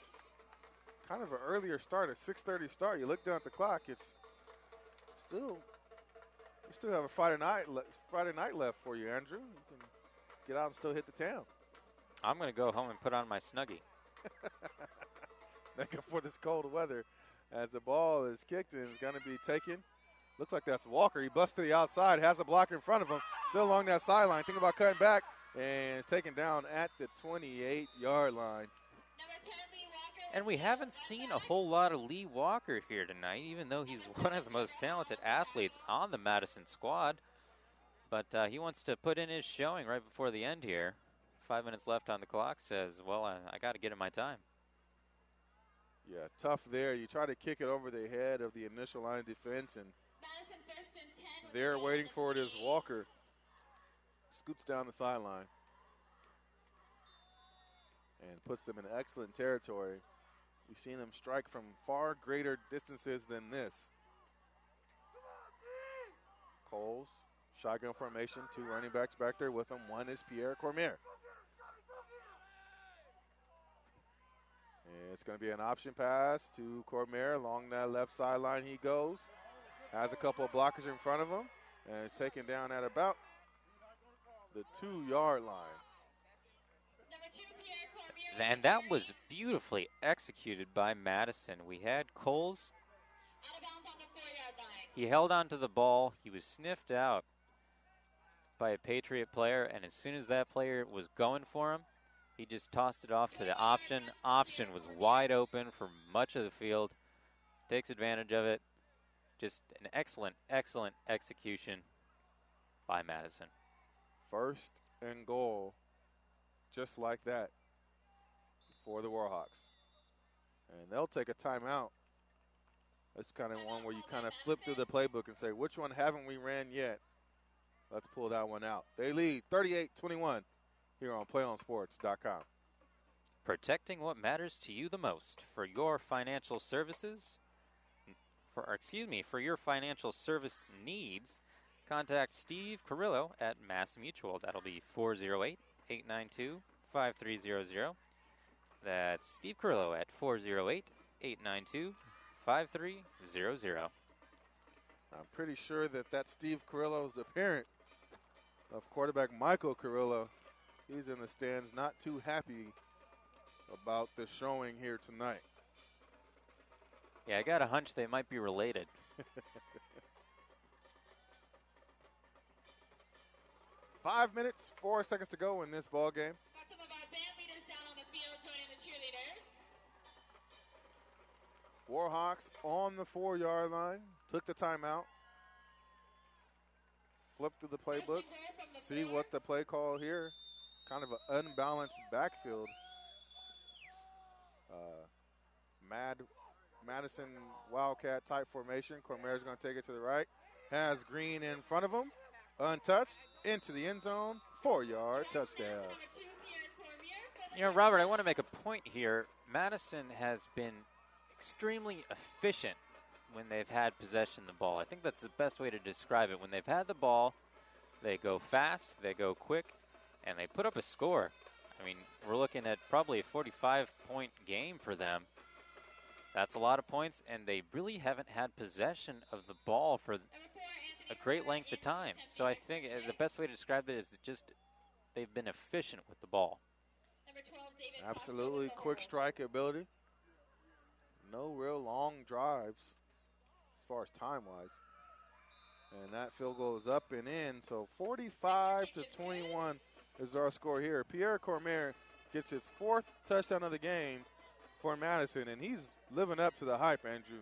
Kind of an earlier start, a 6:30 start. You look down at the clock, it's still, you still have a Friday night left for you, Andrew. You can get out and still hit the town. I'm going to go home and put on my Snuggie. Make up for this cold weather as the ball is kicked and is going to be taken. Looks like that's Walker. He busts to the outside, has a block in front of him, still along that sideline. Thinking about cutting back, and it's taken down at the 28-yard line. Number 10, Lee Walker. And we haven't seen a whole lot of Lee Walker here tonight, even though he's one of the most talented athletes on the Madison squad. But he wants to put in his showing right before the end here. 5 minutes left on the clock. Says, well, I got to get in my time. Yeah, tough there. You try to kick it over the head of the initial line of defense, and Madison first and 10. there waiting for it is Walker. Scoots down the sideline and puts them in excellent territory. We've seen them strike from far greater distances than this. Coles, shotgun formation, 2 running backs back there with him. One is Pierre Cormier. And it's going to be an option pass to Cormier. Along that left sideline he goes. Has a couple of blockers in front of him. And is taken down at about the 2-yard line. Number 2, Pierre Cormier. And that was beautifully executed by Madison. We had Coles. Out of bounds on the 4-yard line. He held onto the ball. He was sniffed out by a Patriot player, and as soon as that player was going for him, he just tossed it off to the option. Option was wide open for much of the field. Takes advantage of it. Just an excellent, excellent execution by Madison. First and goal, just like that, for the Warhawks. And they'll take a timeout. That's kind of one where you kind of flip through the playbook and say, which one haven't we ran yet? Let's pull that one out. They lead 38-21 here on PlayOnSports.com. Protecting what matters to you the most. For your financial services, for your financial service needs, contact Steve Carrillo at Mass Mutual. That'll be 408-892-5300. That's Steve Carrillo at 408-892-5300. I'm pretty sure that Steve Carrillo is the parent of quarterback Michael Carrillo. He's in the stands, not too happy about the showing here tonight. Yeah, I got a hunch they might be related. 5 minutes, 4 seconds to go in this ball game. Got some of our band leaders down on the field joining the cheerleaders. Warhawks on the 4-yard line. Took the timeout. Flip through the playbook. See what the play call here. Kind of an unbalanced backfield. Madison Wildcat type formation. Cormier's going to take it to the right. Has Green in front of him. Untouched. Into the end zone. 4-yard touchdown. You know, Robert, I want to make a point here. Madison has been extremely efficient when they've had possession of the ball. I think that's the best way to describe it. When they've had the ball, they go fast, they go quick, and they put up a score. I mean, we're looking at probably a 45-point game for them. That's a lot of points, and they really haven't had possession of the ball for a great length of time. So I think the best way to describe it is just they've been efficient with the ball. Absolutely quick strike ability. No real long drives as far as time-wise. And that field goal is up and in. So 45-21 is our score here. Pierre Cormier gets his 4th touchdown of the game for Madison, and he's living up to the hype, Andrew.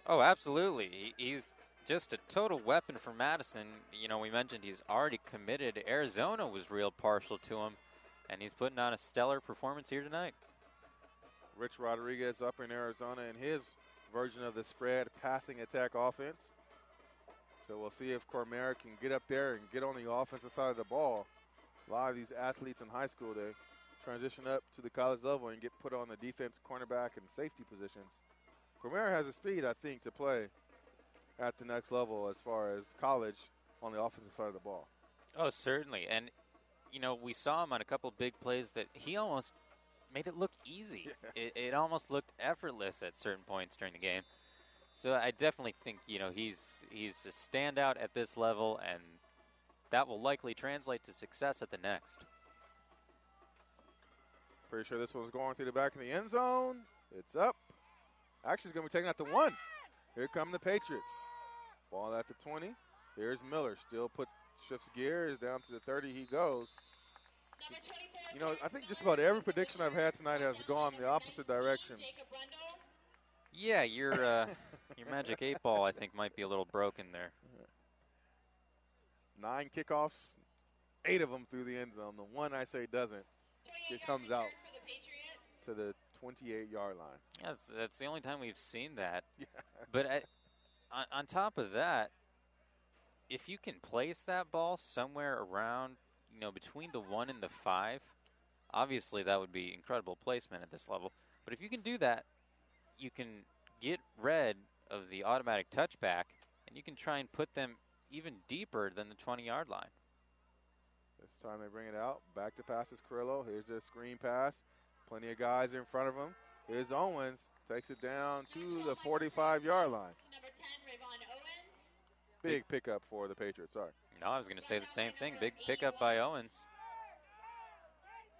Oh, absolutely. He's just a total weapon for Madison. You know, we mentioned he's already committed. Arizona was real partial to him, and he's putting on a stellar performance here tonight. Rich Rodriguez up in Arizona in his version of the spread passing attack offense. So we'll see if Cormier can get up there and get on the offensive side of the ball. A lot of these athletes in high school, they transition up to the college level and get put on the defense, cornerback, and safety positions. Cormier has the speed, I think, to play at the next level as far as college on the offensive side of the ball. Oh, certainly. And, you know, we saw him on a couple of big plays that he almost made it look easy. Yeah. It almost looked effortless at certain points during the game. So I definitely think, you know, he's a standout at this level, and that will likely translate to success at the next. Pretty sure this one's going through the back of the end zone. It's up. Actually, it's going to be taken at the 1. Here come the Patriots. Ball at the 20. Here's Miller. Still shifts gears down to the 30. He goes. You know, I think just about every prediction I've had tonight has gone the opposite direction. Yeah, your magic 8 ball, I think, might be a little broken there. 9 kickoffs, 8 of them through the end zone. The one I say doesn't, it comes out to the 28-yard line. Yeah, that's the only time we've seen that. Yeah. But on top of that, if you can place that ball somewhere around, you know, between the 1 and the 5, obviously that would be incredible placement at this level. But if you can do that, you can get rid of the automatic touchback, and you can try and put them even deeper than the 20-yard line. This time they bring it out. Back to pass is Carrillo. Here's a screen pass. Plenty of guys in front of him. Here's Owens. Takes it down to the 45-yard line. Big pickup for the Patriots. Sorry. No, I was going to say the same thing. Big pickup by Owens.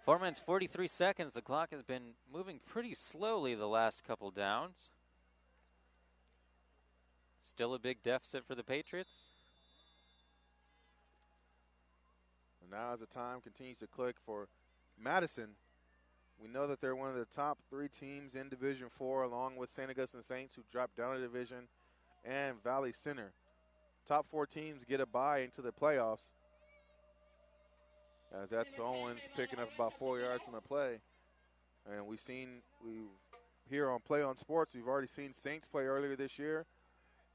4 minutes, 43 seconds. The clock has been moving pretty slowly the last couple downs. Still a big deficit for the Patriots. And now as the time continues to click for Madison, we know that they're one of the top 3 teams in Division 4, along with St. Augustine Saints, who dropped down a division, and Valley Center. Top 4 teams get a bye into the playoffs. As that's Owens picking up about 4 yards on the play. And here on PlayOn Sports, we've already seen Saints play earlier this year.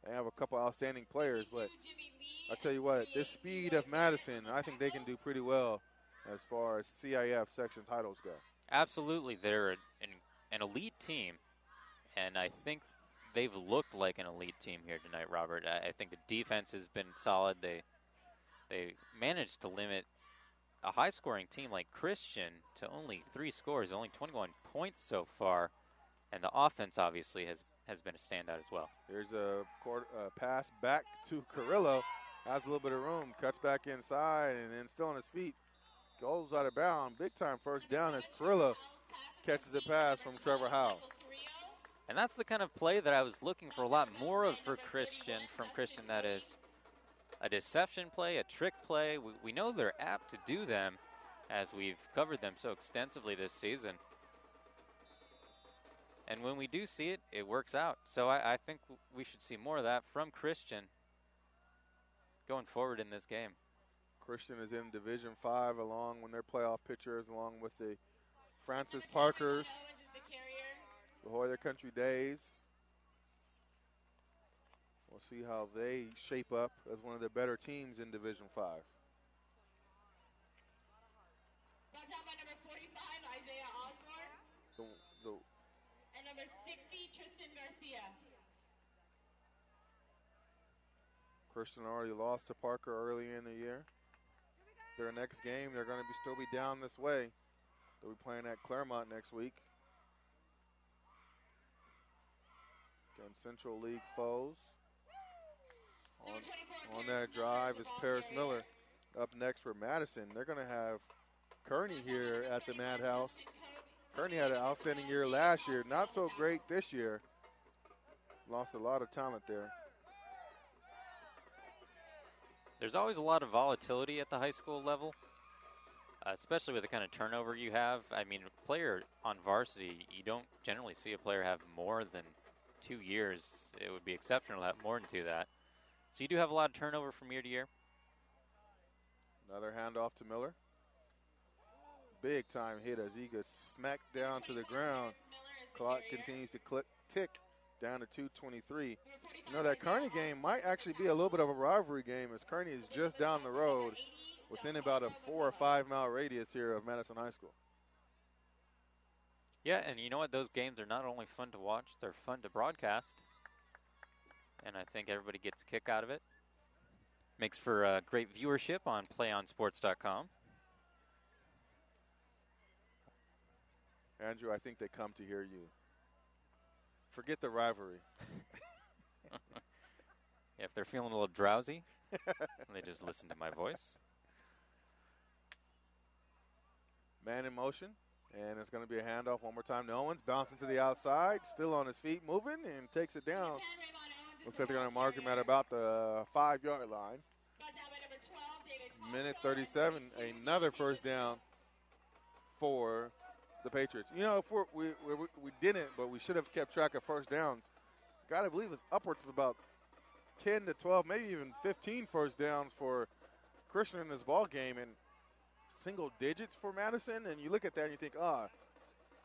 They have a couple outstanding players, but I tell you what, this speed of Madison, I think they can do pretty well as far as CIF section titles go. Absolutely. They're an elite team, and I think they've looked like an elite team here tonight, Robert. I think the defense has been solid. They managed to limit a high-scoring team like Christian to only 3 scores, only 21 points so far, and the offense obviously has been a standout as well. Here's a pass back to Carrillo. Has a little bit of room, cuts back inside, and then still on his feet. Goes out of bounds. Big-time first down as Carrillo catches a pass from Trevor Howell. And that's the kind of play that I was looking for a lot more of from Christian, that is a deception play, a trick play. We know they're apt to do them as we've covered them so extensively this season. And when we do see it, it works out. So I think we should see more of that from Christian going forward in this game. Christian is in Division 5 along with their playoff pitchers, along with the Francis Parkers, the Hoyer Country Days. We'll see how they shape up as one of the better teams in Division 5. Brought down by number 45, Isaiah Osborne. And number 60, Tristan Garcia. Christian already lost to Parker early in the year. Their next game, they're going to still be down this way. They'll be playing at Claremont next week. Against Central League foes. On that drive is Paris Miller. Up next for Madison, they're going to have Kearney here at the Madhouse. Kearney had an outstanding year last year. Not so great this year. Lost a lot of talent there. There's always a lot of volatility at the high school level, especially with the kind of turnover you have. I mean, a player on varsity, you don't generally see a player have more than 2 years. It would be exceptional to have more than that. So you do have a lot of turnover from year to year. Another handoff to Miller. Big time hit as he gets smacked down to the ground. Clock continues to tick down to 2:23. You know, that Kearney game might actually be a little bit of a rivalry game as Kearney is just down the road within about a 4 or 5 mile radius here of Madison High School. Yeah, and you know what? Those games are not only fun to watch, they're fun to broadcast. And I think everybody gets a kick out of it. Makes for great viewership on PlayOnSports.com. Andrew, I think they come to hear you. Forget the rivalry. If they're feeling a little drowsy, they just listen to my voice. Man in motion, and it's going to be a handoff one more time to Owens. Bouncing to the outside, still on his feet, moving, and takes it down. Looks like they're going to mark him at about the 5-yard line. Minute 37, another first down for the Patriots. You know, if we didn't, but we should have kept track of first downs. Got to believe it's upwards of about 10 to 12, maybe even 15 first downs for Christian in this ball game, and single digits for Madison. And you look at that and you think,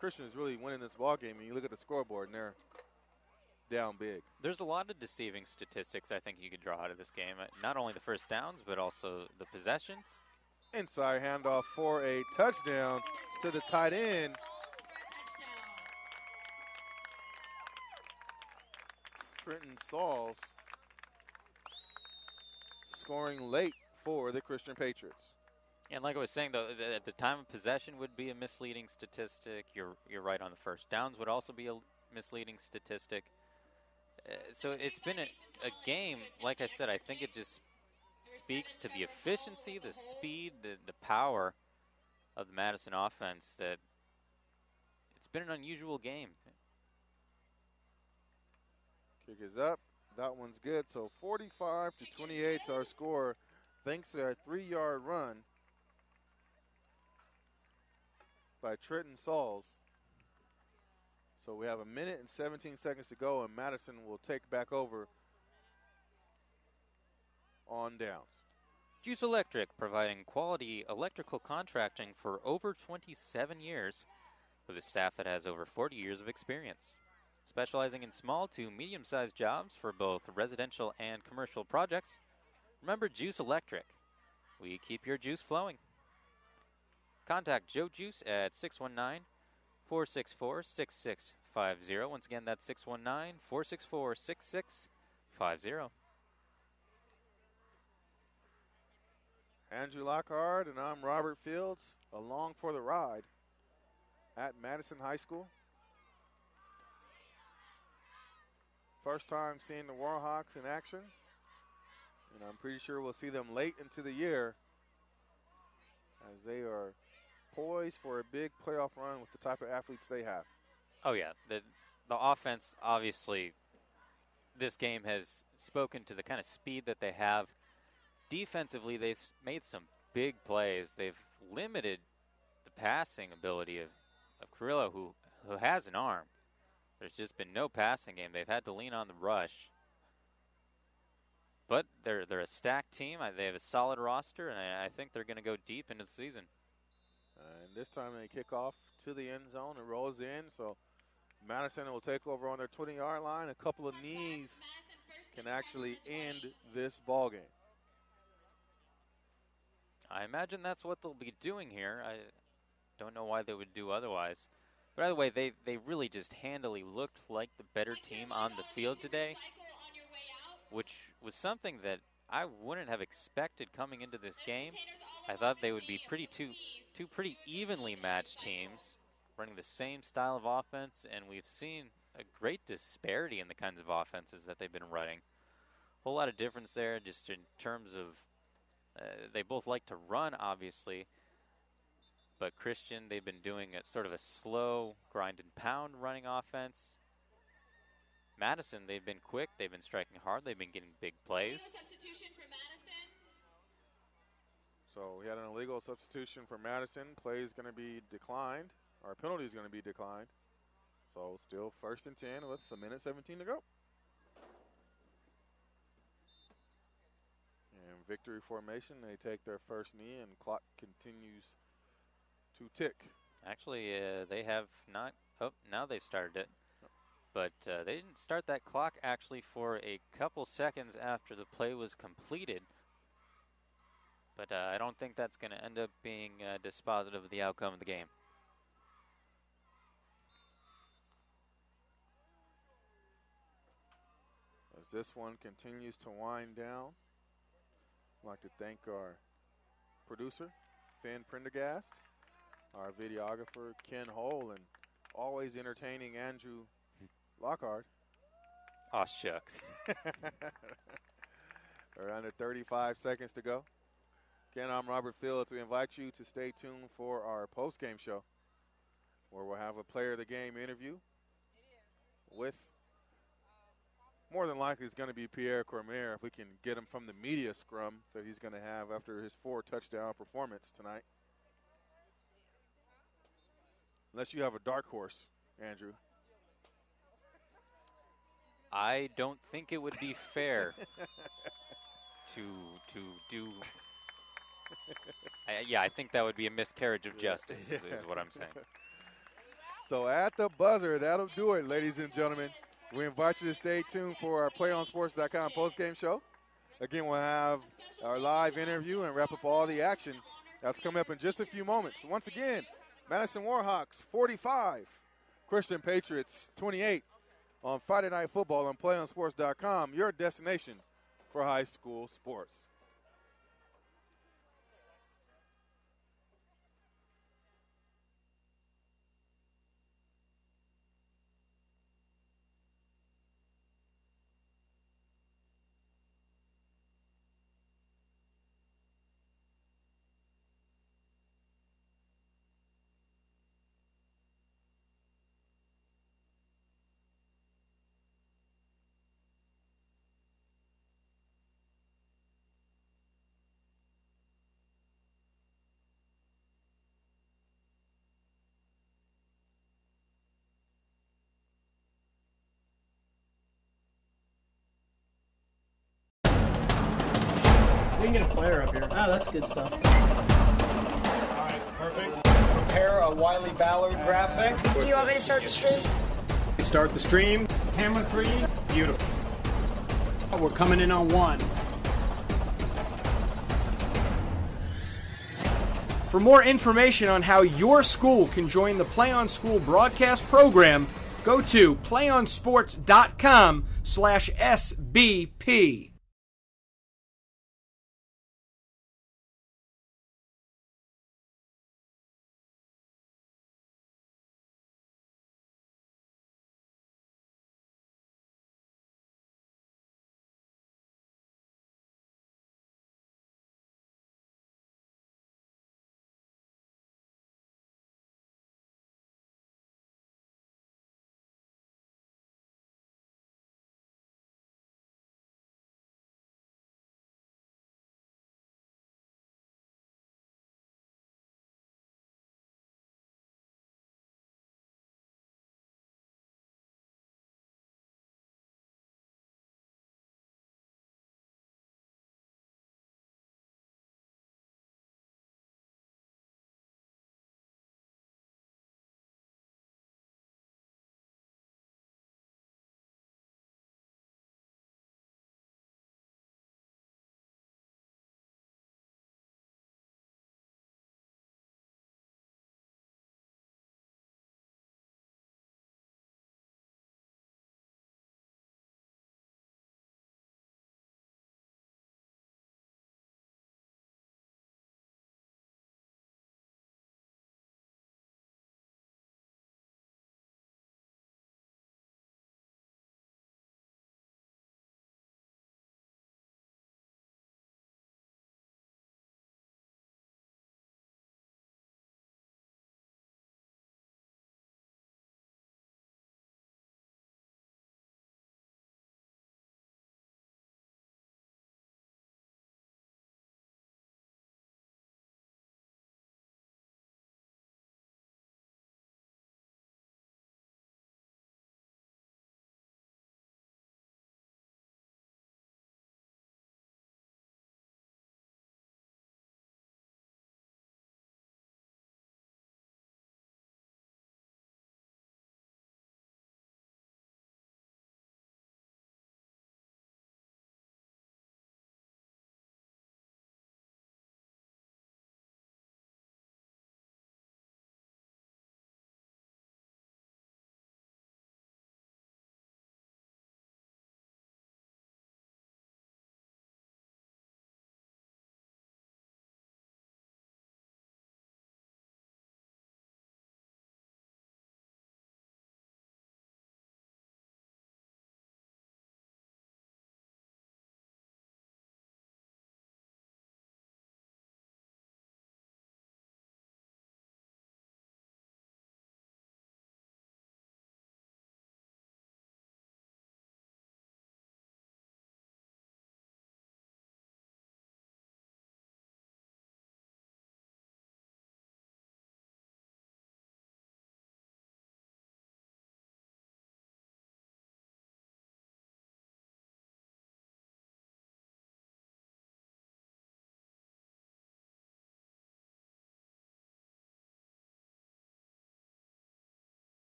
Christian is really winning this ball game. And you look at the scoreboard and they're down big. There's a lot of deceiving statistics I think you could draw out of this game. Not only the first downs, but also the possessions. Inside handoff for a touchdown to the tight end. Trenton Sauls scoring late for the Christian Patriots. And like I was saying, though, at the time of possession would be a misleading statistic. You're right on the first downs would also be a misleading statistic. So it's been a game, like I said, I think it just speaks to the efficiency, the speed, the power of the Madison offense that it's been an unusual game. Kick is up. That one's good. So 45-28 is our score thanks to a 3-yard run by Trenton Sauls. So we have a minute and 17 seconds to go, and Madison will take back over on downs. Juice Electric, providing quality electrical contracting for over 27 years with a staff that has over 40 years of experience. Specializing in small to medium-sized jobs for both residential and commercial projects. Remember Juice Electric. We keep your juice flowing. Contact Joe Juice at 619-464-6650. Once again, that's 619-464-6650. Andrew Lockhart and I'm Robert Fields, along for the ride at Madison High School. First time seeing the Warhawks in action, and I'm pretty sure we'll see them late into the year as they are poised for a big playoff run with the type of athletes they have. Oh, yeah. the offense, obviously, this game has spoken to the kind of speed that they have. Defensively, they've made some big plays. They've limited the passing ability of Carrillo, who has an arm. There's just been no passing game. They've had to lean on the rush. But they're a stacked team. They have a solid roster, and I think they're going to go deep into the season. And this time they kick off to the end zone and rolls in. So Madison will take over on their 20-yard line. A couple of knees can actually end this ball game. I imagine that's what they'll be doing here. I don't know why they would do otherwise. By the way, they really just handily looked like the better team on the field today, which was something that I wouldn't have expected coming into this game. I thought they would be two pretty evenly matched teams running the same style of offense, and we've seen a great disparity in the kinds of offenses that they've been running. A whole lot of difference there just in terms of they both like to run, obviously, but Christian, they've been doing a sort of a slow grind and pound running offense. Madison, they've been quick, they've been striking hard, they've been getting big plays. So we had an illegal substitution for Madison. Play is going to be declined, or penalty is going to be declined. So still 1st and 10 with a minute 17 to go. And victory formation, they take their first knee and clock continues to tick. Actually, they have not, now they started it. But they didn't start that clock actually for a couple seconds after the play was completed. But I don't think that's going to end up being dispositive of the outcome of the game. As this one continues to wind down, I'd like to thank our producer, Finn Prendergast, our videographer, Ken Hole, and always entertaining Andrew Lockhart. Aw, shucks. Around 35 seconds to go. Again, I'm Robert Fields. We invite you to stay tuned for our post-game show, where we'll have a player of the game interview with, more than likely, it's going to be Pierre Cormier, if we can get him from the media scrum that he's going to have after his 4-touchdown performance tonight. Unless you have a dark horse, Andrew. I don't think it would be fair to do. I think that would be a miscarriage of justice, is what I'm saying. So at the buzzer, that'll do it, ladies and gentlemen. We invite you to stay tuned for our PlayOnSports.com postgame show. Again, we'll have our live interview and wrap up all the action. That's coming up in just a few moments. Once again, Madison Warhawks 45, Christian Patriots 28 on Friday Night Football on PlayOnSports.com, your destination for high school sports. We can get a player up here. Oh, that's good stuff. All right, perfect. Prepare a Wiley Ballard graphic. Do you want me to start the stream? Start the stream. Camera 3. Beautiful. We're coming in on 1. For more information on how your school can join the Play On School broadcast program, go to playonsports.com/SBP.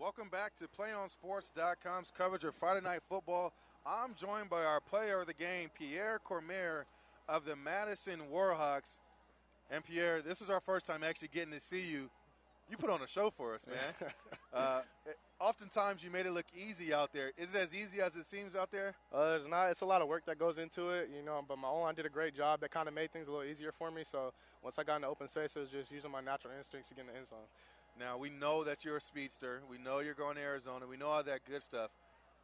Welcome back to PlayOnSports.com's coverage of Friday Night Football. I'm joined by our player of the game, Pierre Cormier of the Madison Warhawks. And Pierre, this is our first time actually getting to see you. You put on a show for us, man. Oftentimes you made it look easy out there. Is it as easy as it seems out there? It's not. It's a lot of work that goes into it, but my O-line did a great job. That kind of made things a little easier for me. So once I got in the open space, it was just using my natural instincts to get in the end zone. Now, we know that you're a speedster. We know you're going to Arizona. We know all that good stuff.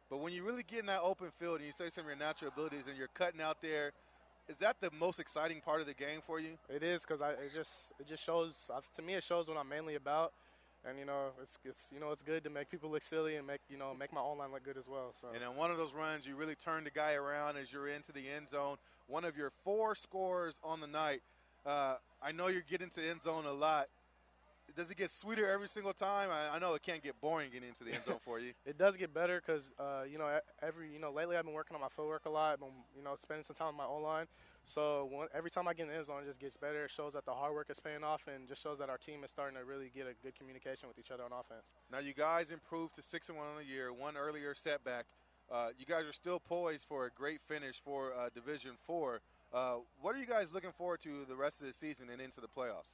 But when you really get in that open field and you say some of your natural abilities and you're cutting out there, is that the most exciting part of the game for you? It is, because it just shows, to me, it shows what I'm mainly about. And, it's good to make people look silly and make my O-line look good as well. So. And on one of those runs, you really turned the guy around as you're into the end zone. One of your 4 scores on the night. I know you get into the end zone a lot. Does it get sweeter every single time? I know it can't get boring getting into the end zone for you. It does get better because, lately I've been working on my footwork a lot. I've been, spending some time with my O-line. So every time I get in the end zone, it just gets better. It shows that the hard work is paying off and just shows that our team is starting to really get a good communication with each other on offense. Now, you guys improved to 6-1 on the year, one earlier setback. You guys are still poised for a great finish for Division IV. What are you guys looking forward to the rest of the season and into the playoffs?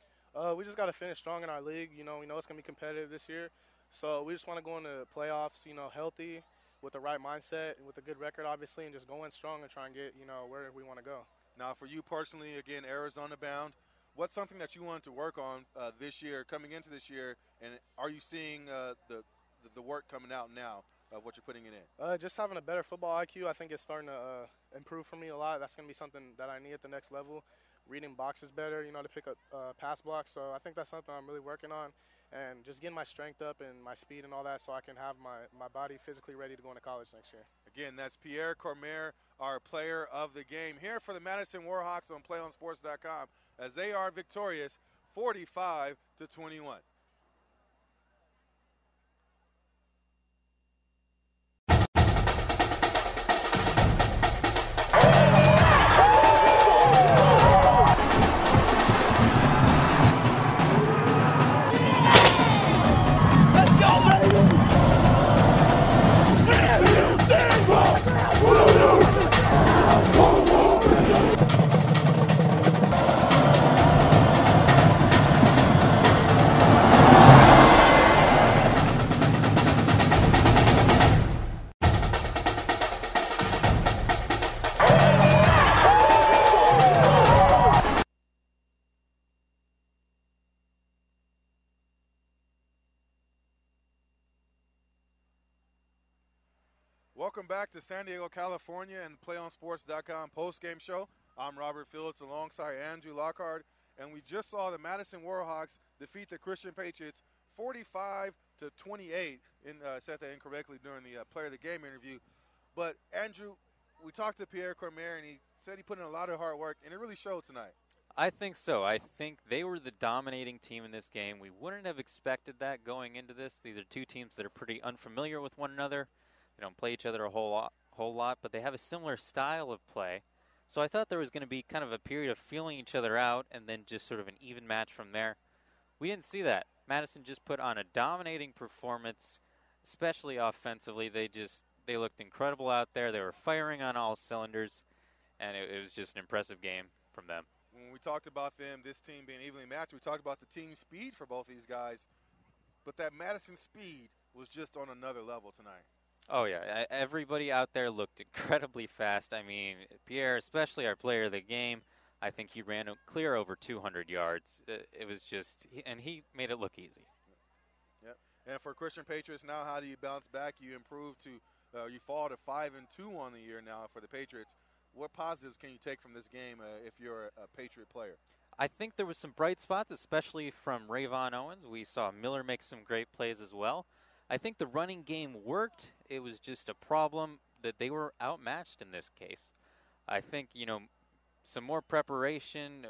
We just got to finish strong in our league. We know it's going to be competitive this year. So we just want to go into the playoffs, healthy, with the right mindset, with a good record, obviously, and just go in strong and try and get, where we want to go. Now, for you personally, again, Arizona bound, what's something that you wanted to work on this year, coming into this year, and are you seeing the work coming out now of what you're putting it in? Just having a better football IQ, I think it's starting to improve for me a lot. That's going to be something that I need at the next level. Reading boxes better, to pick up pass blocks. So I think that's something I'm really working on, and just getting my strength up and my speed and all that so I can have my body physically ready to go into college next year. Again, that's Pierre Cormier, our player of the game, here for the Madison Warhawks on PlayOnSports.com as they are victorious 45-21. Welcome back to San Diego, California, and the PlayOnSports.com postgame show. I'm Robert Phillips alongside Andrew Lockhart, and we just saw the Madison Warhawks defeat the Christian Patriots 45-28. I said that incorrectly during the player of the game interview. But, Andrew, we talked to Pierre Cormier, and he said he put in a lot of hard work, and it really showed tonight. I think so. I think they were the dominating team in this game. We wouldn't have expected that going into this. These are two teams that are pretty unfamiliar with one another. They don't play each other a whole lot, but they have a similar style of play. So I thought there was going to be kind of a period of feeling each other out and then just sort of an even match from there. We didn't see that. Madison just put on a dominating performance, especially offensively. They looked incredible out there. They were firing on all cylinders, and it was just an impressive game from them. When we talked about them, this team being evenly matched, we talked about the team speed for both these guys. But that Madison speed was just on another level tonight. Oh, yeah. Everybody out there looked incredibly fast. I mean, Pierre, especially our player of the game, I think he ran clear over 200 yards. It was just – and he made it look easy. Yep. And for Christian Patriots, now how do you bounce back? You improve to you fall to 5-2 on the year now for the Patriots. What positives can you take from this game if you're a Patriot player? I think there was some bright spots, especially from Rayvon Owens. We saw Miller make some great plays as well. I think the running game worked. It was just a problem that they were outmatched in this case. I think, some more preparation.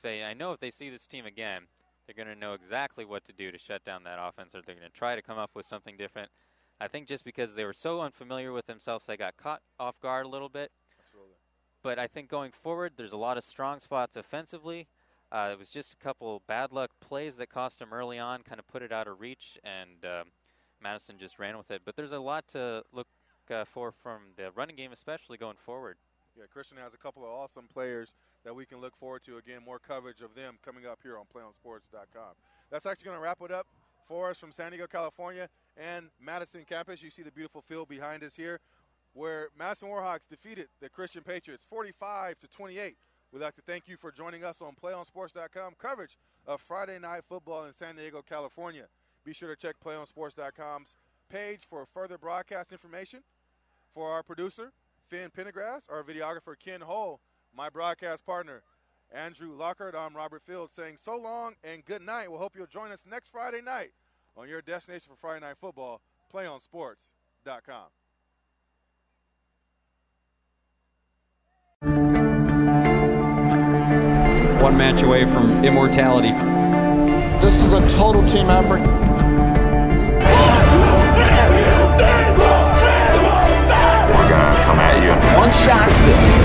I know if they see this team again, they're going to know exactly what to do to shut down that offense, or they're going to try to come up with something different. I think just because they were so unfamiliar with themselves, they got caught off guard a little bit. Absolutely. But I think going forward, there's a lot of strong spots offensively. It was just a couple bad luck plays that cost them early on, kind of put it out of reach, and Madison just ran with it. But there's a lot to look for from the running game, especially going forward. Yeah, Christian has a couple of awesome players that we can look forward to. Again, more coverage of them coming up here on PlayOnSports.com. That's actually going to wrap it up for us from San Diego, California, and Madison campus. You see the beautiful field behind us here, where Madison Warhawks defeated the Christian Patriots 45-28. We'd like to thank you for joining us on PlayOnSports.com coverage of Friday Night Football in San Diego, California. Be sure to check PlayOnSports.com's page for further broadcast information. For our producer, Finn Pendergrass, our videographer, Ken Hull, my broadcast partner, Andrew Lockhart, I'm Robert Fields saying so long and good night. We'll hope you'll join us next Friday night on your destination for Friday Night Football, PlayOnSports.com. One match away from immortality. This is a total team effort. We're gonna come at you. One shot.